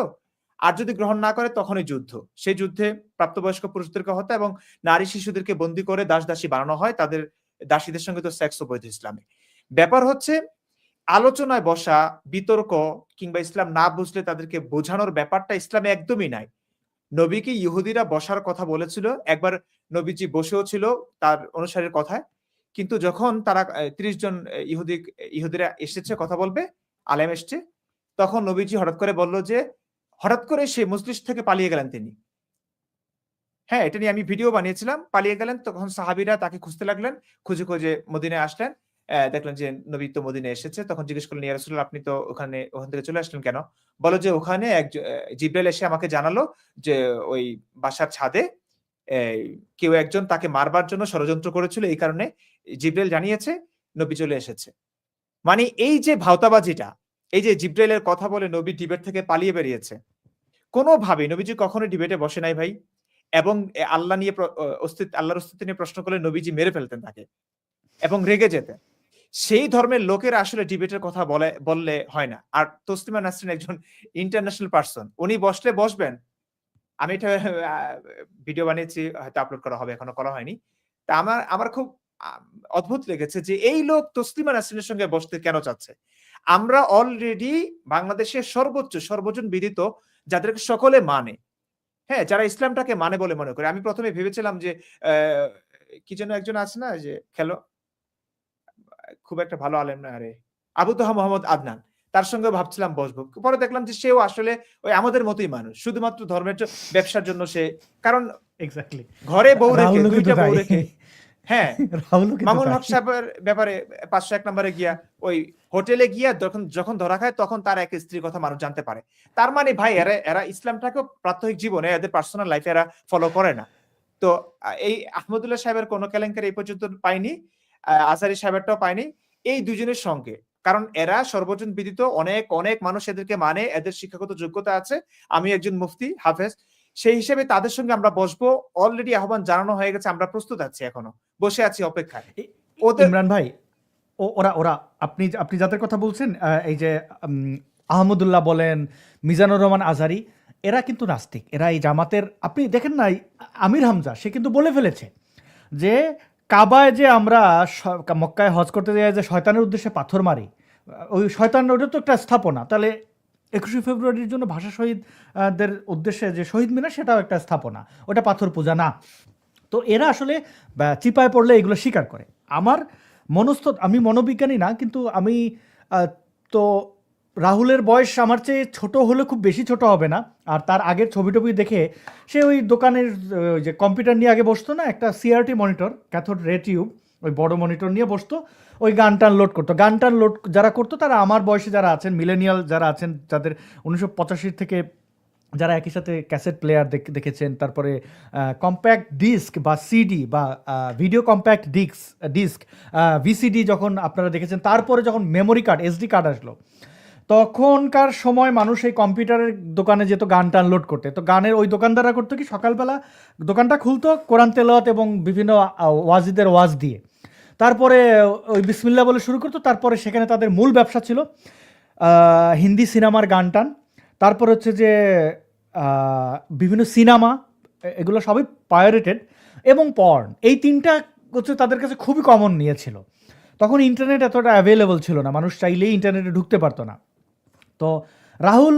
S3: আর যদি গ্রহণ না করে তখনই যুদ্ধ। সেই যুদ্ধে প্রাপ্তবয়স্ক পুরুষদেরকে হত্যা এবং নারী শিশুদেরকে বন্দী করে দাস-দাসী বানানো হয়। তাদের দাসীদের সঙ্গে তো সেক্সও বৈধ ইসলামে। ব্যাপার হচ্ছে আলোচনায় বসা, বিতর্ক কিংবা ইসলাম না বুঝলে তাদেরকে বোঝানোর ব্যাপারটা ইসলামে একদমই নাই। নবীকে ইহুদিরা বসার কথা বলেছিল। একবার নবীজি বসেও ছিল তার অনুসারীর কথায়। কিন্তু যখন তারা ৩০ জন ইহুদিরা এসেছে কথা বলবে, আলেম এসছে, তখন নবীজি হঠাৎ করে বলল যে হঠাৎ করে সে মজলিস থেকে পালিয়ে গেলেন তিনি। হ্যাঁ, এটা নিয়ে আমি ভিডিও বানিয়েছিলাম। পালিয়ে গেলেন, তখন সাহাবীরা তাকে খুঁজতে লাগলেন। খুঁজে মদিনায় আসলেন। দেখলেন যে নবী তো মদিনায় এসেছে। তখন জিজ্ঞেস করলেন, ইয়া রাসূলুল্লাহ আপনি তো ওখান থেকে চলে আসলেন কেন? বলে যে ওখানে জিবরাইল এসে আমাকে জানালো যে ওই বাসার ছাদে কেউ একজন তাকে মারবার জন্য ষড়যন্ত্র করেছিল। এই কারণে জিবরাইল জানিয়েছে নবী চলে এসেছে। মানে এই যে ভাওতাবাজিটা, এই যে জিবরাইলের কথা বলে নবী ডিবেট থেকে পালিয়ে বেরিয়েছে। কোনোভাবেই নবীজি কখনোই ডিবেটে বসে নাই ভাই। এবং আল্লাহ নিয়ে আল্লাহর অস্তিত্ব নিয়ে প্রশ্ন করলে নবীজি মেরে ফেলতেন তাকে এবং রেগে যেতেন। সেই ধর্মের লোকেরা আসলে ডিবেটের কথা বললে হয় না। আর তসলিমা নাসরিন একজন ইন্টারন্যাশনাল পারসন। উনি বসলে বসবেন। আমি এটা ভিডিও বানিয়েছি, হয়তো আপলোড করা হবে, এখনো করা হয়নি। তা আমার খুব আ অদ্ভুত লেগেছে যে এই লোক তসলিমা নাসরিনের সঙ্গে বসতে কেন চাচ্ছে? আমরা অলরেডি বাংলাদেশের সর্বজন বিদিত যাদেরকে সকলে মানে। হ্যাঁ, যারা ইসলামটাকে মানে বলে মনে করে। আমি ১ম এ ভেবেছিলাম যে কি যেন একজন আছে না যে খুব একটা ভালো আলেম না আরে। আবু তোহা মোহাম্মদ আদনান। তার সঙ্গেও ভাবছিলাম বসবো। পরে দেখলাম যে সেও আসলে ওই আমাদের মতোই মানুষ। শুধুমাত্র ধর্মের ব্যবসার জন্য সে, কারণ
S1: এক্সাক্টলি।
S3: ঘরে বউ রেখে,
S1: রাহুলও
S3: ২
S1: কিন্তু
S3: টা বউ
S1: তাই।
S3: রেখে হ্যাঁ,
S1: রাহুলও কিন্তু
S3: মামুনুল
S1: তাই।
S3: হক সাহেবের ব্যাপারে ৫০১ নম্বরে গিয়া ওই হোটেলে গিয়া যখন ধরা খায় তখন তার এক স্ত্রীর কথা মানুষ জানতে পারে। তার মানে ভাই এরা ইসলামটাকেও প্রাত্যহিক জীবনে এদের পার্সোনাল লাইফে এরা ফলো করে না। তো এই আহমদুল্লাহ সাহেবের কোন কেলেঙ্কারি এই পর্যন্ত পাইনি। আজহারী সাহেবেরটাও পাইনি। এই দুজনের সঙ্গে। কারণ এরা সর্বজন বিদিত, অনেক মানুষ এদেরকে মানে, এদের শিক্ষাগত যোগ্যতা আছে। আমি একজন মুফতি, হাফেজ। সেই হিসেবে তাদের সঙ্গে আমরা বসবো। অলরেডি আহ্বান জানানো হয়ে গেছে। আমরা প্রস্তুত আছি এখনো। বসে আছি অপেক্ষায়।
S1: ই-
S3: ওদের
S1: ইমরান ভাই, ওরা আপনি যাদের কথা বলছেন, এই যে আহমদুল্লাহ বলেন, মিজানুর রহমান আজহারী, এরা কিন্তু নাস্তিক। এরা এই জামাতের, আপনি দেখেন না, আমির হামজা সে কিন্তু বলে ফেলেছে যে কাবায় যে আমরা মক্কায় হজ করতে যাই যে শয়তানের উদ্দেশ্যে পাথর মারি, ওই শয়তান ওটা তো একটা স্থাপনা। তাহলে ২১শে ফেব্রুয়ারির জন্য ভাষা শহীদদের উদ্দেশ্যে যে শহীদ মিনার, সেটাও একটা স্থাপনা, ওটা পাথর পূজা না। তো এরা আসলে চিপায় পড়লে এগুলো স্বীকার করে। আমার আমি মনোবিজ্ঞানী না, কিন্তু আমি তো রাহুলের বয়স আমার চেয়ে ছোট হলে খুব বেশি ছোট হবে না। আর তার আগের ছবি টবি দেখে সে ওই দোকানের যে কম্পিউটার নিয়ে আগে বসতো না, একটা CRT monitor, cathode ray tube, ওই বড় মনিটর নিয়ে বসতো, ওই গান টান লোড করতো। গান টান লোড যারা করতো তারা আমার বয়সে যারা আছেন, মিলেনিয়াল যারা আছেন, যাদের ১৯৮৫ থেকে যারা একই সাথে ক্যাসেট প্লেয়ার দেখেছেন, তারপরে কম্প্যাক্ট ডিস্ক বা সিডি বা ভিডিও কম্প্যাক্ট ডিস্ক ভিসিডি যখন আপনারা দেখেছেন, তারপরে যখন মেমোরি কার্ড, এসডি কার্ড আসলো, তখনকার সময় মানুষ এই কম্পিউটারের দোকানে যেত গান টান লোড করতে। তো গানের ওই দোকানদাররা করতো কি, সকালবেলা দোকানটা খুলতো কোরআন তেলাওয়াত এবং বিভিন্ন ওয়াজিদের ওয়াজ দিয়ে, তারপরে ওই বিসমিল্লাহ বলে শুরু করতো। তারপরে সেখানে তাদের মূল ব্যবসা ছিল হিন্দি সিনেমার গান টান, তারপর হচ্ছে যে বিভিন্ন সিনেমা, এগুলো সবই পায়োরেটেড, এবং পর্ন। এই তিনটা হচ্ছে তাদের কাছে খুবই কমন নিয়েছিল। তখন ইন্টারনেট এতটা অ্যাভেলেবল ছিল না, মানুষ চাইলেই ইন্টারনেটে ঢুকতে পারতো না। তো রাহুল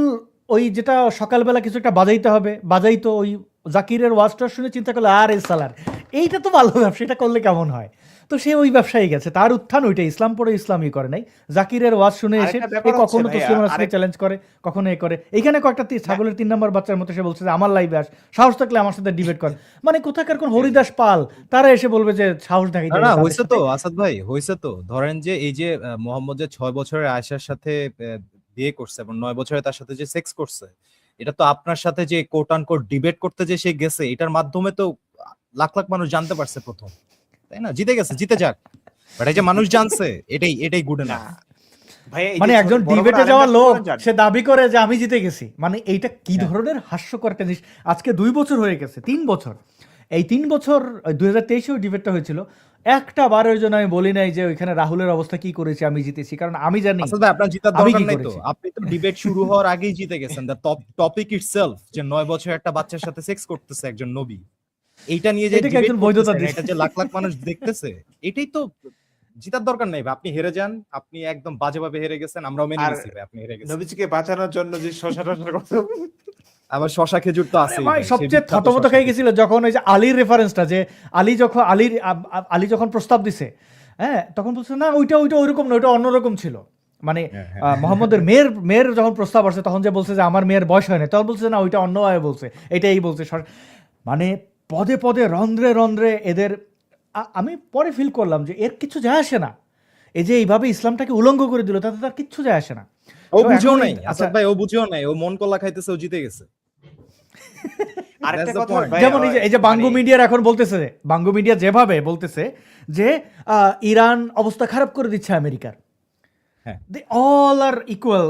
S1: ওই যেটা সকালবেলা কিছু একটা বাজাইতে হবে, বাজাইতো, ওই জাকিরের ওয়াজটা শুনে চিন্তা করলো আর এই সালার এইটা তো ভালো ব্যবসা, এটা করলে কেমন হয়, তো সে ওই ব্যবসায়ী গেছে, তার উত্থান ওইটা, ইসলাম পড়ে ইসলামই করে নাই, জাকিরের ওয়াজ শুনে এসে
S3: আরেকটা
S1: এ
S3: ব্যাপার হচ্ছে
S1: কখনো
S3: ভাইয়া,
S1: তসলিমা নাসরিন চ্যালেঞ্জ করে, কখনো এ করে, এইখানে কয়েকটা ছাগলের 3 নম্বর বাচ্চার মতো সে বলছে যে আমার লাইভে আস, সাহস থাকলে আমার সাথে ডিবেট কর, মানে কোথাকার কোন হরিদাস পাল তারা এসে বলবে যে সাহস দেখাইতে
S2: না
S1: হবে
S2: না
S1: তাদের
S2: হয়েছে
S1: সাথে।
S2: তো আসাদ ভাই, হয়েছে তো। ধরেন যে এই যে মোহাম্মদ যে 6 বছরের আয়েশার সাথে বিয়ে করছে এবং 9 বছরে তার সাথে যে সেক্স করছে, এটা তো আপনার সাথে যে কোট আনকোট ডিবেট করতে যে সে গেছে, এটার মাধ্যমে তো লাখ লাখ মানুষ জানতে পারছে প্রথম, তাই না? জিতে গেছে, জিতে যাক, বাট এই যে মানুষ জানছে, এটাই এটাই গুড
S3: না
S2: এনাফ।
S3: ভাইয়া, এই যে
S1: মানে
S3: ছোট
S1: একজন
S3: বড় বড়
S1: ডিবেটে যাওয়া
S3: আলেমরা কি
S1: লোক
S3: করেন জানেন?
S1: সে দাবি করে যে আমি জিতে গেছি, মানে এইটা কি
S2: হ্যাঁ।
S1: ধরনের হাস্যকর একটা জিনিস। আজকে 2 বছর হয়ে গেছে, 3 বছর, এই 3 বছর 2023-এও ডিবেটটা হয়েছিল, একটা বারের জন্য আমি বলি নাই যে ওইখানে রাহুলের অবস্থা কি করেছে আমি জিতেছি, কারণ আমি জানি
S2: আসাদ ভাই আপনার জিতার
S1: আমি
S2: দরকার
S1: কি
S2: নাই তো,
S1: করেছি।
S2: আপনি তো ডিবেট শুরু হওয়ার আগেই জিতে গেছেন। দ্য টপিক ইটসেলফ যে 9 বছর একটা বাচ্চার সাথে সেক্স করতেছে একজন নবী, এইটা নিয়ে যে
S1: এটাকে
S2: ডিবেট
S1: একজন বৈধতা
S2: করতেছেন,
S1: দিচ্ছে।
S2: এটা যে লাখ লাখ মানুষ দেখতেছে, এটাই তো জিতার দরকার নাই ভাই। আপনি হেরে যান, আপনি একদম বাজেভাবে হেরে গেছেন, আমরাও মেনে
S3: আর
S2: নিছি ভাই আপনি হেরে গেছেন।
S3: নবীজিকে বাঁচানোর জন্য যে শশা টশার কথা
S2: আবার শশা খেজুর তো
S1: আরে
S2: আছেই
S1: ভাই
S2: ভাই,
S1: সবচেয়ে
S2: সেই বিখ্যাত
S1: থতমত
S2: শশা
S1: খেয়ে
S2: খেজুর।
S1: গেছিল যখন ওই যে আলীর রেফারেন্সটা, যে আলী যখন আলী যখন প্রস্তাব দিছে, হ্যাঁ, তখন বলছে না ওইটা ওইটা ওইরকম না, ওইটা অন্যরকম ছিল, মানে
S2: হ্যাঁ, হ্যাঁ।
S1: মোহাম্মদের মেয়ের যখন প্রস্তাব আসছে তখন যে বলছে যে আমার মেয়ের বয়স হয় না, তখন বলছে না ওইটা অন্যভাবে বলছে, এটাই বলছে মানে পদে পদে রন্ধ্রে রন্ধ্রে এদের। আমি পরে ফিল করলাম যে এর কিছু যায় আসে না, এই যে এইভাবে ইসলামটাকে উলঙ্গ করে দিল, তাতে তার কিচ্ছু যায় আসে না।
S2: ও
S1: তো
S2: বুঝেও
S1: এখন
S2: নাই
S1: আচ্ছা,
S2: আসাদ ভাই, ও বুঝেও নাই, ও মন কলা খাইতেছে, ও জিতে গেছে।
S3: আরেকটা
S2: That's the
S3: কথা
S2: point.
S3: ভাইয়া,
S1: যেমন এই যে বাঙ্গু
S3: মানে
S1: মিডিয়ার এখন বলতেছে, বাঙ্গু মিডিয়া যেভাবে বলতেছে যে ইরান অবস্থা খারাপ করে দিচ্ছে আমেরিকার,
S2: হ্যাঁ।
S1: দে অল আর ইকুয়াল,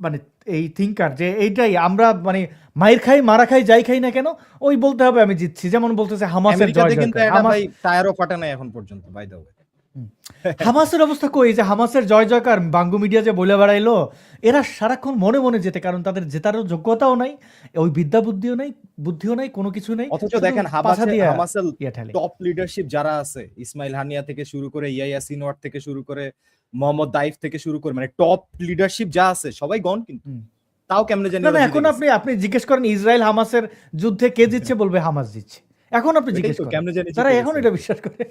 S1: মানে এই থিঙ্কার যে এইটাই আমরা মানে মাইর খাই মারা খাই যাই খাই না কেন ওই বলতে হবে আমি জিতছি, যেমন বলতেছে হামাসের
S2: আমেরিকাতে
S1: জয়
S2: কিন্তু
S1: জয়কার,
S2: এটা ভাই টায়ারও ফাটে নাই এখন পর্যন্ত, বাই দ্য ওয়ে।
S1: হামাসের অবস্থা কই, যে হামাসের জয় জয়কার বাঙ্গু মিডিয়া যে বলে বেড়াইলো, এরা সারাক্ষণ মনে মনে যেতে, কারণ তাদের জেতারও যোগ্যতাও নাই, ওই বিদ্যা বুদ্ধিও নাই, কোনো কিছু নাই,
S2: অথচ
S1: শুধু
S2: দেখেন
S1: পাছা দিয়ে
S2: হামাসের
S1: ইয়ে ঠেলে।
S2: টপ লিডারশিপ যারা আছে, ইসমাইল হানিয়া থেকে শুরু করে ইয়াইয়া সিনওয়ার থেকে শুরু করে মোহাম্মদ দাইফ থেকে শুরু করে, মানে টপ লিডারশিপ যা আছে সবাই গন কিন্তু।
S1: হুম।
S2: তাও কেমনে জানি
S1: না না,
S2: ওরা
S1: এখন
S2: জিতে
S1: আপনি
S2: গেছে।
S1: আপনি জিজ্ঞেস করেন ইসরায়েল হামাসের যুদ্ধে কে জিতছে, বলবে হামাস জিতছে। এখন আপনি
S2: এটাই
S1: জিজ্ঞেস
S2: তো,
S1: করেন,
S2: কেমনে জানি
S1: তারা
S2: জিতে
S1: এখন
S2: গেছে।
S1: এটা বিশ্বাস করে।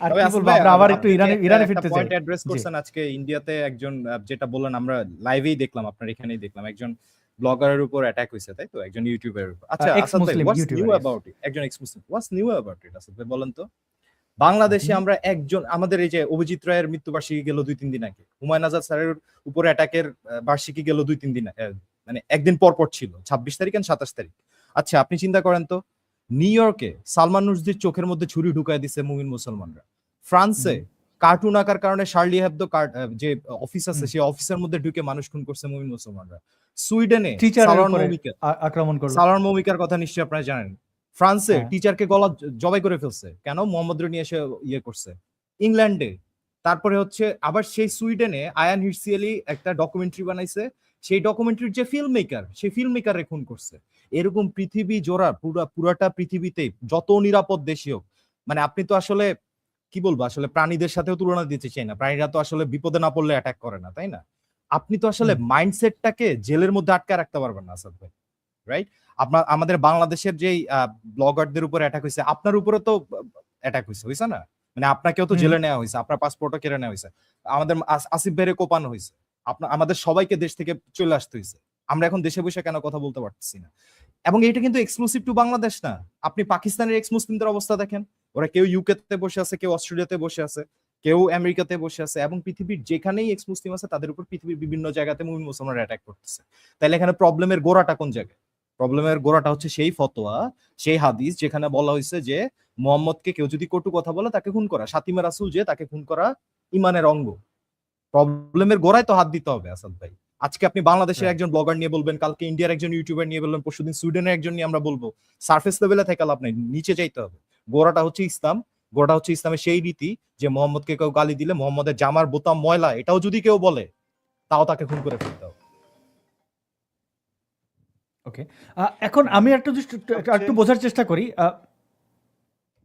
S1: আর
S2: তবে
S1: কি
S2: আসলে
S1: বলবো, আমরা আবার একটু
S2: আপনি যে
S1: ইরানে
S2: একটা
S1: ফিরতে চাই।
S2: পয়েন্ট অ্যাড্রেস
S1: জি।
S2: করছেন আজকে, ইন্ডিয়াতে একজন যেটা বললেন, আমরা লাইভেই দেখলাম, আপনার এখানেই দেখলাম, একজন ব্লগারের উপর অ্যাটাক হয়েছে, তাই তো? একজন ইউটিউবারের উপর। আচ্ছা
S1: এক্স
S2: আসাদ ভাই,
S1: মুসলিম
S2: হোয়াটস
S1: ইউটিউবার,
S2: নিউ অ্যাবাউট ইট? একজন x Muslim, what's new about it Asad ভাই, বলেন তো। বাংলাদেশে আমরা একজন, আমাদের এই যে অভিজিৎ রায়ের মৃত্যুবার্ষিকী গেল 2-3 দিন আগে, হুমায়ুন আজাদ স্যারের উপর অ্যাটাকের বার্ষিকী গেল 2-3 দিন, মানে একদিন পর পর ছিল, 26 তারিখ আর 27 তারিখ। আচ্ছা আপনি চিন্তা করেন তো, নিউ ইয়র্কে সালমান রুশদির চোখের মধ্যে ছুরি ঢুকায় দিছে মুমিন মুসলমানরা। ফ্রান্সে কার্টুন আঁকার কারণে শার্লি হেবদো যে অফিস আছে, সেই অফিসের মধ্যে ঢুকে মানুষ খুন করছে মুমিন মুসলমানরা। সুইডেনে
S1: টিচারের
S2: সালোয়ার
S1: উপরে
S2: মৌমিকা,
S1: আক্রমণ করলো।
S2: সালোয়ার মৌমিকার কথা নিশ্চয়ই আপনারা জানেন। ফ্রান্সে
S1: হ্যাঁ।
S2: টিচারকে গলা জবাই করে ফেলছে, কেন? মোহাম্মদ নিয়ে এসে ইয়ে করছে। ইংল্যান্ডে, তারপরে হচ্ছে আবার সেই সুইডেনে আয়ান হিরসিয়ালি একটা ডকুমেন্টারি বানাইছে, সেই ডকুমেন্টারির যে ফিল্ম মেকার, সেই ফিল্ম মেকারে খুন করছে। এরকম পৃথিবী জোড়া পুরাটা পৃথিবীতে যত নিরাপদ দেশই হোক, মানে আপনি তো আসলে কি বলবো, আসলে প্রাণীদের সাথেও তুলনা দিতে চাই না, প্রাণীরা তো আসলে বিপদে না পড়লে অ্যাটাক করে না, তাই না? আপনি তো আসলে মাইন্ডসেটটাকে জেলের মধ্যে আটকে রাখতে পারবেন না আসাদ ভাই, রাইট? আমাদের বাংলাদেশের যেই ব্লগারদের উপর অ্যাটাক হয়েছে, আপনার উপরে তো অ্যাটাক হয়েছে না? মানে আপনাকেও তো জেলে নেওয়া হয়েছে, আপনার পাসপোর্টও কেড়ে নেওয়া হয়েছে, আমাদের আসিফ ভাইরে কোপানো হয়েছে, আমাদের সবাইকে দেশ থেকে চলে আসতে হয়েছে। আমরা এখন দেশে বসে কেন কথা বলতে পারতেছি না? এবং এটা কিন্তু এক্সক্লুসিভ টু বাংলাদেশ না। আপনি পাকিস্তানের এক্স মুসলিমদের অবস্থা দেখেন, ওরা কেউ ইউকেতে বসে আছে, কেউ অস্ট্রেলিয়াতে বসে আছে, কেউ আমেরিকাতে বসে আছে, এবং পৃথিবীর যেখানেই এক্স মুসলিম আছে তাদের উপর পৃথিবীর বিভিন্ন জায়গাতে মুমিন মুসলমানরা অ্যাটাক করতেছে। তাহলে এখানে প্রবলেমের গোড়াটা কোন জায়গায়? প্রবলেমের গোড়াটা হচ্ছে সেই ফতোয়া, সেই হাদিস যেখানে বলা হয়েছে যে মোহাম্মদকে কেউ যদি কটু কথা বলে তাকে খুন করা, সাতিমা রাসূল যে তাকে খুন করা ইমানের অঙ্গ। প্রবলেমের গোড়ায় তো হাত দিতে হবে আসাদ ভাই। আজকে আপনি বাংলাদেশের একজন ব্লগার নিয়ে বলবেন, কালকে ইন্ডিয়ার একজন ইউটিউবার নিয়ে বলবেন, পরশুদিন সুইডেনের একজন নিয়ে আমরা বলবো। সারফেস লেভেলে থেকে লাভ নাই, নিচে যাইতে হবে। গোড়াটা হচ্ছে ইসলাম, গোড়াটা হচ্ছে ইসলামের সেই রীতি যে মোহাম্মদকে কেউ গালি দিলে, মোহাম্মদের জামার বোতাম ময়লা এটাও যদি কেউ বলে, তাও তাকে খুন করে ফেলতে হবে।
S1: ওকে, এখন আমি একটু বোঝার চেষ্টা করি।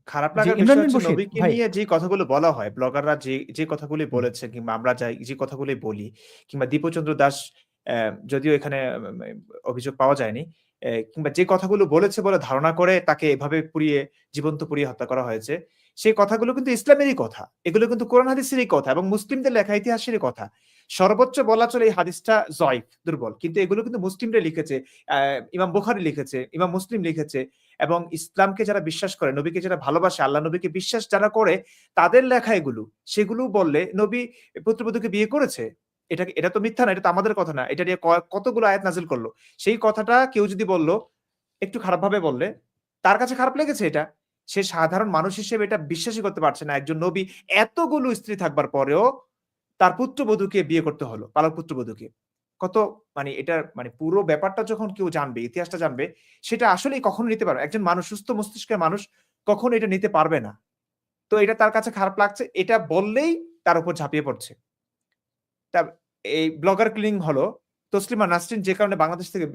S3: খারাপ
S1: জি,
S3: লাগার
S1: ইমরান
S3: বিষয়
S1: বিন
S3: হচ্ছে
S1: বশির
S3: নবীকে
S1: ভাই।
S3: নিয়ে যে কথাগুলো বলা হয়, ব্লগাররা যে কথাগুলি
S2: হুম,
S3: বলেছে কিংবা আমরা যে কথাগুলি বলি কিংবা দীপচন্দ্র দাস যদিও এখানে অভিযোগ পাওয়া যায়নি। কিংবা যে কথাগুলো বলেছে বলে ধারণা করে তাকে এভাবে জীবন্ত পুড়িয়ে হত্যা করা হয়েছে। সেই কথাগুলো কিন্তু ইসলামেরই কথা। এগুলো কিন্তু কোরআন হাদিসেরই কথা এবং মুসলিমদের লেখা ইতিহাসেরই কথা। সর্বোচ্চ বলা চলে এই হাদিসটা জয়ীফ, দুর্বল। কিন্তু এগুলো কিন্তু মুসলিমরা লিখেছে। ইমাম বুখারী লিখেছে, ইমাম মুসলিম লিখেছে এবং ইসলামকে যারা বিশ্বাস করে, নবীকে যারা ভালোবাসে, আল্লাহ নবীকে বিশ্বাস যারা করে, তাদের লেখা এগুলো। সেগুলো বললে নবী পুত্রবধূকে বিয়ে করেছে। এটা তো মিথ্যা না, এটা তো আমাদের কথা না। এটা নিয়ে কতগুলো আয়াত নাযিল করলো। সেই কথাটা কেউ যদি বলল, একটু খারাপভাবে বললে, তার কাছে খারাপ লেগেছে এটা। সে সাধারণ মানুষ হিসেবে এটা বিশ্বাসই করতে পারছে না। একজন নবী এতগুলো স্ত্রী থাকবার পরেও তার পুত্রবধূকে বিয়ে করতে হলো, পালক পুত্রবধূকে। কত মানে এটার মানে পুরো ব্যাপারটা যখন কেউ জানবে, ইতিহাসটা জানবে, সেটা আসলেই কখনো নিতে পারবে না। একজন মানুষ, সুস্থ মস্তিষ্কের মানুষ কখনো এটা নিতে পারবে না। তো এটা তার কাছে খারাপ লাগছে। এটা বললেই তার উপর ঝাঁপিয়ে পড়ছে। তা এই ব্লগার কিলিং হলো তসলিমা নাসরিন যে কারণে বাংলাদেশ থেকে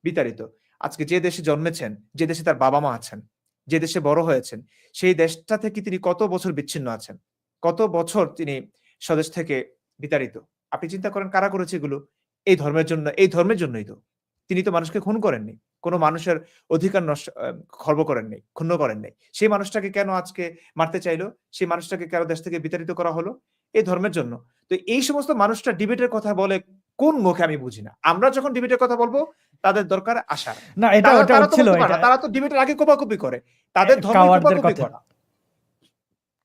S3: বিতাড়িত। আজকে যে দেশে জন্মেছেন, যে দেশে তার বাবা-মা আছেন, যে দেশে বড় হয়েছেন, সেই দেশটা থেকে তিনি কত বছর বিচ্ছিন্ন আছেন। কত বছর তিনি স্বদেশ থেকে বিতাড়িত। আপনি চিন্তা করেন কারা করেছে এগুলো? এই ধর্মের জন্য, এই ধর্মের জন্যই তো। তিনি তো মানুষকে খুন করেননি। কোন মানুষের অধিকার খর্ব করেন নাই, ক্ষুণ্ণ করেন নাই। সেই মানুষটাকে কেন আজকে মারতে চাইলো? সেই মানুষটাকে কেন দেশ থেকে বিতাড়িত করা হলো? এই ধর্মের জন্য। তো এই সমস্ত মানুষরা ডিবেটের কথা বলে কোন মুখে আমি বুঝি না। আমরা যখন ডিবেটের কথা বলবো তাদের দরকার আসার।
S1: না, এটা
S3: তারা
S1: ওটা
S3: তারা তো
S1: ছিল
S3: বলতে পারে
S1: এটা
S3: না। তারা তো ডিবেটের আগে কোপাকুপি করে। তাদের ধর্মই
S1: কাওয়ার্ডদের
S3: কোপাকুপি
S1: কথা।
S3: করা।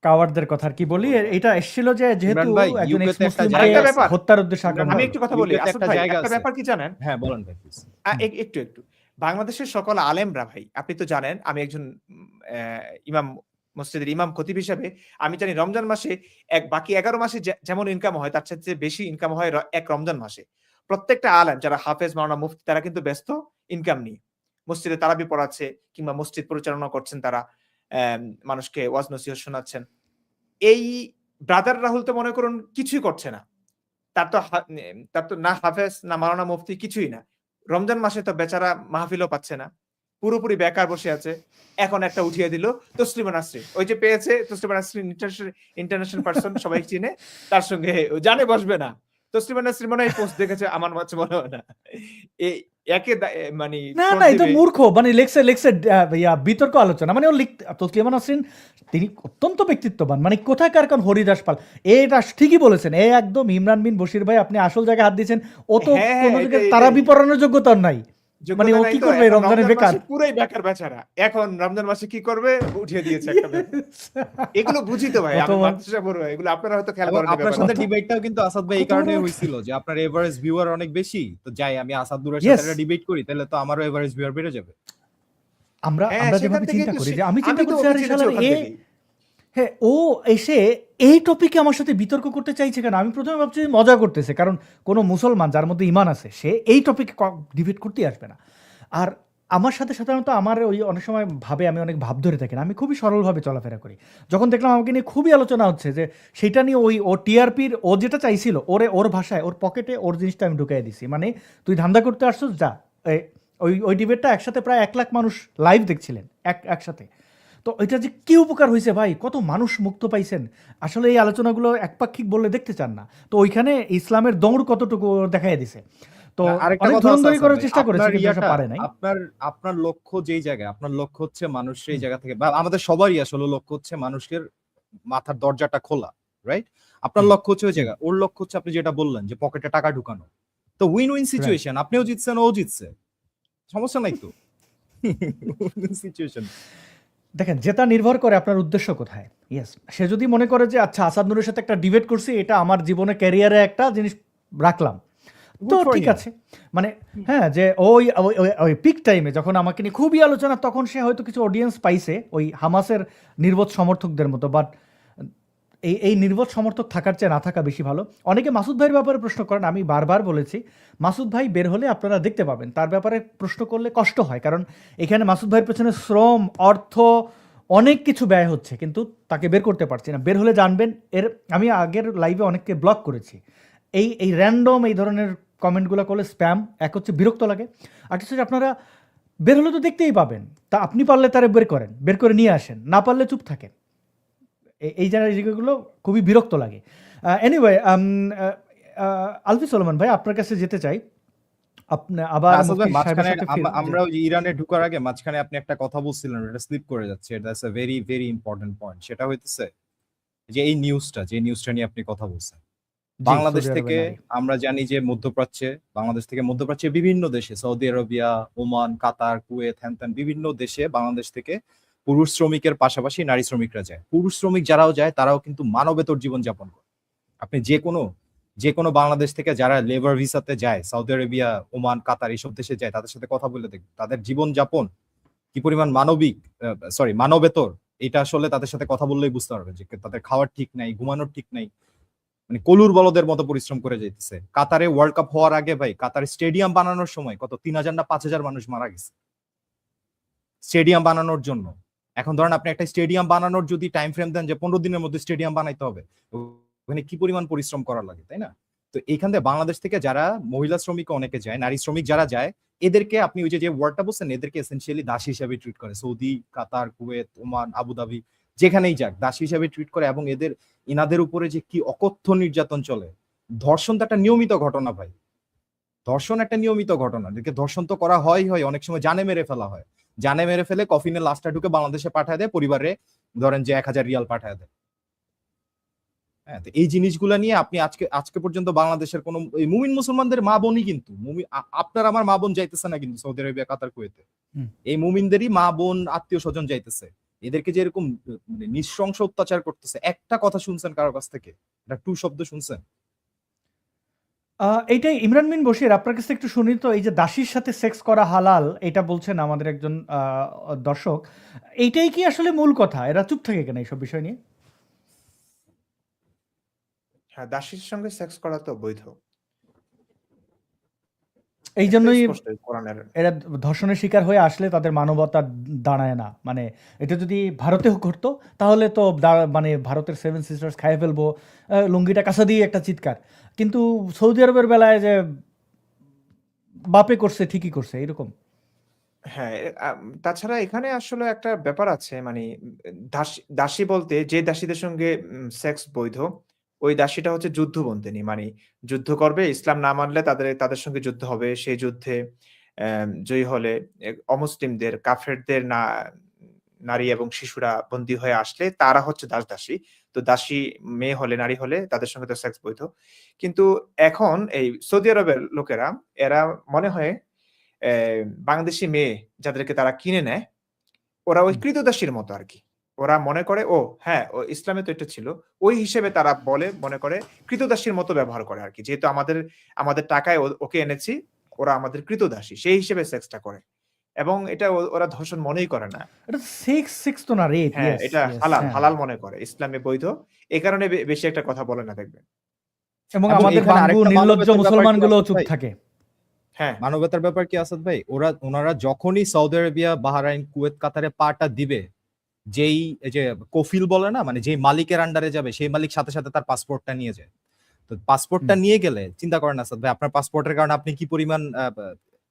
S1: কাওয়ার্ডদের কথা আর কি বলি,
S2: বলবো
S1: এটা এসেছিল যে যেহেতু
S2: ইমরান ভাই,
S1: একজন
S2: ইউকে
S1: এক্স
S2: তে একটা
S1: মুসলিমকে
S2: জায়গা
S3: আরেকটা
S2: আছে।
S3: ব্যাপার,
S1: হত্যার উদ্দেশ্যে
S2: ইমরান
S1: আক্রমণ
S3: আমি
S2: ভাই,
S1: করলো।
S3: একটু কথা বলি।
S2: ইউকে তে
S3: আসিফ
S2: একটা
S3: ভাই,
S2: জায়গা
S3: একটা
S2: আছে।
S3: ব্যাপার কি জানেন?
S2: হ্যাঁ, বলেন ভাই প্লিজ।
S3: একটু। বাংলাদেশের সকল আলেমরা ভাই, আপনি তো জানেন আমি একজন ইমাম, মসজিদের ইমাম খতিব হিসেবে আমি জানি রমজান মাসে বাকি 11 মাসে যেমন ইনকাম হয় তার চাইতে বেশি ইনকাম হয় এক রমজান মাসে। প্রত্যেকটা আলেম যারা হাফেজ, মাওলানা, মুফতি তারা কিন্তু ব্যস্ত ইনকাম নিয়ে। মসজিদে তারাবি পড়াচ্ছে কিংবা মসজিদ পরিচালনা করছেন তারা। মানুষকে ওয়াজ নসিহত শোনাচ্ছেন। এই ব্রাদার রাহুল তো মনে করুন কিছুই করছে না। তার তো না হাফেজ, না মাওলানা, মুফতি কিছুই না। রমজান মাসে তো বেচারা মাহফিলও পাচ্ছে না। পুরোপুরি বেকার বসে আছে। এখন একটা উঠিয়ে দিল তসলিমা নাসরিন। ওই যে পেয়েছে তসলিমা নাসরিন, ইন্টারন্যাশনাল পারসন, সবাই চিনে। তার সঙ্গে জানে বসবে না। তসলিমা নাসরিন মনে হয় পোস্ট দেখেছে, আমার কাছে মনে হয় না। এই একে মানে
S1: না
S3: ফ্রন্ট
S1: না, এটা
S3: দিবে।
S1: মূর্খ, মানে লেখছে লেখছে বিতর্ক আলোচনা, মানে ও তসলিমা নাসরিন তিনি অত্যন্ত ব্যক্তিত্ববান, মানে কোথাকার কোন হরিদাস পাল, এটা ঠিকই বলেছেন। একদম ইমরান বিন বশির ভাই, আপনি আসল জায়গায় হাত দিয়েছেন। ও তো
S3: হ্যাঁ,
S1: কোনো
S3: হ্যাঁ,
S1: জায়গায়
S3: এটাই।
S1: তারাবি পড়ানোর যোগ্যতা নাই, মানে
S3: যোগ্যতা
S1: ও
S3: নাই
S1: কি
S3: তো।
S1: করবে
S3: এখন
S1: রমজানে
S3: রমজান
S1: বেকার।
S3: মাসে পুরাই বেকার বেচারা। এখন রমজান মাসে কি করবে উঠিয়ে দিয়েছে একটা ব্যাপার। এগুলো বুঝি তো ভাই।
S1: কত
S3: আমি
S1: বড়-
S3: মাদ্রাসা পড়ুয়া। এগুলো আপনারা হয়তো খেয়াল
S2: এবং
S3: করেন না
S2: আপনার সাথে
S3: ব্যাপারটা।
S2: ডিবেটটাও কিন্তু আসাদ ভাই এই
S1: কত
S2: কারণে
S1: বড়-
S2: হয়েছিল যে আপনার এভারেজ ভিউয়ার অনেক বেশি, তো যাই আমি আসাদ নূরের
S1: Yes.
S2: সাথে একটা ডিবেট করি, তাহলে তো আমারও এভারেজ ভিউয়ার বেড়ে যাবে।
S1: আমরা
S3: হ্যাঁ,
S1: আমরা
S3: সেখান
S1: যেভাবে
S3: থেকেই
S1: চিন্তা
S3: তো
S1: করি, যে আমি চিন্তা
S3: আমি তো
S1: করছি
S3: ওকে
S1: আরে
S3: চিনেছি
S1: শালার
S3: ওখান
S1: এ,
S3: থেকেই।
S1: হ্যাঁ, ও এসে এই টপিকে আমার সাথে বিতর্ক করতে চাইছে কেন? আমি প্রথমে ভাবছি মজা করতেছে, কারণ কোনো মুসলমান যার মধ্যে ইমান আছে সে এই টপিকে ডিবেট করতেই আসবে না। আর আমার সাথে সাধারণত আমার ওই অনেক সময় ভাবে আমি অনেক ভাব ধরে থাকি না, আমি খুবই সরলভাবে চলাফেরা করি। যখন দেখলাম আমাকে নিয়ে খুবই আলোচনা হচ্ছে, যে সেটা নিয়ে ও টিআরপির ও যেটা চাইছিল, ওর ভাষায় ওর পকেটে ওর জিনিসটা আমি ঢুকাই দিছি, মানে তুই ধান্দা করতে আসছিস যা। ওই ডিবেটটা একসাথে প্রায় 1 লাখ মানুষ লাইভ দেখছিলেন একসাথে। তো এটা যে কি উপকার হয়েছে ভাই, কত মানুষ মুক্ত পাইছেন। আসলে এই আলোচনাগুলো একপাক্ষিক বললে দেখতে চান না, তো ওইখানে ইসলামের দৌড় কতটুকু দেখাই দিছে। তো
S2: না, আরেকটা
S1: অনেক
S2: কথা আছে
S1: ধরনদরি
S2: আসাদ
S1: করার
S2: ভাই,
S1: চেষ্টা করেছে,
S2: আপনার
S1: কিন্তু
S2: ইয়াটা,
S1: পারে নাই।
S2: আপনার লক্ষ্য যেই জায়গায়, আপনার লক্ষ্য হচ্ছে মানুষের এই জায়গা থেকে, বা আমাদের সবারই আসলে লক্ষ্য হচ্ছে মানুষের মাথার দরজাটা খোলা, রাইট? আপনার
S1: হুম।
S2: লক্ষ্য হচ্ছে ওই জায়গা, ওর লক্ষ্য হচ্ছে আপনি যেটা বললেন যে পকেটে টাকা ঢুকানো। তো উইন উইন সিচুয়েশন, আপনিও জিতছেন, ও জিতছে, সমস্যা নাই তো। সিচুয়েশন।
S1: দেখেন, যেটা নির্ভর করে আপনার উদ্দেশ্য কোথায়। ইয়েস, সে যদি মনে করে যে আচ্ছা আসাদ নূরের সাথে একটা ডিবেট করছি, এটা আমার জীবনে ক্যারিয়ারে একটা জিনিস রাখলাম, তো
S2: Good for
S1: ঠিক
S2: him.
S1: আছে। মানে হ্যাঁ, যে ওই পিক টাইমে যখন আমাকে নিয়ে খুবই আলোচনা, তখন সে হয়তো কিছু অডিয়েন্স পাইছে ওই হামাসের নির্বোধ সমর্থকদের মতো, বাট এই নির্বোধ সমর্থক থাকার চেয়ে না থাকা বেশি ভালো। অনেকে মাসুদ ভাইয়ের ব্যাপারে প্রশ্ন করেন, আমি বারবার বলেছি মাসুদ ভাই বের হলে আপনারা দেখতে পাবেন, তার ব্যাপারে প্রশ্ন করলে কষ্ট হয়, কারণ এখানে মাসুদ ভাইয়ের পেছনে শ্রম, অর্থ, অনেক কিছু ব্যয় হচ্ছে, কিন্তু তাকে বের করতে পারছি না। বের হলে জানবেন। আমি আগের লাইভে অনেককে ব্লক করেছি এই র্যান্ডম এই ধরনের কমেন্টগুলো করলে। স্প্যাম এক হচ্ছে বিরক্ত লাগে, আর হচ্ছে আপনারা বের হলে তো দেখতেই পাবেন। তা আপনি পারলে তারে বের করেন, বের করে নিয়ে আসেন, না পারলে চুপ থাকেন। এই জায়গাগুলো খুবই বিরক্ত লাগে। এনিওয়ে, আলফি সোলেমান ভাই, আপনার কাছে যেতে চাই। আপনি আবার
S2: আসাদ ভাই,
S1: মুফতি সাহেবের
S2: মাঝখানে
S1: সাথে ফিরে, জি।
S2: আমরা ওই যে ইরানে ঢুকার আগে মাঝখানে আপনি একটা কথা বলছিলেন, এটা স্লিপ করে যাচ্ছে। That's a very very important point. সেটা হইতেছে যে এই নিউজটা নিয়ে আপনি কথা বলছেন,
S1: জি,
S2: বাংলাদেশ
S1: সৌদি আরবের
S2: থেকে
S1: নারী।
S2: আমরা জানি যে বাংলাদেশ থেকে মধ্যপ্রাচ্যের বিভিন্ন দেশে, সৌদি আরবিয়া, ওমান, কাতার, কুয়েত, হ্যান বিভিন্ন দেশে বাংলাদেশ থেকে পুরুষ শ্রমিকের পাশাপাশি নারী শ্রমিকরা যায়। পুরুষ শ্রমিক যারাও যায় তারাও কিন্তু মানবেতর জীবন যাপন করে। আপনি যে কোনো বাংলাদেশ থেকে যারা লেবার ভিসাতে যায় সৌদি আরবিয়া, ওমান, কাতার এইসব দেশে যায়, তাদের সাথে কথা বলে দেখবেন তাদের জীবন যাপন কি পরিমাণ মানবেতর। এটা আসলে তাদের সাথে কথা বললেই বুঝতে পারবে যে তাদের খাওয়ার ঠিক নাই, ঘুমানোর ঠিক নাই, মানে কলুর বলদের মতো পরিশ্রম করে যাইতেছে। কাতারে ওয়ার্ল্ড কাপ হওয়ার আগে ভাই, কাতার স্টেডিয়াম বানানোর সময় কত 3,000 না 5,000 মানুষ মারা গেছে স্টেডিয়াম বানানোর জন্য। এখন ধরেন আপনি একটা স্টেডিয়াম বানানোর যদি টাইম ফ্রেম দেন যে 15 দিনের মধ্যে স্টেডিয়াম বানাইতে হবে, ওখানে কি পরিমাণ পরিশ্রম করা লাগে, তাই না? তো এইখান থেকে বাংলাদেশ থেকে যারা মহিলা শ্রমিক অনেকে যায়, নারী শ্রমিক যারা যায়, এদেরকে আপনি ওই যে ওয়ার্ডটা বলছেন, এদেরকে এসেনশিয়ালি দাসী হিসেবে ট্রিট করে। সৌদি, কাতার, কুয়েত, ওমান, আবুধাবি, যেখানেই যাক দাসী হিসেবে ট্রিট করে। এবং ইনাদের উপরে যে কি অকথ্য নির্যাতন চলে। ধর্ষণ তো একটা নিয়মিত ঘটনা ভাই, ধর্ষণ একটা নিয়মিত ঘটনা। এদেরকে ধর্ষণ তো করা হয়, অনেক সময় জানে মেরে ফেলা হয়। জানে মেরে ফেলে কফিনে লাশটা ঢুকে বাংলাদেশে পাঠায় দেয়, পরিবারে ধরেন যে 1,000 রিয়াল পাঠায় দেয়। হ্যাঁ, তো এই জিনিসগুলা নিয়ে আপনি আজকে পর্যন্ত বাংলাদেশের কোন এই মুমিন মুসলমানদের মা বোনই কিন্তু আপনার আমার মা বোন যাইতেছে না কিন্তু সৌদি আরবিয়া, কাতার, কুয়েতে। এই মুমিনদেরই মা বোন, আত্মীয় স্বজন যাইতেছে। এদেরকে যে এরকম মানে নৃশংস অত্যাচার করতেছে, একটা কথা শুনছেন কারো কাছ থেকে? একটা টু শব্দ শুনছেন?
S1: এইটাই ইমরান বিন বশির, আপনার কাছে একটু শুনি তো। এই যে দাসীর সাথে সেক্স করা হালাল, এটা বলছেন আমাদের একজন দর্শক। এইটাই কি আসলে মূল কথা? এরা চুপ থাকে কেন এইসব বিষয় নিয়ে?
S3: হ্যাঁ, দাসীর সঙ্গে সেক্স করা তো বৈধ।
S1: এই
S3: এটা
S1: জন্যই
S3: স্পষ্ট কোরআনের।
S1: এরা ধর্ষণের শিকার হয়ে আসলে তাদের মানবতা দাঁড়ায় না। মানে এটা যদি ভারতেও ঘটতো তাহলে তো মানে ভারতের সেভেন সিস্টার্স খাইয়ে ফেলবো, লুঙ্গিটা কাঁচা দিয়ে একটা চিৎকার। কিন্তু সৌদি আরবের বেলায় যে বাপে করছে ঠিকই করছে এরকম।
S3: হ্যাঁ, তাছাড়া এখানে আসলে একটা ব্যাপার আছে, মানে দাসী বলতে যে দাসীদের সঙ্গে সেক্স বৈধ, ওই দাসীটা হচ্ছে যুদ্ধবন্দিনী। মানে যুদ্ধ করবে, ইসলাম না মানলে তাদের সঙ্গে যুদ্ধ হবে। সেই যুদ্ধে জয়ী হলে অমুসলিমদের, কাফেরদের নারী এবং শিশুরা বন্দী হয়ে আসলে তারা হচ্ছে দাসী। তো দাসী মেয়ে হলে, নারী হলে তাদের সঙ্গে তো সেক্স বৈধ। কিন্তু এখন এই সৌদি আরবের লোকেরা, এরা মনে হয় বাংলাদেশী মেয়ে যাদেরকে তারা কিনে নেয়, ওরা ওই ক্রীতদাসীর মতো আরকি। ওরা মনে করে, ও হ্যাঁ, ও ইসলামে তো এটা ছিল। ওই হিসেবে তারা মনে করে ক্রীতদাসীর মতো ব্যবহার করে আরকি। যেহেতু আমাদের টাকায় ওকে এনেছি, ওরা আমাদের ক্রীতদাসী। সেই হিসেবে সেক্সটা করে। এবং এটা ওরা ধর্ষণ মনেই করে না।
S1: এটা সেক্স তো না, রেপ।
S3: হ্যাঁ,
S1: ইয়েস,
S3: এটা
S1: ইয়েস, হ্যাঁ।
S3: হালাল মনে করে। ইসলামে বৈধ। এ কারণে বেশি একটা কথা বলে না দেখবেন।
S1: এবং
S2: এবং
S1: আমাদের
S2: এখানে
S1: বাঙ্গু
S2: আরেকটা
S1: নির্লজ্জ
S2: মানবতার ব্যাপার কি
S1: মুসলমানগুলো
S2: আসাদ
S1: চুপ
S2: ভাই?
S1: থাকে।
S3: হ্যাঁ,
S2: মানবতার ব্যাপার কি আসাদ ভাই? ওনারা যখনই সৌদি আরবিয়া, বাহরাইন, কুয়েত, কাতারে পাটা দিবে, যেই এই যে কফিল বলে না, মানে যেই মালিকের আন্ডারে যাবে সেই মালিক সাথে সাথে তার পাসপোর্টটা নিয়ে যায়। তো পাসপোর্টটা নিয়ে গেলে চিন্তা করেন আসাদ ভাই, আপনার পাসপোর্টের কারণে আপনি কি পরিমাণ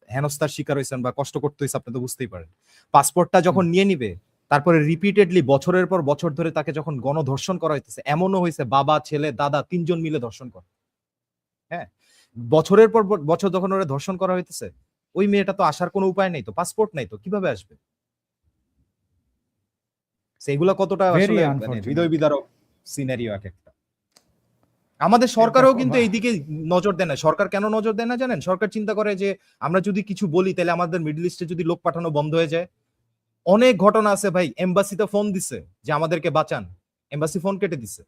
S2: হেনস্থার শিকার হয়েছেন বা কষ্ট করতে হয়েছে আপনি তো বুঝতেই পারেন। পাসপোর্টটা যখন নিয়ে নিবে, তারপরে রিপিটেডলি বছরের পর বছর ধরে তাকে যখন গণধর্ষণ করা হইতেছে, এমনও হয়েছে বাবা, ছেলে, দাদা 3 জন মিলে ধর্ষণ করে। হ্যাঁ, বছরের পর বছর যখন ওরা ধর্ষণ করা হইতেছে, ওই মেয়েটা তো আসার কোনো উপায় নেই, তো পাসপোর্ট নাই, তো কিভাবে আসবে? সেগুলা কতটা
S1: ভেরি
S2: আসলে মানে
S1: আনফরচুনেট।
S2: হৃদয় বিদারক সিনারিও এক একটা। আমাদের সরকারও কিন্তু এইদিকে নজর দেয় না। সরকার কেন নজর দেয় না জানেন? সরকার চিন্তা করে যে আমরা যদি কিছু বলি তাহলে আমাদের মিডল ইস্টে যদি লোক পাঠানো বন্ধ হয়ে যায়। অনেক ঘটনা আছে ভাই, এমবাসিতে ফোন দিছে যে আমাদেরকে বাঁচান, এমবাসি ফোন কেটে দিছে।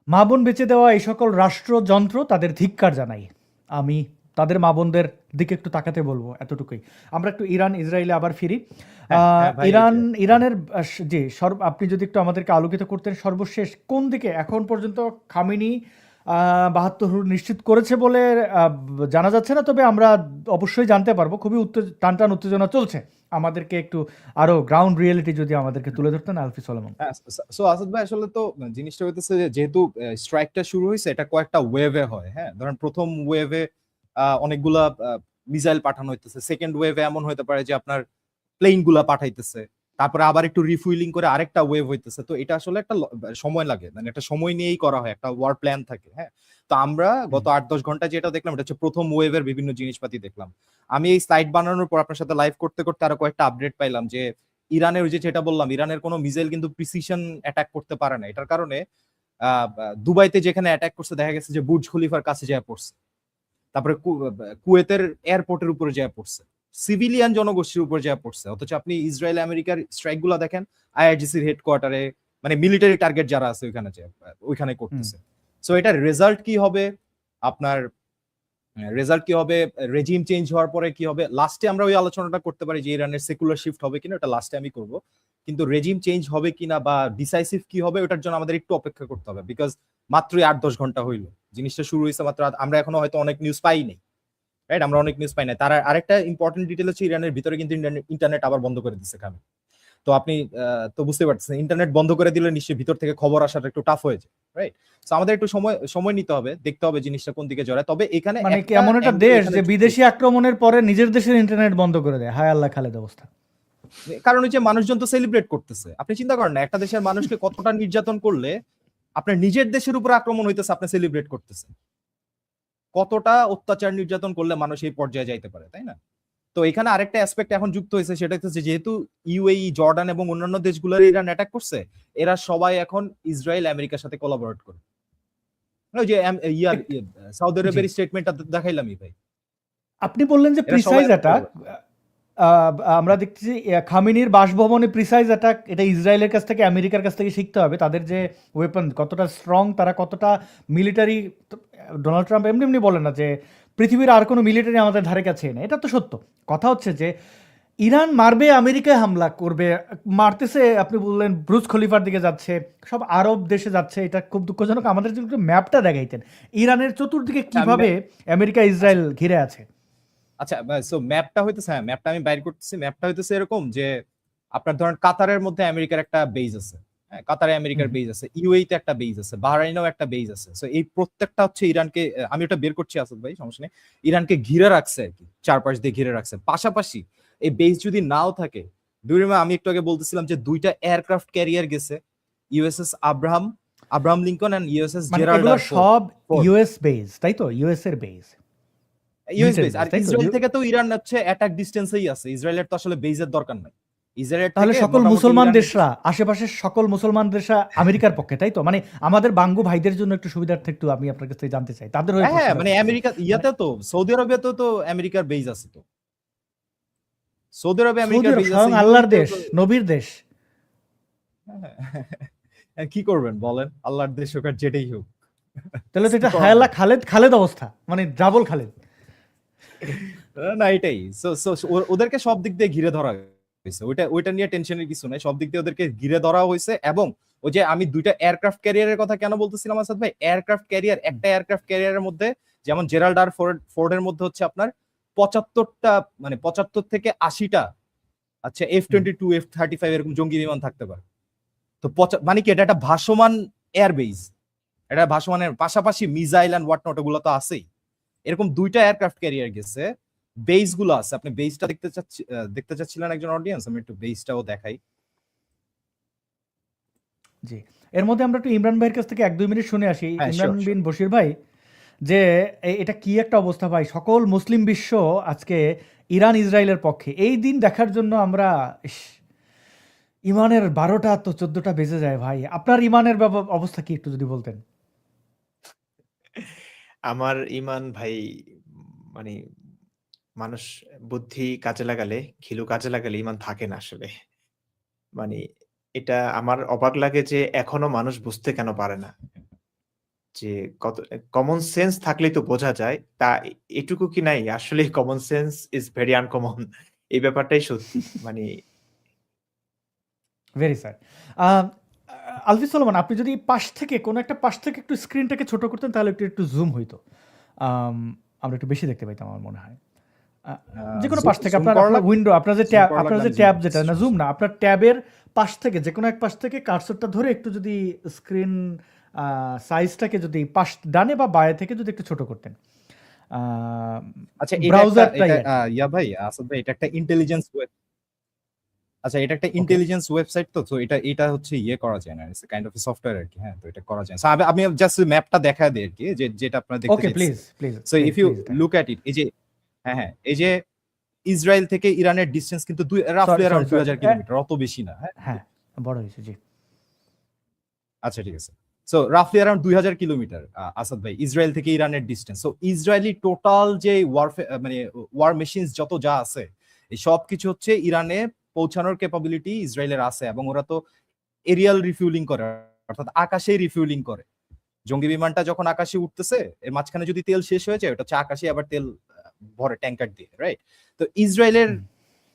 S1: মা বোন বেঁচে দেওয়া এই সকল রাষ্ট্রযন্ত্র, তাদের ধিক্কার জানাই। আমি তাদের মা বোনদের দিকে একটু তাকাতে বলবো, এতটুকুই। আমরা একটু ইরান ইসরায়েলে আবার ফিরি।
S2: হ্যাঁ ভাই,
S1: ইরানের যে আপনি যদি একটু আমাদেরকে আলোকিত করতেন, সর্বশেষ কোন দিকে এখন পর্যন্ত খামেনি ৭২ নিশ্চিত করেছে বলে জানা যাচ্ছে না, তবে আমরা অবশ্যই জানতে পারবো। খুবই টানটান উত্তেজনা চলছে। আমাদেরকে একটু আরো গ্রাউন্ড রিয়েলিটি যদি আমাদেরকে তুলে ধরতেন আলফি সোলেমান।
S2: সো আসাদ ভাই, আসলে তো জিনিসটা হইতেছে যে যেহেতু স্ট্রাইকটা শুরু হয়েছে, এটা কয়েকটা ওয়েভে হয়। হ্যাঁ, ধরেন প্রথম ওয়েভে অনেকগুলা মিসাইল পাঠানো হইতেছে, সেকেন্ড ওয়েভে এমন হতে পারে যে আপনার প্লেন গুলা পাঠাইতেছে, তারপরে আবার একটু রিফুইলিং করে আরেকটা ওয়েভ হইতেছে। তো এটা আসলে একটা সময় লাগে, মানে একটা সময় নিয়েই করা হয়, একটা ওয়ার প্ল্যান থাকে। হ্যাঁ, তো আমরা গত 8-10 ঘন্টা যেটা দেখলাম এটা হচ্ছে প্রথম ওয়েভের বিভিন্ন জিনিসপাতি দেখলাম। আমি এই স্লাইড বানানোর পর আপনার সাথে লাইভ করতে করতে আরো কয়েকটা আপডেট পাইলাম যে ইরানের ওই যে যেটা বললাম, ইরানের কোনো মিসাইল কিন্তু প্রিসিশন অ্যাটাক করতে পারে না। এটার কারণে দুবাইতে যেখানে অ্যাটাক করছে দেখা গেছে যে বুর্জ খলিফার কাছে যায় পড়ছে, তারপরে কুয়েতের এয়ারপোর্টের উপরে যায় পড়ছে, সিভিলিয়ান জনগোষ্ঠীর উপর যায় পড়ছে। অথচ আপনি ইসরায়েল আমেরিকার স্ট্রাইক গুলা দেখেন আইআরজিসির হেডকোয়ার্টারে, মানে মিলিটারি টার্গেট যারা আছে ওইখানে করতেছে। সো এটার রেজাল্ট কি হবে, আপনার রেজাল্ট কি হবে, রেজিম চেঞ্জ হওয়ার পরে কি হবে, লাস্টে আমরা ওই আলোচনাটা করতে পারি যে ইরানের সেকুলার শিফট হবে কিনা, ওটা লাস্টে আমি করব। কিন্তু রেজিম চেঞ্জ হবে কিনা বা ডিসাইসিভ কি হবে ওটার জন্য আমাদের একটু অপেক্ষা করতে হবে, বিকজ মাত্রই 8-10 ঘন্টা হইলো, জিনিসটা শুরু হয়েছে মাত্র, আমরা এখনো হয়তো অনেক নিউজ পাই নাই, রাইট? আমরা অনেক নিউজ পাই নাই। তার আরেকটা ইম্পর্টেন্ট ডিটেল হচ্ছে ইরানের ভিতরে কিন্তু ইন্টারনেট আবার বন্ধ করে দিচ্ছে খামি। তো আপনি তো বুঝতে পারছেন ইন্টারনেট বন্ধ করে দিলে নিশ্চয়ই ভিতর থেকে খবর আসাটা একটু টাফ হয়ে যায়, রাইট? সো আমাদের একটু সময় নিতে হবে, দেখতে হবে জিনিসটা কোন দিকে জড়ায়। তবে এখানে
S1: মানে এমন একটা দেশ যে বিদেশি আক্রমণের পরে নিজের দেশের ইন্টারনেট বন্ধ করে দেয়, হায় আল্লাহ খালেদ অবস্থা।
S2: কারণ হচ্ছে মানুষজন তো সেলিব্রেট করতেছে। আপনি চিন্তা করেন না, একটা দেশের মানুষকে কতটা নির্যাতন করলে আপনার নিজের দেশের উপর আক্রমণ হইতেছে, আপনি সেলিব্রেট করতেছেন। কতটা অত্যাচার নির্যাতন করলে মানুষ এই পর্যায়ে যাইতে পারে, তাই না? তো এখানে আরেকটা অ্যাসপেক্ট এখন যুক্ত হয়েছে, সেটা হচ্ছে যেহেতু ইউএই, জর্ডান এবং অন্যান্য দেশগুলোর ইরান অ্যাটাক করছে, এরা সবাই এখন ইসরায়েল আমেরিকার সাথে কোলাবোরেট করে। ওই যে সৌদি আরবের স্টেটমেন্টটা দেখাইলামই ভাই।
S1: আপনি বললেন যে প্রিসাইজ অ্যাটাক, আমরা দেখতেছি খামেনির বাসভবনে প্রিসাইজ অ্যাটাক, এটা ইসরায়েলের কাছ থেকে আমেরিকার কাছ থেকে শিখতে হবে, তাদের যে ওয়েপন কতটা স্ট্রং, তারা কতটা মিলিটারি। ডোনাল্ড ট্রাম্প এমনি এমনি বলে না যে পৃথিবীর আর কোনো মিলিটারি আমাদের ধারে কাছে নেই, এটা তো সত্য কথা। হচ্ছে যে ইরান মারবে, আমেরিকায় হামলা করবে, মারতেছে। আপনি বললেন ব্রুজ খলিফার দিকে যাচ্ছে, সব আরব দেশে যাচ্ছে, এটা খুব দুঃখজনক। আমাদের যদি একটু ম্যাপটা দেখাইতেন ইরানের চতুর্দিকে কিভাবে আমেরিকা ইসরায়েল ঘিরে আছে।
S2: আচ্ছা, সো ম্যাপটা হইতেছে, হ্যাঁ ম্যাপটা আমি বাইর করতেছি। ম্যাপটা হইতেছে এরকম যে আপনার ধরেন কাতারের মধ্যে আমেরিকার একটা বেজ আছে, হ্যাঁ কাতারে আমেরিকার বেজ আছে, ইউএই তে একটা বেজ আছে, বাহরাইনেও একটা বেজ আছে। সো এই প্রত্যেকটা হচ্ছে ইরানকে, আমি ওটা বের করছি আসাদ ভাই, সমস্যা নেই, ইরানকে ঘিরে রাখছে আর কি, চারপাশ দিয়ে ঘিরে রাখছে। পাশাপাশি এই বেজ যদি নাও থাকে, আমি একটু আগে বলতেছিলাম যে 2টা এয়ারক্রাফট ক্যারিয়ার গেছে, USS Abraham Lincoln and USS Gerald R Ford,
S1: সব ইউএস বেজ, তাই তো? ইউএস এর বেজ,
S2: ইউএস বেজ। আর ইসরায়েল থেকে তো ইরান হচ্ছে অ্যাটাক ডিসটেন্সেই আছে, ইসরায়েলের তো আসলে বেজের দরকার নাই। ইসরায়েল
S1: তাহলে সকল মুসলমান দেশরা, আশেপাশের সকল মুসলমান দেশরা আমেরিকার পক্ষে, তাই তো? মানে আমাদের বাঙ্গু ভাইদের জন্য একটু সুবিধার্থে একটু আমি আপনার কাছ থেকে জানতে চাই, তাদের হয়ে
S2: হ্যাঁ, মানে আমেরিকা ইয়াতে তো সৌদি আরবে তো আমেরিকার বেজ আছে। তো সৌদি আরবে আমেরিকার বেজ আছে,
S1: আল্লাহর দেশ, নবীর দেশ।
S2: কি করবেন বলেন, আল্লাহর দেশ হোক আর যেটাই হোক।
S1: তাহলে তো এটা হায়াল্লা খালেদ অবস্থা, মানে ডাবল খালেদ।
S2: না এটাই, ওদেরকে সব দিক দিয়ে ঘিরে ধরা হয়েছে, ওইটা নিয়ে টেনশনের কিছু নাই, সব দিক দিয়ে ওদেরকে ঘিরে ধরা হয়েছে। এবং ওই যে আমি 2টা এয়ারক্রাফট ক্যারিয়ারের কথা কেন বলতেছিলাম আসাদ ভাই, এয়ারক্রাফট ক্যারিয়ার, একটা এয়ারক্রাফট ক্যারিয়ারের মধ্যে যেমন জেরাল্ড আর ফোর্ডের মধ্যে হচ্ছে আপনার 75টা, মানে 75 থেকে 80টা আচ্ছা F-22 F-35 এরকম জঙ্গি বিমান থাকতে পারে। তো মানে কি এটা একটা ভাসমান এয়ারবেস, এটা ভাসমানের পাশাপাশি মিসাইল এন্ড হোয়াট নট ওগুলো তো আছেই। এরকম 2টা এয়ারক্রাফট ক্যারিয়ার গেছে, বেস গুলো আছে। আপনি বেসটা দেখতে চাচ্ছিলেন একজন অডিয়েন্স, আমি একটু বেসটাও দেখাই।
S1: জি, এর মধ্যে আমরা একটু ইমরান ভাইয়ের কাছ থেকে 1-2 মিনিট শুনে আসি। ইমরান বিন বশির ভাই, যে এটা কি একটা অবস্থা ভাই, সকল মুসলিম বিশ্ব আজকে ইরান ইসরায়েলের পক্ষে। এই দিন দেখার জন্য আমরা ইমানের 12টা তো 14টা বেজে যায় ভাই। আপনার ইমানের অবস্থা কি একটু যদি বলতেন।
S3: আমার ইমান ভাই, মানে মানুষ বুদ্ধি কাজে লাগালে, ঘিলু কাজে লাগালে ইমান থাকে না আসলে। মানে এটা আমার অবাক লাগে যে এখনো মানুষ বুঝতে কেন পারে না যে কত কমন সেন্স থাকলেই তো বোঝা যায়, তা এটুকু কি নাই? আসলে common sense is very uncommon, এই ব্যাপারটাই সত্যি। মানে
S1: ভেরি স্যাড। আলফিজ সলোমন, আপনি যদি পাশ থেকে কোনো একটা পাশ থেকে একটু স্ক্রিনটাকে ছোট করতেন তাহলে একটু জুম হইতো, আমরা একটু বেশি দেখতে পাইতাম আমার মনে হয়। যে কোনো পাশ থেকে আপনার উইন্ডো, আপনার যে ট্যাব, যেটা না জুম না, আপনার ট্যাবের পাশ থেকে যে কোনো এক পাশ থেকে কার্সরটা ধরে একটু যদি স্ক্রিন সাইজটাকে যদি পাশ ডানে বা বায়ে থেকে যদি একটু ছোট করতেন।
S2: আচ্ছা, এটা একটা
S1: ব্রাউজারটাই
S2: এটা
S1: আর কি।
S2: ইয়া ভাই, আসাদ ভাই, এটা একটা ইন্টেলিজেন্স আচ্ছা, এটা একটা
S1: ওকে,
S2: ইন্টেলিজেন্স ওয়েবসাইট, তো এটা হচ্ছে ইয়ে করা যায় না, ইটস কাইন্ড অফ সফটওয়্যার আর কি। হ্যাঁ, তো এটা করা যায়। সো আমি জাস্ট ম্যাপটা দেখায় দিই আর কি, যেটা আপনারা দেখতে
S1: ওকে,
S2: চাইছেন।
S1: Please please
S2: so
S1: please
S2: if you
S1: please দেখেন।
S2: লুক অ্যাট ইট, এই যে হ্যাঁ, এই যে ইসরায়েল থেকে ইরানের ডিসটেন্স কিন্তু রাফলি
S1: sorry sorry
S2: around
S1: sorry
S2: 2000 kilometre, অত বেশি না। হ্যাঁ,
S1: হ্যাঁ, বড় হয়েছে জি।
S2: আচ্ছা, ঠিক আছে। সো রাফলি অ্যারাউন্ড 2000 কিলোমিটার আসাদ ভাই, ইসরায়েল থেকে ইরানের ডিসটেন্স। সো ইসরায়েলি টোটাল যে মানে ওয়ার মেশিনস যত যা আছে, এই সব কিছু হচ্ছে ইরানে পৌঁছানোর ক্যাপাবিলিটি ইসরায়েলের আছে, এবং ওরা তো এরিয়াল রিফিউলিং করে, অর্থাৎ আকাশেই রিফিউলিং করে। জঙ্গি বিমানটা যখন আকাশে উঠতেছে, এর মাঝখানে যদি তেল শেষ হয়ে যায়, ওটা হচ্ছে আকাশে আবার তেল ভরে ট্যাঙ্কার দিয়ে, রাইট? তো ইসরায়েলের
S1: হুম।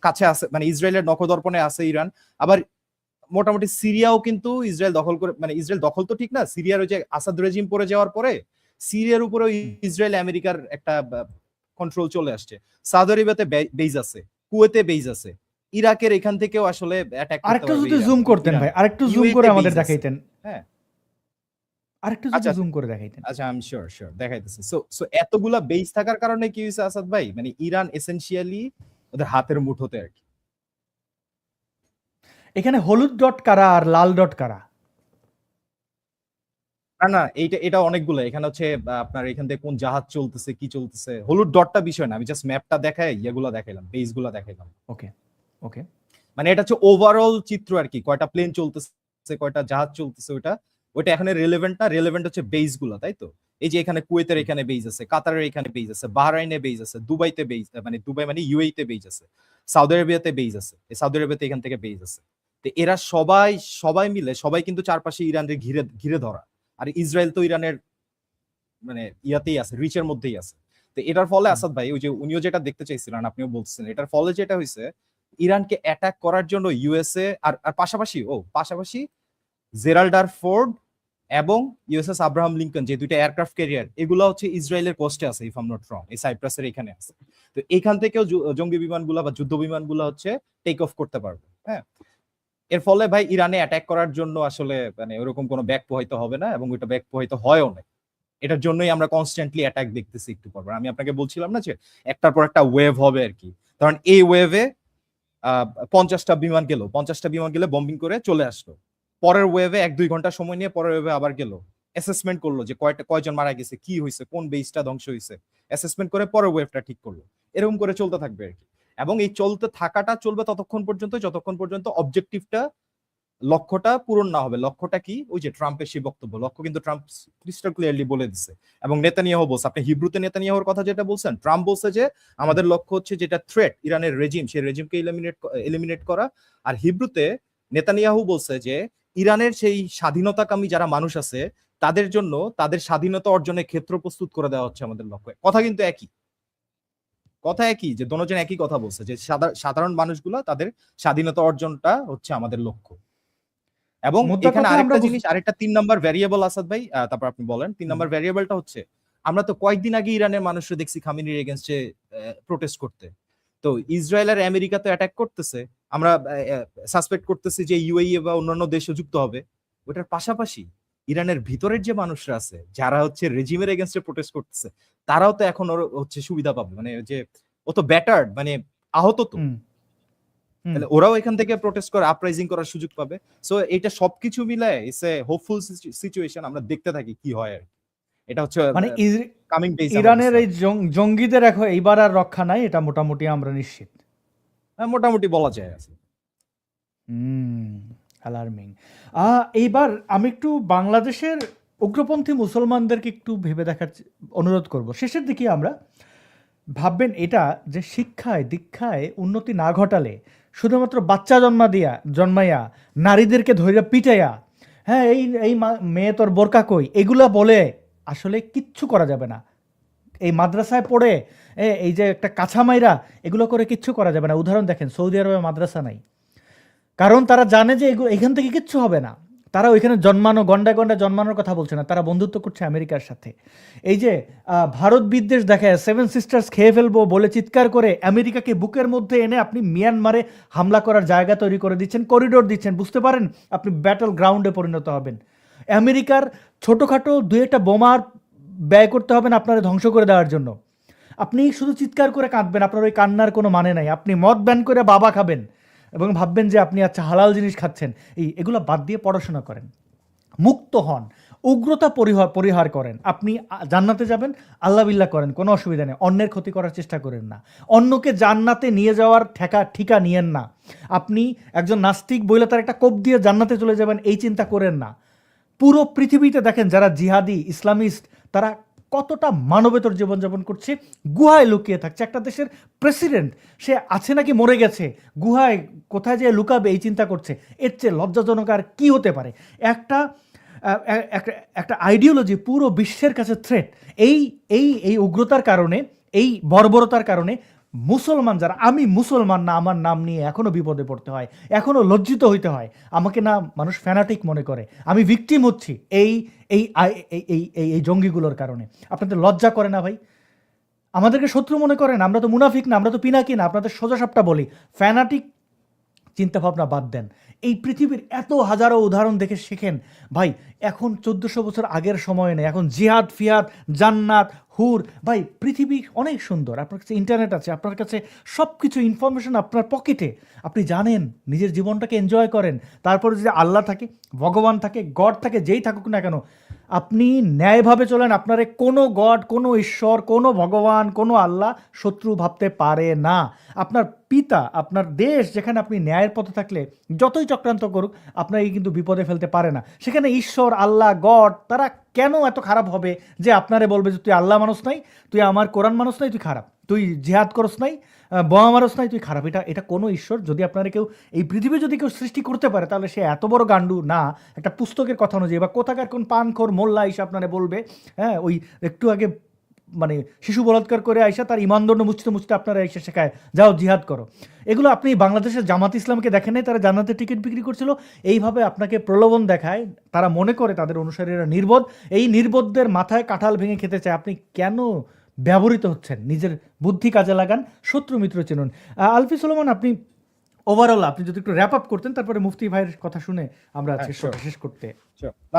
S2: কাছে আছে, মানে ইসরায়েলের নখদর্পণে আছে ইরান। আবার মোটামুটি সিরিয়াও কিন্তু ইসরায়েল দখল করে, মানে ইসরায়েল দখল তো ঠিক না, সিরিয়ার ওই যে আসাদ রেজিম পড়ে যাওয়ার পরে সিরিয়ার উপরে ইসরায়েল আমেরিকার একটা কন্ট্রোল চলে আসছে। সাউদি আরবিয়াতে বেজ আছে, কুয়েতে বেজ আছে, ইরাকের এখান থেকেও আসলে অ্যাটাক করতে
S1: আরেকটু
S2: পারবে
S1: যদি
S2: ইরান,
S1: জুম করতেন
S2: ইরান।
S1: ভাই, আরেকটু জুম
S2: ইউএতে
S1: করে আমাদের
S2: বেজ আছে।
S1: দেখাইতেন,
S2: হ্যাঁ,
S1: আরেকটু যদি
S2: আচ্ছা
S1: জুম করে দেখাইতেন।
S2: আচ্ছা, আই এম শিওর দেখাইতেছি। সো এতগুলা বেস থাকার কারণে কি হয়েছে আসাদ ভাই, মানে ইরান এসেনশিয়ালি ওদের হাতের মুঠোতে আর কি।
S1: এখানে হলুদ ডট কারা আর লাল ডট কারা?
S2: না, এটা অনেকগুলো। এখানে হচ্ছে আপনার এখান থেকে কোন জাহাজ চলতেছে, কি চলতেছে, হলুদ ডটটা বিষয় না, আমি জাস্ট ম্যাপটা দেখাই, ইয়েগুলা দেখাইলাম, বেস গুলা দেখাইলাম।
S1: ওকে ওকে,
S2: মানে এটা হচ্ছে ওভারঅল চিত্র আর কি, কয়টা প্লেন চলতেছে, কয়টা জাহাজ চলতেছে, ওইটা এখানে রিলেভেন্ট না, রিলেভেন্ট হচ্ছে বেস গুলা, তাই তো? এই যে এখানে কুয়েতের এখানে বেস আছে, কাতারের এখানে বেস আছে, বাহরাইনে বেস আছে, দুবাইতে বেস, মানে দুবাই মানে ইউএই তে বেস আছে, সাউদি আরবিয়াতে বেস আছে, এই সাউদি আরবিয়াতে এখান থেকে বেস আছে। তো এরা সবাই মিলে সবাই কিন্তু চারপাশে ইরানের ঘিরে ঘিরে ধরা। আর ইসরায়েল তো ইরানের মানে ইয়াতেই আছে, রিচের মধ্যেই আছে। তো এটার ফলে আসাদ ভাই, ওই যে উনিও যেটা দেখতে চাইছিলেন, আপনিও বলছেন, এটার ফলে যেটা হয়েছে, ইরানকে অ্যাটাক করার জন্য ইউএসএ আর পাশাপাশি জেরাল্ড আর ফোর্ড এবং ইউএসএস আব্রাহাম লিঙ্কন, যে দুইটা এয়ারক্রাফট ক্যারিয়ার, এগুলো হচ্ছে ইসরায়েলের কোস্টে আছে, if I am not wrong, এই সাইপ্রাসের এখানে আছে। তো এখান থেকেও জঙ্গি বিমানগুলো বা যুদ্ধ বিমানগুলো হচ্ছে টেক অফ করতে পারবে। হ্যাঁ, এর ফলে ভাই ইরানে অ্যাটাক করার জন্য আসলে মানে ওরকম কোনো ব্যাক প্রবাহিত হবে না, এবং ওইটা ব্যাক প্রবাহিত হয়ও না। এটার জন্যই আমরা কনস্ট্যান্টলি অ্যাটাক দেখতেছি একটু পর। আমি আপনাকে বলছিলাম না যে একটার পর একটা ওয়েভ হবে আর কি। কারণ এই ওয়েভে 50টা বিমান গেলে বম্বিং করে চলে আসলো। পরের ওয়েভে 1-2 ঘন্টা সময় নিয়ে পরের ওয়েভে আবার গেল, অ্যাসেসমেন্ট করলো যে কয়জন মারা গেছে, কি হয়েছে, কোন বেসটা ধ্বংস হয়েছে, অ্যাসেসমেন্ট করে পরের ওয়েভটা ঠিক করলো। এরকম করে চলতে থাকবে আর কি। এবং এই চলতে থাকাটা চলবে ততক্ষণ পর্যন্ত যতক্ষণ পর্যন্ত অবজেক্টিভটা, লক্ষ্যটা পূরণ না হবে। লক্ষ্যটা কি? ওই যে ট্রাম্পের সেই বক্তব্য, লক্ষ্য কিন্তু ট্রাম্প ক্রিস্টাল ক্লিয়ারলি বলে দিচ্ছে, এবং নেতানিয়াহু বলছে। আপনি হিব্রুতে নেতানিয়াহুর কথা যেটা বলছেন, ট্রাম্প বলছে যে আমাদের লক্ষ্য হচ্ছে যেটা থ্রেট ইরানের রেজিম, সেই রেজিমকে এলিমিনেট করা। আর হিব্রুতে নেতানিয়াহু বলছে যে ইরানের সেই স্বাধীনতাকামী যারা মানুষ আছে, তাদের জন্য তাদের স্বাধীনতা অর্জনের ক্ষেত্র প্রস্তুত করে দেওয়া হচ্ছে আমাদের লক্ষ্য। কথা কিন্তু একই, যে দোনোজন একই কথা বলছে, যে সাধারণ মানুষগুলা তাদের স্বাধীনতা অর্জনটা হচ্ছে আমাদের লক্ষ্য। এবং
S1: মোদ্দা
S2: এখানে
S1: কথা
S2: আরেকটা
S1: আমরা
S2: জিনিস, আরেকটা 3 নাম্বার ভ্যারিয়েবল আসাদ ভাই, তারপর আপনি বলেন। 3 নাম্বার ভ্যারিয়েবলটা হচ্ছে, আমরা তো কয়েকদিন আগে ইরানের মানুষরা দেখছি খামেনির এগেইনস্টে প্রোটেস্ট করতে। তো ইসরায়েল আর আমেরিকা তো অ্যাটাক করতেছে, আমরা সাসপেক্ট করতেছি যে ইউএই বা অন্যান্য দেশও যুক্ত হবে। ওটার পাশাপাশি ইরানের ভিতরের যে মানুষরা আছে, যারা হচ্ছে রেজিমের এগেইনস্টে প্রোটেস্ট করতেছে, তারাও তো এখন হচ্ছে সুবিধা পাবে, মানে যে ও তো ব্যাটার্ড, মানে আহত তো, তাহলে ওরাও এখান থেকে প্রোটেস্ট করে আপরাইজিং করার সুযোগ পাবে। সো এটা সবকিছু মিলায় ইটস এ হোপফুল সিচুয়েশন, আমরা দেখতে থাকি কি হয় আর কি। এটা হচ্ছে
S1: মানে
S2: কামিং ডেজ।
S1: ইরানের এই জঙ্গিদের এখন এইবার আর রক্ষা নাই, এটা মোটামুটি আমরা নিশ্চিত।
S2: মোটামুটি বলা যায় আছে।
S1: অ্যালার্মিং। এইবার আমি একটু বাংলাদেশের উগ্রপন্থী মুসলমানদেরকে একটু ভেবে দেখার অনুরোধ করব। শেষের দিকে আমরা ভাববেন এটা, যে শিক্ষায় দীক্ষায় উন্নতি না ঘটালে শুধুমাত্র বাচ্চা জন্মাইয়া নারীদেরকে ধৈর্য পিটাইয়া, হ্যাঁ এই মেয়ে তোর বোরকা কই, এগুলা বলে আসলে কিচ্ছু করা যাবে না। এই মাদ্রাসায় পড়ে এই যে একটা কাছা মাইরা এগুলো করে কিচ্ছু করা যাবে না। উদাহরণ দেখেন, সৌদি আরবে মাদ্রাসা নাই, কারণ তারা জানে যে এখান থেকে কিচ্ছু হবে না। তারা ওইখানে গন্ডায় জন্মানোর কথা বলছে না, তারা বন্ধুত্ব করছে আমেরিকার সাথে। এই যে ভারত বিদ্বেষ দেখায় 7 সিস্টার্স খেয়ে ফেলবো বলে চিৎকার করে আমেরিকাকে বুকের মধ্যে এনে আপনি মিয়ানমারে হামলা করার জায়গা তৈরি করে দিচ্ছেন, করিডোর দিচ্ছেন। বুঝতে পারেন আপনি ব্যাটল গ্রাউন্ডে পরিণত হবেন। আমেরিকার ছোটোখাটো 2-1টা বোমার ব্যয় করতে হবে না আপনারা ধ্বংস করে দেওয়ার জন্য। আপনি শুধু চিৎকার করে কাঁদবেন, আপনার ওই কান্নার কোনো মানে নাই। আপনি মদ ব্যান করে বাবা খাবেন এবং ভাববেন যে আপনি আচ্ছা হালাল জিনিস খাচ্ছেন। এগুলো বাদ দিয়ে পড়াশোনা করেন, মুক্ত হন, উগ্রতা পরিহার করেন। আপনি জান্নাতে যাবেন, আল্লাহ বিল্লাহ করেন, কোনো অসুবিধা নেই। অন্যের ক্ষতি করার চেষ্টা করেন না, অন্যকে জান্নাতে নিয়ে যাওয়ার ঠিকা নিয়েন না। আপনি একজন নাস্তিক বইলে তার একটা কোপ দিয়ে জান্নাতে চলে যাবেন, এই চিন্তা করেন না। পুরো পৃথিবীতে দেখেন যারা জিহাদি ইসলামিস্ট, তারা কতটা মানবেতর জীবনযাপন করছে, গুহায় লুকিয়ে থাকছে। একটা দেশের প্রেসিডেন্ট, সে আছে নাকি মরে গেছে, গুহায় কোথায় যেয়ে লুকাবে এই চিন্তা করছে। এর চেয়ে লজ্জাজনক আর কি হতে পারে? একটা একটা আইডিওলজি পুরো বিশ্বের কাছে থ্রেট। এই এই এই উগ্রতার কারণে, এই বর্বরতার কারণে মুসলমান যারা, আমি মুসলমান না, আমার নাম নিয়ে এখনো বিপদে পড়তে হয়, এখনো লজ্জিত হইতে হয়। আমাকে না মানুষ ফ্যানাটিক মনে করে, আমি ভিকটিম হচ্ছি এই এই এই এই এই জঙ্গিগুলোর কারণে। আপনাদের লজ্জা করে না ভাই? আমাদেরকে শত্রু মনে করেন? আমরা তো মুনাফিক না, আমরা তো পিনাকি না। আপনাদের সোজাসাপটা বলি, ফ্যানাটিক চিন্তাভাবনা বাদ দেন। এই পৃথিবীর এত হাজারো উদাহরণ দেখে শেখেন ভাই। এখন 1400 বছর আগের সময় নেই, এখন জিহাদ ফিয়াদ, জান্নাত, হুর। ভাই পৃথিবী অনেক সুন্দর, আপনার কাছে ইন্টারনেট আছে, আপনার কাছে সব কিছু ইনফরমেশন আপনার পকেটে। আপনি জানেন, নিজের জীবনটাকে এনজয় করেন। তারপরে যদি আল্লাহ থাকে, ভগবান থাকে, গড থাকে, যেই থাকুক না কেন, আপনি ন্যায়ভাবে চলেন। আপনারে কোনো গড, কোনো ঈশ্বর, কোনো ভগবান, কোনো আল্লাহ শত্রু ভাবতে পারে না। আপনার পিতা, আপনার দেশ, যেখানে আপনি ন্যায়ের পথে থাকলে যতই চক্রান্ত করুক, আপনাকে কিন্তু বিপদে ফেলতে পারে না। সেখানে ঈশ্বর, আল্লাহ, গড, তারা কেন এত খারাপ হবে যে আপনারে বলবে যে তুই আল্লাহ মানুষ নাই, তুই আমার কোরআন মানুষ নাই, তুই খারাপ, তুই জিহাদ করস নাই, বোমা মারস নাই, তুই খারাপ? এটা কোনো ঈশ্বর, যদি আপনারা কেউ এই পৃথিবী যদি কেউ সৃষ্টি করতে পারে, তাহলে সে এত বড় গান্ডু না। একটা পুস্তকের কথা অনুযায়ী, বা কোথাকার কোন পানখোর মোল্লা এসে আপনারা বলবে, হ্যাঁ, ওই একটু আগে মানে শিশু বলাৎকার করে আইসা তার ইমানদণ্ড মুছতে মুছতে আপনারা এসে শেখায় যাও জিহাদ করো। এগুলো আপনি বাংলাদেশের জামাত ইসলামকে দেখেন নাই? তারা জান্নাতের টিকিট বিক্রি করছিল। এইভাবে আপনাকে প্রলোভন দেখায়, তারা মনে করে তাদের অনুসারীরা নির্বোধ। এই নির্বোধদের মাথায় কাঁঠাল ভেঙে খেতে চায়। আপনি কেন ব্যবহৃত হচ্ছেন? নিজের বুদ্ধি কাজে লাগান, শত্রু মিত্র চিনুন। আলফি সুলেমান, আপনি ওভারঅল আপনি যদি একটু র্যাপ আপ করতেন, তারপরে মুফতি ভাইয়ের কথা শুনে আমরা
S2: হ্যাঁ, sure.
S1: শেষ করতে।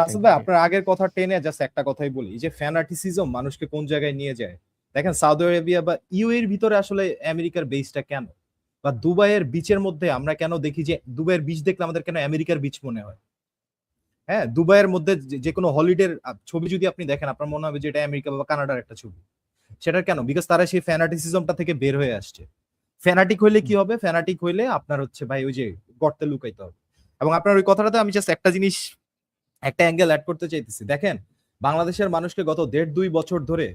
S2: আসলে ভাই, আপনার আগের কথা টেনে জাস্ট একটা কথাই বলি, এই যে ফ্যানাটিসিজম মানুষকে কোন জায়গায় নিয়ে যায়। দেখেন সৌদি আরবিয়া বা ইউ এর ভিতরে আসলে আমেরিকার বেসটা কেন, বা দুবাইয়ের বিচের মধ্যে আমরা কেন দেখি যে দুবাইয়ের বিচ দেখলে আমাদের কেন আমেরিকার বিচ মনে হয়। হ্যাঁ, দুবাইয়ের মধ্যে যে কোনো হলিডের ছবি যদি আপনি দেখেন, আপনার মনে হবে যে এটা আমেরিকা বা কানাডার একটা ছবি। সেটা কেন? বিকজ তারা সেই ফ্যানাটিসিজমটা থেকে বের হয়ে আসছে। ফ্যানাটিক হইলে কি হবে? ফ্যানাটিক হইলে আপনার হচ্ছে ভাই ওই যে গর্তে লুকাইতে হবে। এবং আপনার ওই কথাটাতে আমি জাস্ট একটা জিনিস, একটা অ্যাঙ্গেল অ্যাড করতে চাইতেছি। দেখেন, বাংলাদেশের মানুষকে গত 1.5-2 বছর ধরে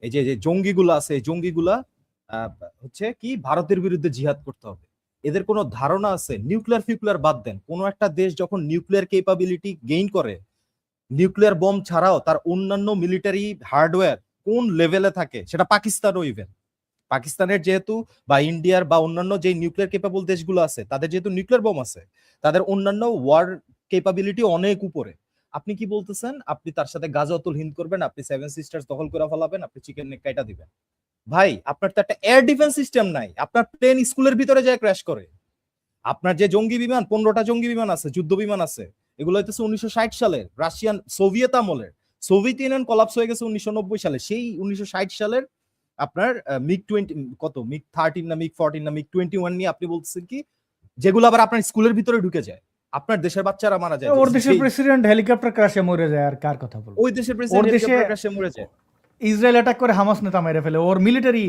S2: এই যে জঙ্গিগুলো আছে, এই জঙ্গিগুলা হচ্ছে কি ভারতের বিরুদ্ধে জিহাদ করতে হবে। এদের কোনো ধারণা আছে? নিউক্লিয়ার বাদ দেন, কোনো একটা দেশ যখন নিউক্লিয়ার ক্যাপাবিলিটি গেইন করে, নিউক্লিয়ার বম ছাড়াও তার অন্যান্য মিলিটারি হার্ডওয়্যার কোন লেভেলে থাকে, সেটা পাকিস্তানও ইভেন। পাকিস্তানের যেহেতু বা ইন্ডিয়ার বা অন্যান্য যে নিউক্লিয়ার ক্যাপাবল দেশগুলো আছে, তাদের যেহেতু নিউক্লিয়ার বম আছে, তাদের অন্যান্য ওয়ার ক্যাপাবিলিটি অনেক উপরে। আপনি কি বলতেছেন আপনি তার সাথে গাজাতুল হিন্দ করবেন, আপনি সেভেন সিস্টার্স দখল করে ফেলাবেন, আপনি চিকেন নেক কাইটা দিবেন? ভাই, আপনার তো একটা এয়ার ডিফেন্স সিস্টেম নাই। আপনার প্লেন স্কুলের ভিতরে যায় ক্র্যাশ করে। আপনার যে জঙ্গি বিমান, 15টা জঙ্গি বিমান আছে, যুদ্ধ বিমান আছে, এগুলো হইতেছে 1960 সালের রাশিয়ান সোভিয়েত আমলের। সোভিয়েত ইউনিয়ন কলাপস হয়ে গেছে 1990 সালে। সেই 1960 সালের আপনার মিগ 20 কত, মিগ 13 না মিগ 14 না মিগ 21 নিয়ে আপনি বলতেছেন কি, যেগুলো আবার আপনার স্কুলের ভিতরে ঢুকে যায়, আপনার দেশের বাচ্চারা মারা যায়।
S1: ওর দেশের প্রেসিডেন্ট হেলিকপ্টার ক্র্যাশে মরে যায়, আর কার কথা বলবো?
S2: ওই দেশের প্রেসিডেন্ট হেলিকপ্টার ক্র্যাশে মরে যায়।
S1: ইসরায়েল অ্যাটাক করে হামাস নেতা মেরে ফেলে ওর মিলিটারি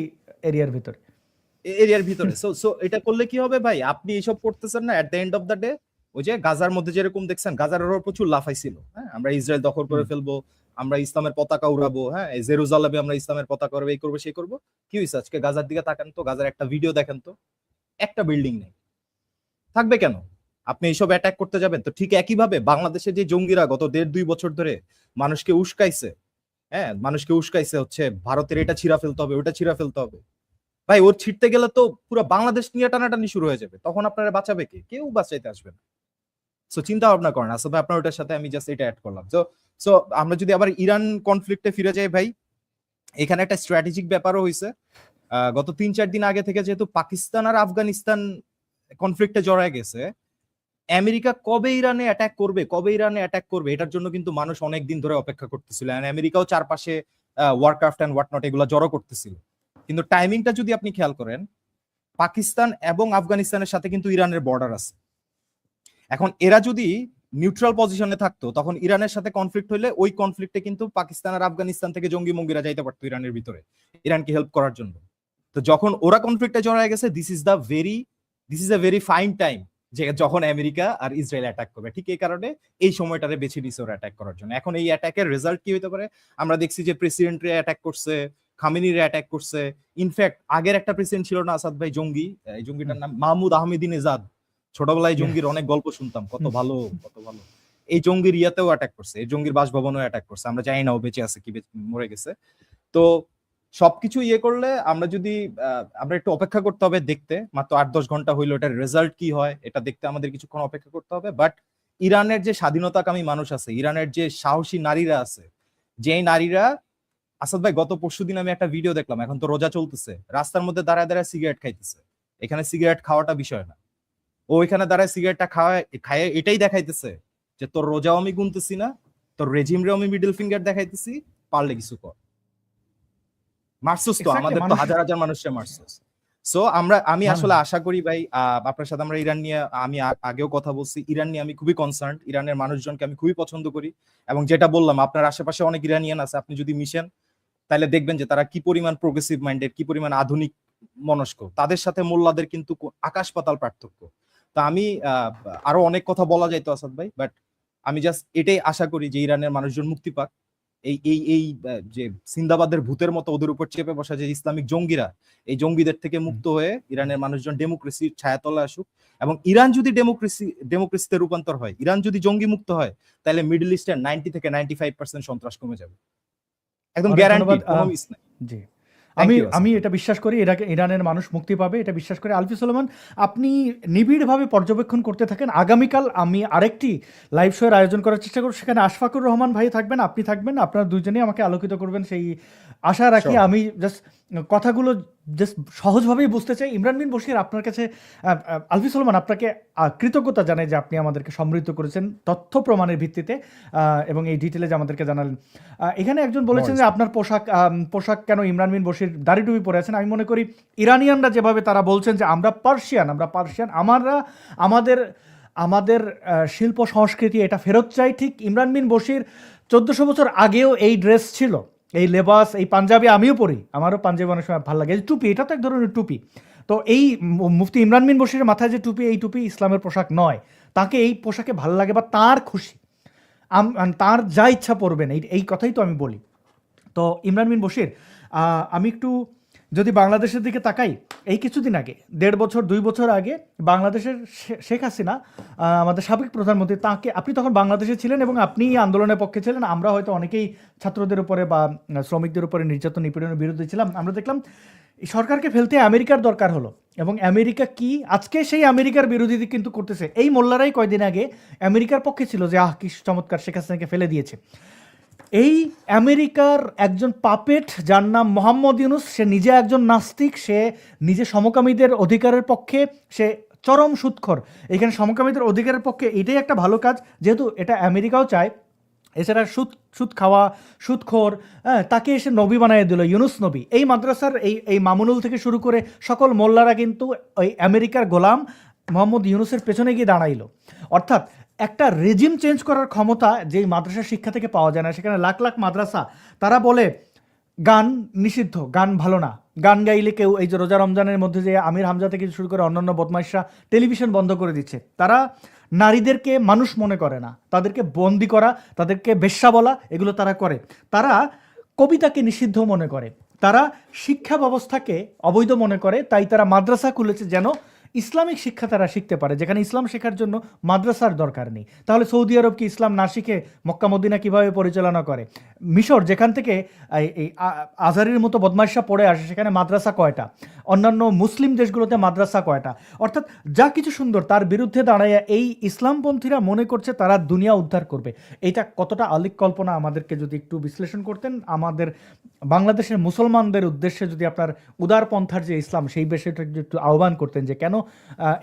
S1: এরিয়ার ভিতরে।
S2: সো এটা করলে কি হবে ভাই? আপনি এইসব করতেছেন না, at the end of the day ওই যে গাজার মধ্যে যেরকম দেখছেন, গাজার প্রচুর লাফাইছিল, হ্যাঁ, আমরা ইসরায়েল দখল করে ফেলবো, আমরা ইসলামের পতাকা উড়াবো, হ্যাঁ, জেরুজালেমে আমরা ইসলামের পতাকা উড়াবো, এই করবো সেই করবো। কি হয়েছে আজকে? গাজার দিকে তাকান তো, গাজার একটা ভিডিও দেখেন তো, একটা বিল্ডিং নেই। থাকবে কেন? আপনি এইসব অ্যাটাক করতে যাবেন তো? ঠিক একইভাবে বাংলাদেশে যে জঙ্গিরা গত 1.5-2 বছর ধরে মানুষকে উস্কাইছে, হ্যাঁ, মানুষকে উস্কাইছে হচ্ছে ভারতের এটা ছিঁড়া ফেলতে হবে, ওটা ছিঁড়া ফেলতে হবে। ভাই, ওর ছিটতে গেলে তো পুরো বাংলাদেশ নিয়ে টানাটানি শুরু হয়ে যাবে, তখন আপনারা বাঁচাবে কে? কেউ বাঁচাইতে আসবে না। সো চিন্তা ভাবনা করেন। আসলে আপনার ওটার সাথে আমি জাস্ট এটা অ্যাড করলাম। সো আমরা যদি আবার ইরান কনফ্লিক্টে ফিরে যাই ভাই, এখানে একটা স্ট্র্যাটেজিক ব্যাপারও হয়েছে। গত 3-4 দিন আগে থেকে যেহেতু পাকিস্তান আর আফগানিস্তান কনফ্লিক্টে জড়ায় গেছে, আমেরিকা কবে ইরানে অ্যাটাক করবে এটার জন্য কিন্তু মানুষ অনেক দিন ধরে অপেক্ষা করতেছিল। আমেরিকাও চারপাশে ওয়ারক্রাফট এন্ড হোয়াট নট এগুলো জড়ো করতেছিল। কিন্তু টাইমিংটা যদি আপনি খেয়াল করেন, পাকিস্তান এবং আফগানিস্তানের সাথে কিন্তু ইরানের বর্ডার আছে। এখন এরা যদি নিউট্রাল পজিশনে থাকতো, তখন ইরানের সাথে কনফ্লিক্ট হলে ওই কনফ্লিক্টে কিন্তু পাকিস্তান আর আফগানিস্তান থেকে জঙ্গি মঙ্গিরা যাইতে পারতো ইরানের ভিতরে ইরানকে হেল্প করার জন্য। তো যখন ওরা কনফ্লিক্টে জড়ায় গেছে, this is a very fine time, যে যখন আমেরিকা আর ইসরায়েল অ্যাটাক করবে। ঠিক এই কারণে এই সময়টারে বেছে নিছে ওরা অ্যাটাক করার জন্য। এখন এই অ্যাটাকের রেজাল্ট কি হতে পারে? আমরা দেখছি যে প্রেসিডেন্টরে অ্যাটাক করছে, খামেনিরে অ্যাটাক করছে। ইনফ্যাক্ট আগের একটা প্রেসিডেন্ট ছিল না আসাদ ভাই, জঙ্গি, এই জঙ্গিটার নাম মাহমুদ আহমেদিনেজাদ। ছোটবেলায় জঙ্গির অনেক গল্প শুনতাম, কত ভালো কত ভালো। এই জঙ্গির ইয়াতেও অ্যাটাক করছে, এই জঙ্গির বাসভবনেও অ্যাটাক করছে। আমরা জানি না ও বেঁচে আছে কি মরে গেছে। তো সবকিছু ইয়ে করলে আমরা যদি আমরা একটু অপেক্ষা করতে হবে দেখতে, মাত্র 8-10 ঘন্টা হইলো, এটার রেজাল্ট কি হয় এটা দেখতে আমাদের কিছুক্ষণ অপেক্ষা করতে হবে। বাট ইরানের যে স্বাধীনতাকামী মানুষ আছে, ইরানের যে সাহসী নারীরা আছে, যে নারীরা, আসাদ ভাই গত পরশুদিন আমি একটা ভিডিও দেখলাম, এখন তো রোজা চলতেছে, রাস্তার মধ্যে দাঁড়ায় দাঁড়ায় সিগারেট খাইতেছে। এখানে সিগারেট খাওয়াটা বিষয় না, ও এখানে দাঁড়ায় সিগারেটটা খায় এটাই দেখাইতেছে যে তোর রোজাও আমি গুনতেছি না, তোর রেজিমরেও আমি মিডল ফিঙ্গার দেখাইতেছি, পারলে কিছু কর। মারছস তো, আমাদের তো হাজার হাজার মানুষকে মারছস। সো আমি আসলে আশা করি ভাই, আপনার সাথে আমরা ইরান নিয়ে, আমি আগেও কথা বলছি, ইরান নিয়ে আমি খুবই কনসার্ন, ইরানের মানুষজনকে আমি খুবই পছন্দ করি। এবং যেটা বললাম, আপনার আশেপাশে অনেক ইরানিয়ান আছে, আপনি যদি মিশেন তাহলে দেখবেন যে তারা কি পরিমাণ প্রোগ্রেসিভ মাইন্ডেড, কি পরিমাণ আধুনিক মনস্ক। তাদের সাথে মোল্লাদের কিন্তু আকাশ পাতাল পার্থক্য। তা আমি আরো অনেক কথা বলা যাইতো আসাদ ভাই, বাট আমি জাস্ট এটাই আশা করি যে ইরানের মানুষজন মুক্তি পাক। এই যে সিন্দাবাদের ভূতের মতো ওদের উপর চেপে বসা যে ইসলামিক জঙ্গিরা, এই জঙ্গিদের থেকে মুক্ত হয়ে ইরানের মানুষজন ডেমোক্রেসির ছায়াতলে আসুক। এবং ইরান যদি ডেমোক্রেসিতে রূপান্তর হয়, ইরান যদি জঙ্গি মুক্ত হয়, তাহলে মিডল ইস্টের 90 থেকে 95% সন্ত্রাস কমে যাবে, একদম গ্যারান্টি, কোনো মিস নাই।
S1: জি, আমি এটা বিশ্বাস করি, ইরানের মানুষ মুক্তি পাবে, এটা বিশ্বাস করি। আলফি সুলেমান, আপনি নিবিড়ভাবে পর্যবেক্ষণ করতে থাকেন। আগামীকাল আমি আরেকটি লাইভ শোয়ের আয়োজন করার চেষ্টা করব, সেখানে আশফাকুর রহমান ভাই থাকবেন, আপনি থাকবেন, আপনারা দুজনেই আমাকে আলোকিত করবেন, সেই আশা রাখি। আমি জাস্ট কথাগুলো জাস্ট সহজভাবেই বুঝতে চাই। ইমরান বিন বশির, আপনার কাছে আলফি সুলেমান আপনাকে কৃতজ্ঞতা জানাই যে আপনি আমাদেরকে সমৃদ্ধ করেছেন তথ্য প্রমাণের ভিত্তিতে, এবং এই ডিটেলে যে আমাদেরকে জানালেন। এখানে একজন বলেছেন যে আপনার পোশাক কেন ইমরান বিন বশির দাড়ি টুপি পরে আছেন। আমি মনে করি ইরানিয়ানরা যেভাবে তারা বলছেন যে আমরা পার্সিয়ান, আমাদের শিল্প সংস্কৃতি এটা ফেরত চাই, ঠিক ইমরান বিন বশির 1400 বছর আগেও এই ড্রেস ছিল, এই লেবাস, এই পাঞ্জাবি আমিও পরি, আমারও পাঞ্জাবি অনেক সময় ভালো লাগে। এই টুপি, এটা তো এক ধরনের টুপি। তো এই মুফতি ইমরান বিন বশিরের মাথায় যে টুপি, এই টুপি ইসলামের পোশাক নয়। তাকে এই পোশাকে ভালো লাগে বা তার খুশি, তার যা ইচ্ছা পড়বেন, এই কথাই তো আমি বলি। তো ইমরান বিন বশির, আমি একটু যদি বাংলাদেশের দিকে তাকাই, এই কিছুদিন আগে, 1.5 বছর 2 বছর আগে বাংলাদেশের শেখ হাসিনা, আমাদের সাবেক প্রধানমন্ত্রী, তাকে, আপনি তখন বাংলাদেশে ছিলেন এবং আপনি আন্দোলনের পক্ষে ছিলেন। আমরা হয়তো অনেকেই ছাত্রদের উপরে বা শ্রমিকদের উপরে নির্যাতন নিপীড়নের বিরুদ্ধে ছিলাম। আমরা দেখলাম এই সরকারকে ফেলতে আমেরিকার দরকার হলো, এবং আমেরিকা কি আজকে সেই আমেরিকার বিরোধী কিন্তু করতেছে। এই মোল্লারাই কয়দিন আগে আমেরিকার পক্ষে ছিল যে কি চমৎকার, শেখ হাসিনাকে ফেলে দিয়েছে। এই আমেরিকার একজন পাপেট যার নাম মোহাম্মদ ইউনুস, সে নিজে একজন নাস্তিক, সে নিজে সমকামীদের অধিকারের পক্ষে, সে চরম সুদখোর। এখানে সমকামীদের অধিকারের পক্ষে এটাই একটা ভালো কাজ, যেহেতু এটা আমেরিকাও চায়। এছাড়া সুদ খাওয়া, সুদখোর, তাকে এসে নবী বানিয়ে দিল, ইউনুস নবী। এই মাদ্রাসার এই মামুনুল থেকে শুরু করে সকল মোল্লারা কিন্তু ওই আমেরিকার গোলাম মোহাম্মদ ইউনুসের পেছনে গিয়ে দাঁড়াইলো। অর্থাৎ একটা রেজিম চেঞ্জ করার ক্ষমতা যেই মাদ্রাসার শিক্ষা থেকে পাওয়া যায় না। সেখানে লাখ লাখ মাদ্রাসা, তারা বলে গান নিষিদ্ধ, গান ভালো না, গান গাইলে কেউ, এই যে রোজা রমজানের মধ্যে যে আমির হামজা থেকে শুরু করে অন্যান্য বদমাইশরা টেলিভিশন বন্ধ করে দিচ্ছে। তারা নারীদেরকে মানুষ মনে করে না, তাদেরকে বন্দি করা, তাদেরকে বেশ্যা বলা, এগুলো তারা করে। তারা কবিতাকে নিষিদ্ধ মনে করে, তারা শিক্ষা ব্যবস্থাকে অবৈধ মনে করে। তাই তারা মাদ্রাসা খুলেছে যেন ইসলামিক শিক্ষা তারা শিখতে পারে, যেখানে ইসলাম শেখার জন্য মাদ্রাসার দরকার নেই। তাহলে সৌদি আরব কি ইসলাম না শিখে মক্কা মদিনা কিভাবে পরিচালনা করে? মিশর, যেখান থেকে এই আজহারের মতো বদমাইশা পড়ে আসে, সেখানে মাদ্রাসা কয়টা? অন্যান্য মুসলিম দেশগুলোতে মাদ্রাসা কয়টা? অর্থাৎ যা কিছু সুন্দর, তার বিরুদ্ধে দাঁড়াইয়া এই ইসলামপন্থীরা মনে করছে তারা দুনিয়া উদ্ধার করবে। এইটা কতটা আলিক কল্পনা, আমাদেরকে যদি একটু বিশ্লেষণ করতেন, আমাদের বাংলাদেশের মুসলমানদের উদ্দেশ্যে যদি আপনার উদারপন্থার যে ইসলাম, সেই বিষয়টা একটু আহ্বান করতেন যে কেন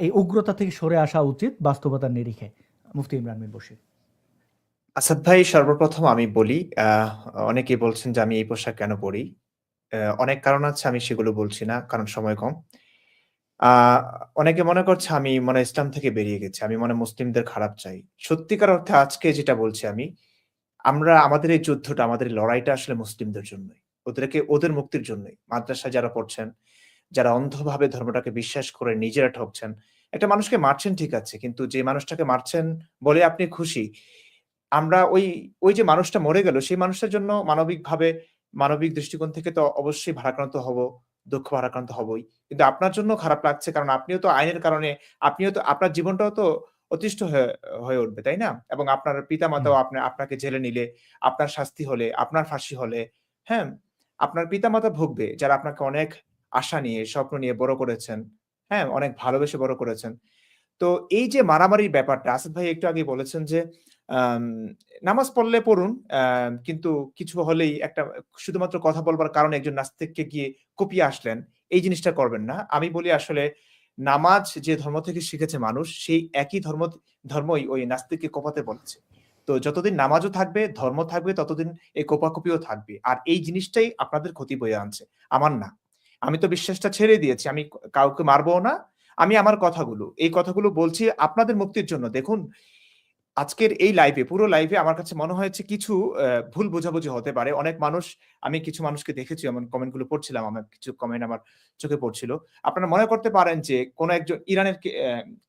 S1: এই উগ্রতা থেকে সরে আসা উচিত বাস্তবতার নিরিখে, মুফতি ইমরান বিন বশির।
S3: আসাদ ভাই, সর্বপ্রথম আমি বলি, অনেকেই বলছেন যে আমি এই পোশাক কেন পরি। অনেক কারণ আছে, আমি সেগুলো বলছি না কারণ সময় কম। আ অনেকে মনে করছে আমি মনে হয় ইসলাম থেকে বেরিয়ে গেছি। আমি মনে হয় মুসলিমদের খারাপ চাই। সত্যিকার অর্থে আজকে যেটা বলছি আমি, আমরা আমাদের এই যুদ্ধটা, আমাদের এই লড়াইটা আসলে মুসলিমদের জন্যই। ওদের মুক্তির জন্যই। মাদ্রাসায় যারা পড়ছেন, যারা অন্ধভাবে ধর্মটাকে বিশ্বাস করে নিজেরা ঠকছেন। একটা মানুষকে মারছেন ঠিক আছে, কিন্তু যে মানুষটাকে মারছেন বলে আপনি খুশি, আমরা ওই যে মানুষটা মরে গেল, সেই মানুষটার জন্য মানবিকভাবে, মানবিক দৃষ্টিকোণ থেকে তো অবশ্যই ভারাক্রান্ত হব, দুঃখ ভারাক্রান্ত হবই। কিন্তু আপনার জন্য খারাপ লাগছে কারণ আপনিও তো আইনের কারণে, আপনিও তো আপনার জীবনটাও তো অতিষ্ঠ হয়ে হয়ে উঠবে, তাই না? এবং আপনার
S1: হুম।
S3: পিতামাতাও আপনাকে জেলে নিলে, আপনার শাস্তি হলে, আপনার ফাঁসি হলে, হ্যাঁ? আপনার পিতামাতা ভুগবে যারা আপনাকে অনেক আশা নিয়ে, স্বপ্ন নিয়ে বড় করেছেন, হ্যাঁ? অনেক ভালোবেসে বড় করেছেন। তো এই যে মারামারির ব্যাপারটা, আসাদ ভাই একটু আগেই বলেছেন যে আম নামাজ পড়লে পড়ুন, কিন্তু কিছু হলেই একটা শুধুমাত্র কথা বলবার কারণে একজন নাস্তিককে গিয়ে কুপিয়ে আসলেন, এই জিনিসটা করবেন না। আমি বলি আসলে নামাজ যে ধর্ম থেকে শিখেছে মানুষ, সেই একই ধর্মই ওই নাস্তিককে কোপাতে বলেছে। তো যতদিন নামাজও থাকবে, ধর্ম থাকবে, ততদিন এই কোপাকুপিও থাকবে। আর এই জিনিসটাই আপনাদের ক্ষতি বয়ে আনছে, আমার না। আমি তো বিশ্বাসটা ছেড়ে দিয়েছি। আমি কাউকে মারবও না। আমি আমার কথাগুলো, এই কথাগুলো বলছি আপনাদের মুক্তির জন্য। দেখুন, আজকের এই লাইভে, পুরো লাইভে আমার কাছে মনে হয়েছে কিছু ভুল বোঝাবুঝি হতে পারে। অনেক মানুষ, আমি কিছু মানুষকে দেখেছি, এমন কমেন্ট গুলো পড়ছিলাম। আমার কিছু কমেন্ট আমার চোখে পড়ছিল। আপনারা মনে করতে পারেন যে কোন একজন ইরানের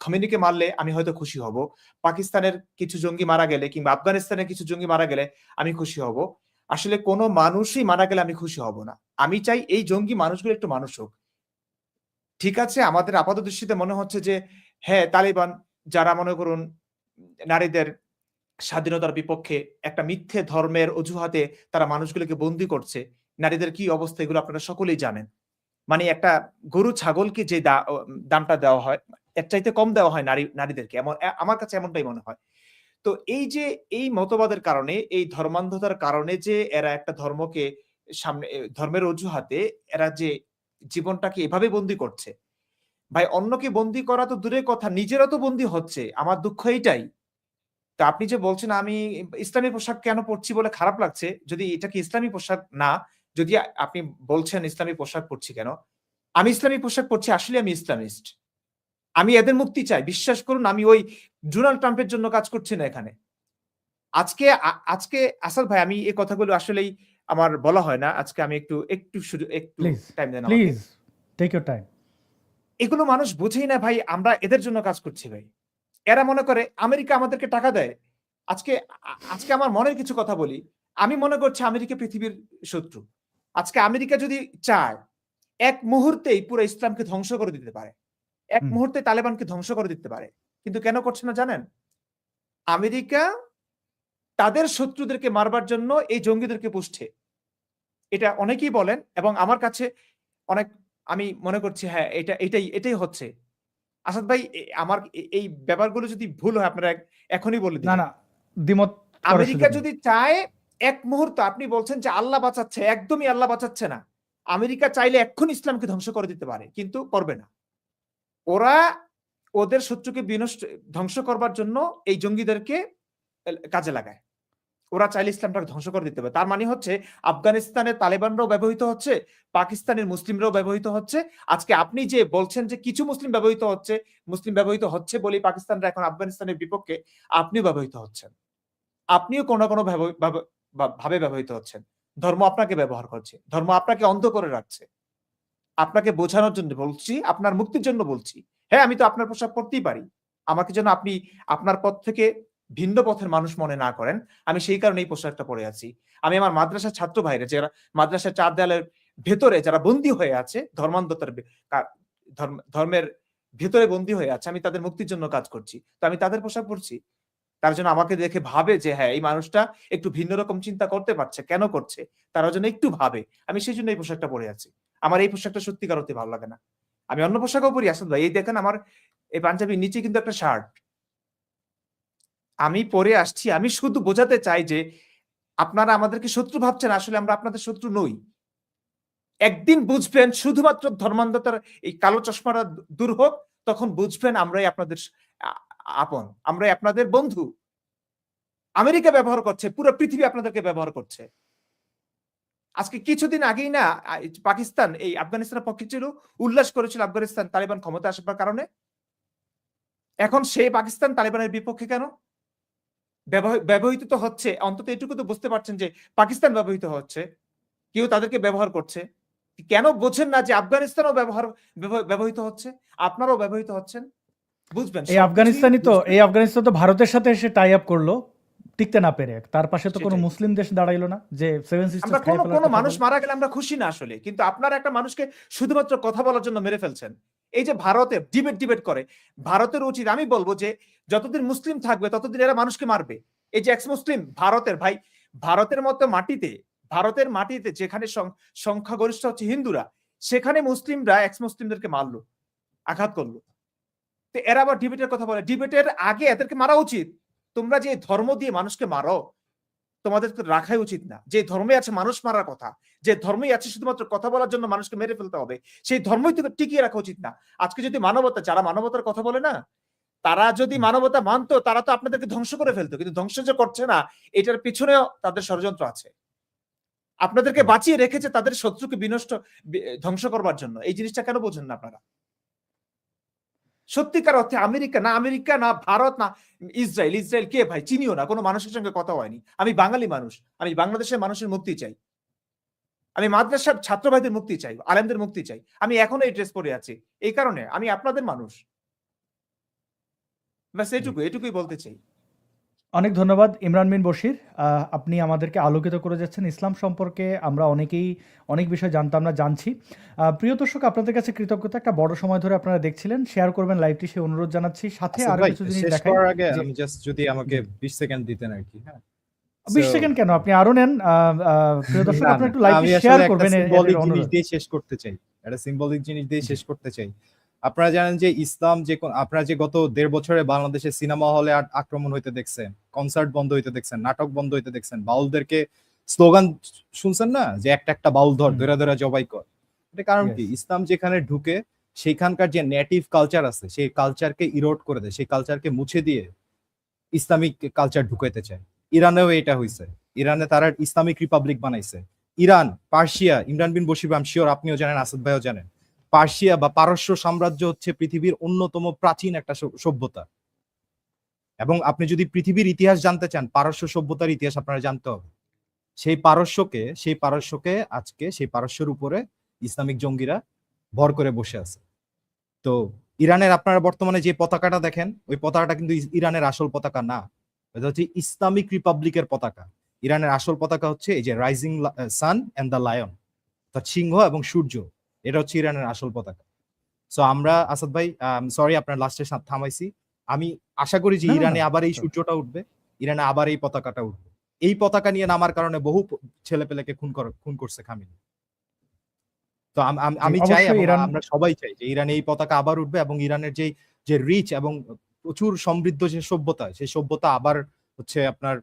S3: খমেনিকে মারলে আমি হয়তো খুশি হব। পাকিস্তানের কিছু জঙ্গি মারা গেলে কিংবা আফগানিস্তানের কিছু জঙ্গি মারা গেলে আমি খুশি হব। আসলে কোন মানুষই মারা গেলে আমি খুশি হব না। আমি চাই এই জঙ্গি মানুষগুলো একটু মানুষ হোক। ঠিক আছে, আমাদের আপাতদৃষ্টিতে মনে হচ্ছে যে হ্যাঁ, তালিবান যারা মনে করুন নারীদের স্বাধীনতার বিপক্ষে একটা মিথ্যে ধর্মের অজুহাতে তারা মানুষগুলোকে বন্দী করছে। নারীদের কি অবস্থা এগুলো আপনারা সকলেই জানেন। মানে একটা গরু ছাগলকে যে দামটা দেওয়া হয়, এর চাইতে কম দেওয়া হয় নারীদেরকে। আমার কাছে এমনটাই মনে হয়। তো এই যে এই মতবাদের কারণে, এই ধর্মান্ধতার কারণে যে এরা একটা ধর্মকে সামনে ধর্মের অজুহাতে এরা যে জীবনটাকে এভাবে বন্দী করছে। ভাই, অন্যকে বন্দী করা তো দূরের কথা, নিজেরা তো বন্দী হচ্ছে। আমার দুঃখ এইটাই। তো আপনি যে বলছেন আমি ইসলামী পোশাক কেন পড়ছি বলে খারাপ লাগছে, যদি এটা কি ইসলামী পোশাক না, যদি আপনি বলছেন ইসলামী পোশাক পড়ছি কেন? আমি ইসলামী পোশাক পড়ছি, আসলে আমি ইসলামিস্ট। আমি এদের মুক্তি চাই। বিশ্বাস করুন, আমি ওই ডোনাল্ড ট্রাম্পের জন্য কাজ করছি না এখানে। আজকে আসাদ ভাই, আমি এই কথাগুলো আসলেই আমার বলা হয় না। আজকে আমি একটু
S1: প্লিজ,
S3: টাইম দেন আমাকে।
S1: Please take your time.
S3: এগুলো মানুষ বুঝেই না ভাই, আমরা এদের জন্য কাজ করছি ভাই। এরা মনে করে আমেরিকা আমাদেরকে টাকা দেয়। আজকে আমার মনের কিছু কথা বলি। আমি মনে করছি আমেরিকা পৃথিবীর শত্রু। আজকে আমেরিকা যদি চায়, এক মুহূর্তেই পুরো ইসলামকে ধ্বংস করে দিতে পারে। এক
S1: হুম।
S3: মুহূর্তে তালেবানকে ধ্বংস করে দিতে পারে। কিন্তু কেন করছে না জানেন? আমেরিকা তাদের শত্রুদেরকে মারবার জন্য এই জঙ্গিদেরকে পুষছে। এটা অনেকেই বলেন এবং আমার কাছে অনেক, আমি মনে করছি হ্যাঁ, এটাই হচ্ছে। আসাদ ভাই, আমার এই ব্যাপারগুলো যদি ভুল হয় আপনারা এখনই বলে
S1: না,
S3: দিবেন।
S1: না, দ্বিমত করার
S3: আমেরিকা
S1: সুযোগ নেই।
S3: যদি চায়, এক মুহূর্ত, আপনি বলছেন যে আল্লাহ বাঁচাচ্ছে, একদমই আল্লাহ বাঁচাচ্ছে না। আমেরিকা চাইলে এক্ষুনি ইসলামকে ধ্বংস করে দিতে পারে, কিন্তু করবে না। ওরা ওদের শত্রুকে ধ্বংস করবার জন্য এই জঙ্গিদেরকে কাজে লাগায়। ওরা চাইলে ইসলামটাকে ধ্বংস করে দিতে পারে। তার মানে হচ্ছে আফগানিস্তানের তালেবানরাও ব্যবহৃত হচ্ছে, পাকিস্তানের মুসলিমরাও ব্যবহৃত হচ্ছে। আজকে আপনি যে বলছেন যে কিছু মুসলিম ব্যবহৃত হচ্ছে বলেই পাকিস্তানরা এখন আফগানিস্তানের বিপক্ষে, আপনিও ব্যবহৃত হচ্ছেন। আপনিও কোনো না কোনো ভাবে ব্যবহৃত হচ্ছেন। ধর্ম আপনাকে ব্যবহার করছে। ধর্ম আপনাকে অন্ধ করে রাখছে। আপনাকে বোঝানোর জন্য বলছি, আপনার মুক্তির জন্য বলছি। হ্যাঁ, আমি তো আপনার পোশাক পরতেই পারি। আমাকে যেন আপনি আপনার পথ থেকে ভিন্ন পথের মানুষ মনে না করেন। আমি সেই কারণে এই পোশাকটা পরে আছি। আমি আমার মাদ্রাসার ছাত্র ভাইরা, যারা মাদ্রাসার ৪ দেয়ালের ভেতরে যারা বন্দী হয়ে আছে, ধর্মান্ধতার ধর্মের ভেতরে বন্দী হয়ে আছে, আমি তাদের মুক্তির জন্য কাজ করছি। তো আমি তাদের পোশাক পরছি। তারা যেন আমাকে দেখে ভাবে যে হ্যাঁ, এই মানুষটা একটু ভিন্ন রকম চিন্তা করতে পারছে। কেন করছে? তারা যেন একটু ভাবে। আমি সেজন্য এই পোশাকটা পরে আছি। আমার এই পোশাকটা সত্যিকার অর্থে ভালো লাগে না। আমি অন্য পোশাকও পরি আসাদ ভাই। এই দেখেন, আমার এই পাঞ্জাবির নিচে কিন্তু একটা শার্ট। আমি পরে আসছি। আমি শুধু বোঝাতে চাই যে আপনারা আমাদেরকে শত্রু ভাবছেন, আসলে আমরা আপনাদের শত্রু নই। একদিন বুঝবেন, শুধুমাত্র ধর্মান্ধতার এই কালো চশমাটা দূর হোক, তখন বুঝবেন আমরাই আপনাদের আ আপন। আমরাই আপনাদের বন্ধু। আমেরিকা ব্যবহার করছে, পুরো পৃথিবী আপনাদেরকে ব্যবহার করছে। আজকে কিছুদিন আগেই না পাকিস্তান এই আফগানিস্তানের পক্ষে ছিল, উল্লাস করেছিল আফগানিস্তান তালিবান ক্ষমতা আসার কারণে। এখন সেই পাকিস্তান তালিবানের বিপক্ষে কেন? ব্যবহৃত তো হচ্ছে, অন্তত এটুকু তো বুঝতে পারছেন যে পাকিস্তান ব্যবহৃত হচ্ছে, কেউ তাদেরকে ব্যবহার করছে। কেন বোঝেন না যে আফগানিস্তানও ব্যবহৃত হচ্ছে, আপনারাও ব্যবহৃত হচ্ছেন? বুঝবেন
S1: এই আফগানিস্তান তো ভারতের সাথে এসে টাই আপ করলো টিকতে না পেরে, তার পাশে তো কোনো
S3: সেটাই।
S1: মুসলিম দেশ দাঁড়াইলো না যে সেভেন
S3: আমরা
S1: সিস্টার্স খাইয়ে ফেলার
S3: কোনো
S1: কথা
S3: মানুষ
S1: বলে।
S3: মারা গেলে আমরা খুশি না আসলে, কিন্তু আপনারা একটা মানুষকে শুধুমাত্র কথা বলার জন্য মেরে ফেলছেন। এই যে ভারতে ডিবেট করে, ভারতের উচিত, আমি বলবো যে যতদিন মুসলিম থাকবে ততদিন এরা মানুষকে মারবে। এই যে এক্স মুসলিম ভারতের ভাই, ভারতের মতো মাটিতে, ভারতের মাটিতে যেখানে সংখ্যাগরিষ্ঠ হচ্ছে হিন্দুরা, সেখানে মুসলিমরা এক্স মুসলিমদেরকে মারলো, আঘাত করলো। তো এরা আবার ডিবেটের কথা বলে। ডিবেটের আগে এদেরকে মারা উচিত। তোমরা যে ধর্ম দিয়ে মানুষকে মারো, তোমাদের তো রাখাই উচিত না। যে ধর্মে আছে মানুষ মারার কথা, যে ধর্মই আছে শুধুমাত্র কথা বলার জন্য মানুষকে মেরে ফেলতে হবে, সেই ধর্মই তো টিকিয়ে রাখা উচিত না। আজকে যদি মানবতা, যারা মানবতার কথা বলে না, তারা যদি মানবতা মানতো, তারা তো আপনাদেরকে ধ্বংস করে ফেলতো। কিন্তু ধ্বংস যে করছে না, এটার পিছনেও তাদের ষড়যন্ত্র আছে। আপনাদেরকে বাঁচিয়ে রেখেছে তাদের শত্রুকে ধ্বংস করবার জন্য। এই জিনিসটা কেন বোঝেন না আপনারা? সত্যিকার অর্থে আমেরিকা না ভারত না ইসরায়েল কে ভাই চিনিও না, কোনো মানুষের সঙ্গে কথা হয়নি। আমি বাঙালি মানুষ, আমি বাংলাদেশের মানুষের মুক্তি চাই, আমি মাদ্রাসার ছাত্র ভাইদের মুক্তি চাই, আলেমদের মুক্তি চাই। আমি এখনো এই ড্রেস পরে আছি এই কারণে, আমি আপনাদের মানুষ। ব্যাস এটুকুই বলতে চাই।
S1: অনেক ধন্যবাদ ইমরান বিন বশির, আপনি আমাদেরকে আলোকিত করে যাচ্ছেন ইসলাম সম্পর্কে। আমরা অনেকেই অনেক বিষয় জানতাম না, জানছি। প্রিয় দর্শক, আপনাদের কাছে কৃতজ্ঞতা, একটা বড় সময় ধরে আপনারা দেখছিলেন, শেয়ার করবেন লাইভটি, সেই অনুরোধ জানাচ্ছি। সাথে
S2: আসাদ
S1: আরো
S2: ভাই,
S1: কিছু জিনিস
S2: শেষ
S1: দেখাই।
S2: করার আগে
S1: যে
S2: আমি জাস্ট যদি আমাকে 20 সেকেন্ড দিতেন আর কি। হ্যাঁ,
S1: 20 সেকেন্ড কেন, আপনি আরো নেন। প্রিয় দর্শক,
S2: না,
S1: আপনারা
S2: না,
S1: একটু লাইভটি
S2: আমি
S1: শেয়ার
S2: আসলে একটা
S1: করবেন,
S2: সিম্বলিক
S1: এর
S2: জিনিস
S1: অনুরোধ।
S2: দিয়ে শেষ করতে চাই। একটা সিম্বলিক জিনিস দিয়ে শেষ করতে চাই। আপনারা জানেন যে ইসলাম যে আপনারা যে গত 1.5 বছরে বাংলাদেশে সিনেমা হলে আক্রমণ হইতে দেখছেন, কনসার্ট বন্ধ হইতে দেখছেন, নাটক বন্ধ হইতে দেখছেন, বাউলদেরকে স্লোগান শুনছেন না যে একটা বাউল ধরে জবাই কর। এটা কারণ কি? ইসলাম যেখানে ঢুকে সেখানকার যে নেটিভ কালচার আছে, সেই কালচারকে ইরোড করে দেয়, সেই কালচারকে মুছে দিয়ে ইসলামিক কালচার ঢুকাইতে চায়। ইরানেও এটা হয়েছে, ইরানে তারা ইসলামিক রিপাবলিক বানাইছে। Iran, Persia, Imran bin Bashir, I am sure আপনিও জানেন, আসাদ ভাইও জানেন, পার্সিয়া বা পারস্য সাম্রাজ্য হচ্ছে পৃথিবীর অন্যতম প্রাচীন একটা সভ্যতা। এবং আপনি যদি পৃথিবীর ইতিহাস জানতে চান, পারস্য সভ্যতার ইতিহাস আপনারা জানতে হবে। সেই পারস্যকে আজকে সেই পারস্যের উপরে ইসলামিক জঙ্গিরা ভর করে বসে আছে। তো ইরানের আপনারা বর্তমানে যে পতাকাটা দেখেন, ওই পতাকাটা কিন্তু ইরানের আসল পতাকা না, এটা হচ্ছে ইসলামিক রিপাবলিকের পতাকা। ইরানের আসল পতাকা হচ্ছে এই যে rising sun and the lion, অর্থাৎ সিংহ এবং সূর্য, এটা হচ্ছে ইরানের আসল পতাকা। সো আমরা, আসাদ ভাই সরি আপনার লাস্টে থামাইছি, আমি আশা করি যে ইরানে আবার এই সূর্যটা উঠবে, ইরানে আবার এই পতাকাটা উঠবে। এই পতাকা নিয়ে নামার কারণে বহু ছেলেপেলেকে খুন করছে খামেনি। তো আমি চাই, আমরা সবাই চাই যে ইরানে এই পতাকা আবার উঠবে এবং ইরানের যে রিচ এবং প্রচুর সমৃদ্ধ যে সভ্যতা, সেই সভ্যতা আবার হচ্ছে আপনার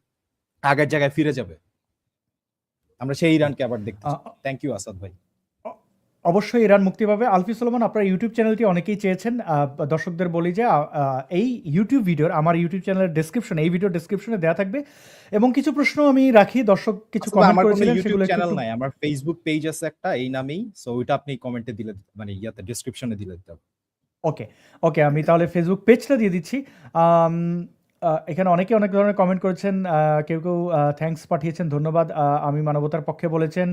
S2: আগের জায়গায় ফিরে যাবে। আমরা সেই ইরানকে আবার দেখতে চাই। থ্যাংক ইউ আসাদ ভাই।
S1: অবশ্যই ইরান মুক্তি পাবে। আলফি সুলেমান, আপনার ইউটিউব চ্যানেলটি অনেকেই চেয়েছেন। দর্শকদের বলি যে এই ইউটিউব ভিডিওর, আমার ইউটিউব চ্যানেলের ডেসক্রিপশনে, এই ভিডিও ডেসক্রিপশনে দেওয়া থাকবে এবং কিছু প্রশ্ন আমি রাখি। দর্শক কিছু কমেন্ট করেছিলেন,
S2: সেগুলো চ্যানেল নাই, আমার ফেসবুক পেজ আছে একটা এই নামেই, সো ওইটা আপনি কমেন্টে দিলে, মানে ইয়াতে ডেসক্রিপশনে দিলে দিতে হবে।
S1: ওকে, আমি তাহলে ফেসবুক পেজটা দিয়ে দিচ্ছি। এখানে অনেকে অনেক ধরনের কমেন্ট করেছেন, কেউ থ্যাঙ্কস পাঠিয়েছেন, ধন্যবাদ। আমি মানবতার পক্ষে বলেছেন,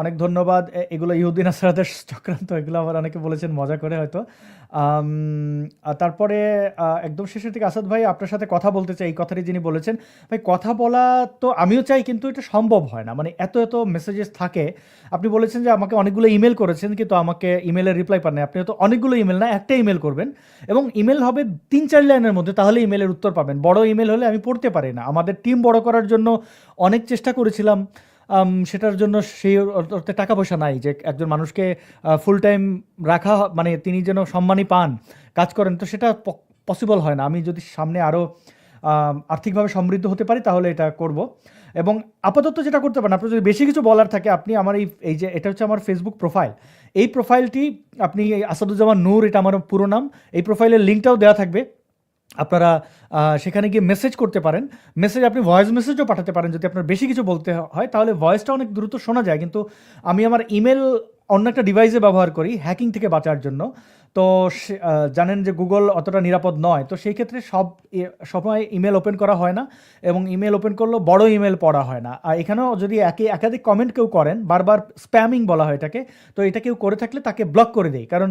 S1: অনেক ধন্যবাদ। এগুলো ইহুদ্দিন আসরাদের চক্রান্ত, এগুলো আবার অনেকে বলেছেন মজা করে হয়তো। তারপরে একদম শেষের দিকে আসাদ ভাই আপনার সাথে কথা বলতে চাই, এই কথাটি যিনি বলেছেন, ভাই কথা বলা তো আমিও চাই, কিন্তু এটা সম্ভব হয় না, মানে এত মেসেজেস থাকে। আপনি বলেছেন যে আমাকে অনেকগুলো ইমেল করেছেন, কিন্তু আমাকে ইমেলের রিপ্লাই পান না। আপনি হয়তো অনেকগুলো ইমেল না, একটা ইমেল করবেন এবং ইমেল হবে 3-4 লাইনের মধ্যে, তাহলে ইমেলের উত্তর পাবেন। বড় ইমেল হলে আমি পড়তে পারি না। আমাদের টিম বড় করার জন্য অনেক চেষ্টা করেছিলাম, সেটার জন্য সেই অর্থে টাকা পয়সা নাই যে একজন মানুষকে ফুল টাইম রাখা, মানে তিনি যেন সম্মানই পান, কাজ করেন, তো সেটা পসিবল হয় না। আমি যদি সামনে আরও আর্থিকভাবে সমৃদ্ধ হতে পারি তাহলে এটা করব। এবং আপাতত যেটা করতে পারেন, আপনার যদি বেশি কিছু বলার থাকে, আপনি আমার এই যে এটা হচ্ছে আমার ফেসবুক প্রোফাইল, এই প্রোফাইলটি আপনি আসাদুজ্জামান নূর, এটা আমার পুরো নাম, এই প্রোফাইলের লিঙ্কটাও দেওয়া থাকবে। আপনারা সেখানে গিয়ে মেসেজ করতে পারেন। মেসেজ আপনি ভয়েস মেসেজও পাঠাতে পারেন যদি আপনার বেশি কিছু বলতে হয়, তাহলে ভয়েসটা অনেক দ্রুত শোনা যায়। কিন্তু আমি আমার ইমেল অন্য একটা ডিভাইসে ব্যবহার করি হ্যাকিং থেকে বাঁচার জন্য। তো জানেন যে গুগল অতটা নিরাপদ নয়। তো সেই ক্ষেত্রে সময় ইমেল ওপেন করা হয় না, এবং ইমেল ওপেন করলেও বড় ইমেল পড়া হয় না। আর এখানেও যদি একাধিক কমেন্ট কেউ করেন, বারবার স্প্যামিং বলা হয় এটাকে, তো এটা কেউ করে থাকলে তাকে ব্লক করে দেই। কারণ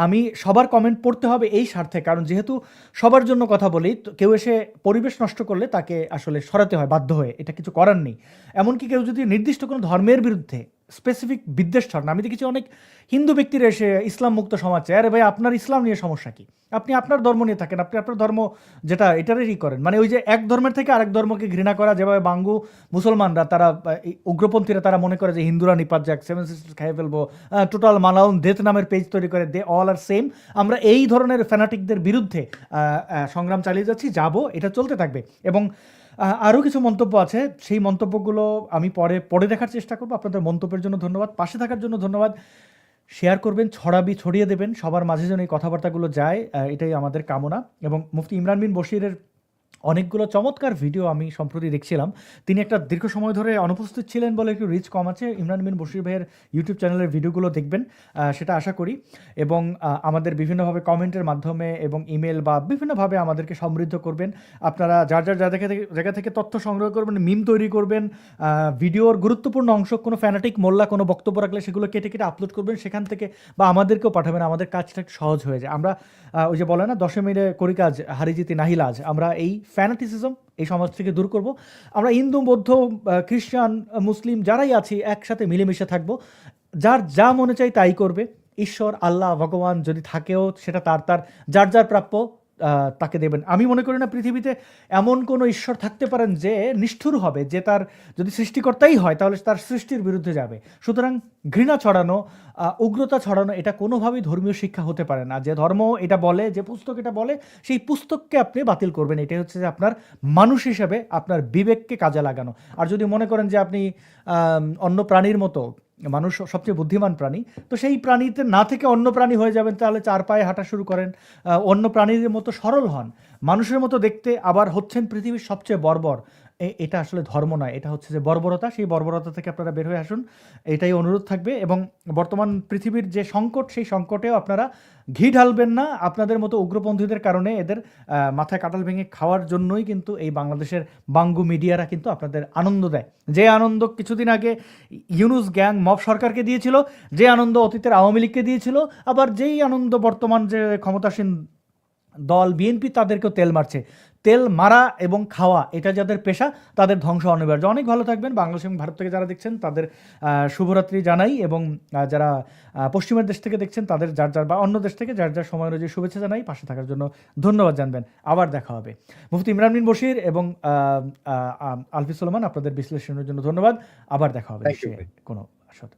S1: আমি সবার কমেন্ট পড়তে হবে এই স্বার্থে, কারণ যেহেতু সবার জন্য কথা বলি, তো কেউ এসে পরিবেশ নষ্ট করলে তাকে আসলে সরাতে হয় বাধ্য হয়ে, এটা কিছু করার নেই। এমনকি কেউ যদি নির্দিষ্ট কোনো ধর্মের বিরুদ্ধে স্পেসিফিক বিদ্বেষ ছড়ান, আমি দেখেছি অনেক হিন্দু ব্যক্তিরা এসে ইসলাম মুক্ত সমাজ চায়। আরে ভাই, আপনার ইসলাম নিয়ে সমস্যা কি? আপনি আপনার ধর্ম নিয়ে থাকেন, আপনি আপনার ধর্ম যেটা এটারই করেন। মানে ওই যে এক ধর্মের থেকে আরেক ধর্মকে ঘৃণা করা, যেভাবে বাঙ্গু মুসলমানরা তারা এই উগ্রপন্থীরা তারা মনে করে যে হিন্দুরা নিপাত যাক, সেভেন সিস্টার্স খাইয়ে ফেলবো, টোটাল মালাউন ডেথ নামের পেজ তৈরি করে, দে অল আর সেম। আমরা এই ধরনের ফ্যানাটিকদের বিরুদ্ধে সংগ্রাম চালিয়ে যাচ্ছি, যাব, এটা চলতে থাকবে। এবং আরও কিছু মন্তব্য আছে, সেই মন্তব্যগুলো আমি পরে দেখার চেষ্টা করবো। আপনাদের মন্তব্যের জন্য ধন্যবাদ, পাশে থাকার জন্য ধন্যবাদ। শেয়ার করবেন, ছড়িয়ে দেবেন, সবার মাঝে যেন এই কথাবার্তাগুলো যায়, এটাই আমাদের কামনা। এবং মুফতি ইমরান বিন বশিরের অনেকগুলো চমৎকার ভিডিও আমি সম্প্রতি দেখছিলাম। তিনি একটা দীর্ঘ সময় ধরে অনুপস্থিত ছিলেন বলে একটু রিচ কম আছে। ইমরান বিন বশির ভাইয়ের ইউটিউব চ্যানেলের ভিডিওগুলো দেখবেন, সেটা আশা করি। এবং আমাদের বিভিন্নভাবে কমেন্টের মাধ্যমে এবং ইমেল বা বিভিন্নভাবে আমাদেরকে সমৃদ্ধ করবেন। আপনারা যার জায়গা থেকে তথ্য সংগ্রহ করবেন, মিম তৈরি করবেন, ভিডিওর গুরুত্বপূর্ণ অংশ কোনো ফ্যানাটিক মোল্লা কোনো বক্তব্য রাখলে সেগুলো কেটে আপলোড করবেন সেখান থেকে, বা আমাদেরকেও পাঠাবেন। আমাদের কাজটা একটু সহজ হয়ে যায়। আমরা ওই যে বলে না, 10 মিনিটে করি কাজ, হারিজিতি নাহিলাজ। আমরা এই ফ্যানাটিসিজম এই সমাজ থেকে দূর করব। আমরা হিন্দু, বৌদ্ধ, খ্রিস্টান, মুসলিম যারাই আছি একসাথে মিলেমিশে থাকবো। যার যা মনে চাই তাই করবে। ঈশ্বর, আল্লাহ, ভগবান যদি থাকেও সেটা তার যার প্রাপ্য তাকে দেবেন। আমি মনে করি না পৃথিবীতে এমন কোনো ঈশ্বর থাকতে পারেন যে নিষ্ঠুর হবে, যে তার যদি সৃষ্টিকর্তাই হয় তাহলে তার সৃষ্টির বিরুদ্ধে যাবে। সুতরাং ঘৃণা ছড়ানো, উগ্রতা ছড়ানো এটা কোনোভাবেই ধর্মীয় শিক্ষা হতে পারে না। যে ধর্ম এটা বলে, যে পুস্তক এটা বলে, সেই পুস্তককে আপনি বাতিল করবেন। এটাই হচ্ছে যে আপনার মানুষ হিসেবে আপনার বিবেককে কাজে লাগানো। আর যদি মনে করেন যে আপনি অন্য প্রাণীর মতো, মানুষ সবচেয়ে বুদ্ধিমান প্রাণী, তো সেই প্রাণীতে না থেকে অন্য প্রাণী হয়ে যাবেন, তাহলে 4 পায়ে হাঁটা শুরু করেন, অন্য প্রাণীর মতো সরল হন, মানুষের মতো দেখতে, আবার হচ্ছেন পৃথিবীর সবচেয়ে বর্বর। এটা আসলে ধর্ম নয়, এটা হচ্ছে যে বর্বরতা। সেই বর্বরতা থেকে আপনারা বের হয়ে আসুন, এটাই অনুরোধ থাকবে। এবং বর্তমান পৃথিবীর যে সংকট, সেই সংকটেও আপনারা ঘি ঢালবেন না। আপনাদের মতো উগ্রপন্থীদের কারণে, এদের মাথায় কাঁঠাল ভেঙে খাওয়ার জন্যই কিন্তু এই বাংলাদেশের বাঙ্গু মিডিয়ারা কিন্তু আপনাদের আনন্দ দেয়। যে আনন্দ কিছুদিন আগে ইউনুস গ্যাং মব সরকারকে দিয়েছিল, যে আনন্দ অতীতের আওয়ামী লীগকে দিয়েছিল, আবার যেই আনন্দ বর্তমান যে ক্ষমতাসীন দল বিএনপি তাদেরকেও তেল মারছে। তেল মারা এবং খাওয়া এটা যাদের পেশা, তাদের ধ্বংস অনিবার্য। অনেক ভালো থাকবেন। বাংলাদেশ এবং ভারত থেকে যারা দেখছেন তাদের শুভরাত্রি জানাই, এবং যারা পশ্চিমের দেশ থেকে দেখছেন তাদের যার বা অন্য দেশ থেকে যার সময় অনুযায়ী শুভেচ্ছা জানাই। পাশে থাকার জন্য ধন্যবাদ জানবেন। আবার দেখা হবে। মুফতি ইমরান বিন বশির এবং আলফি সুলেমান, আপনাদের বিশ্লেষণের জন্য ধন্যবাদ। আবার দেখা হবে
S2: থ্যাংক ইউ।
S1: কোনো সাথে।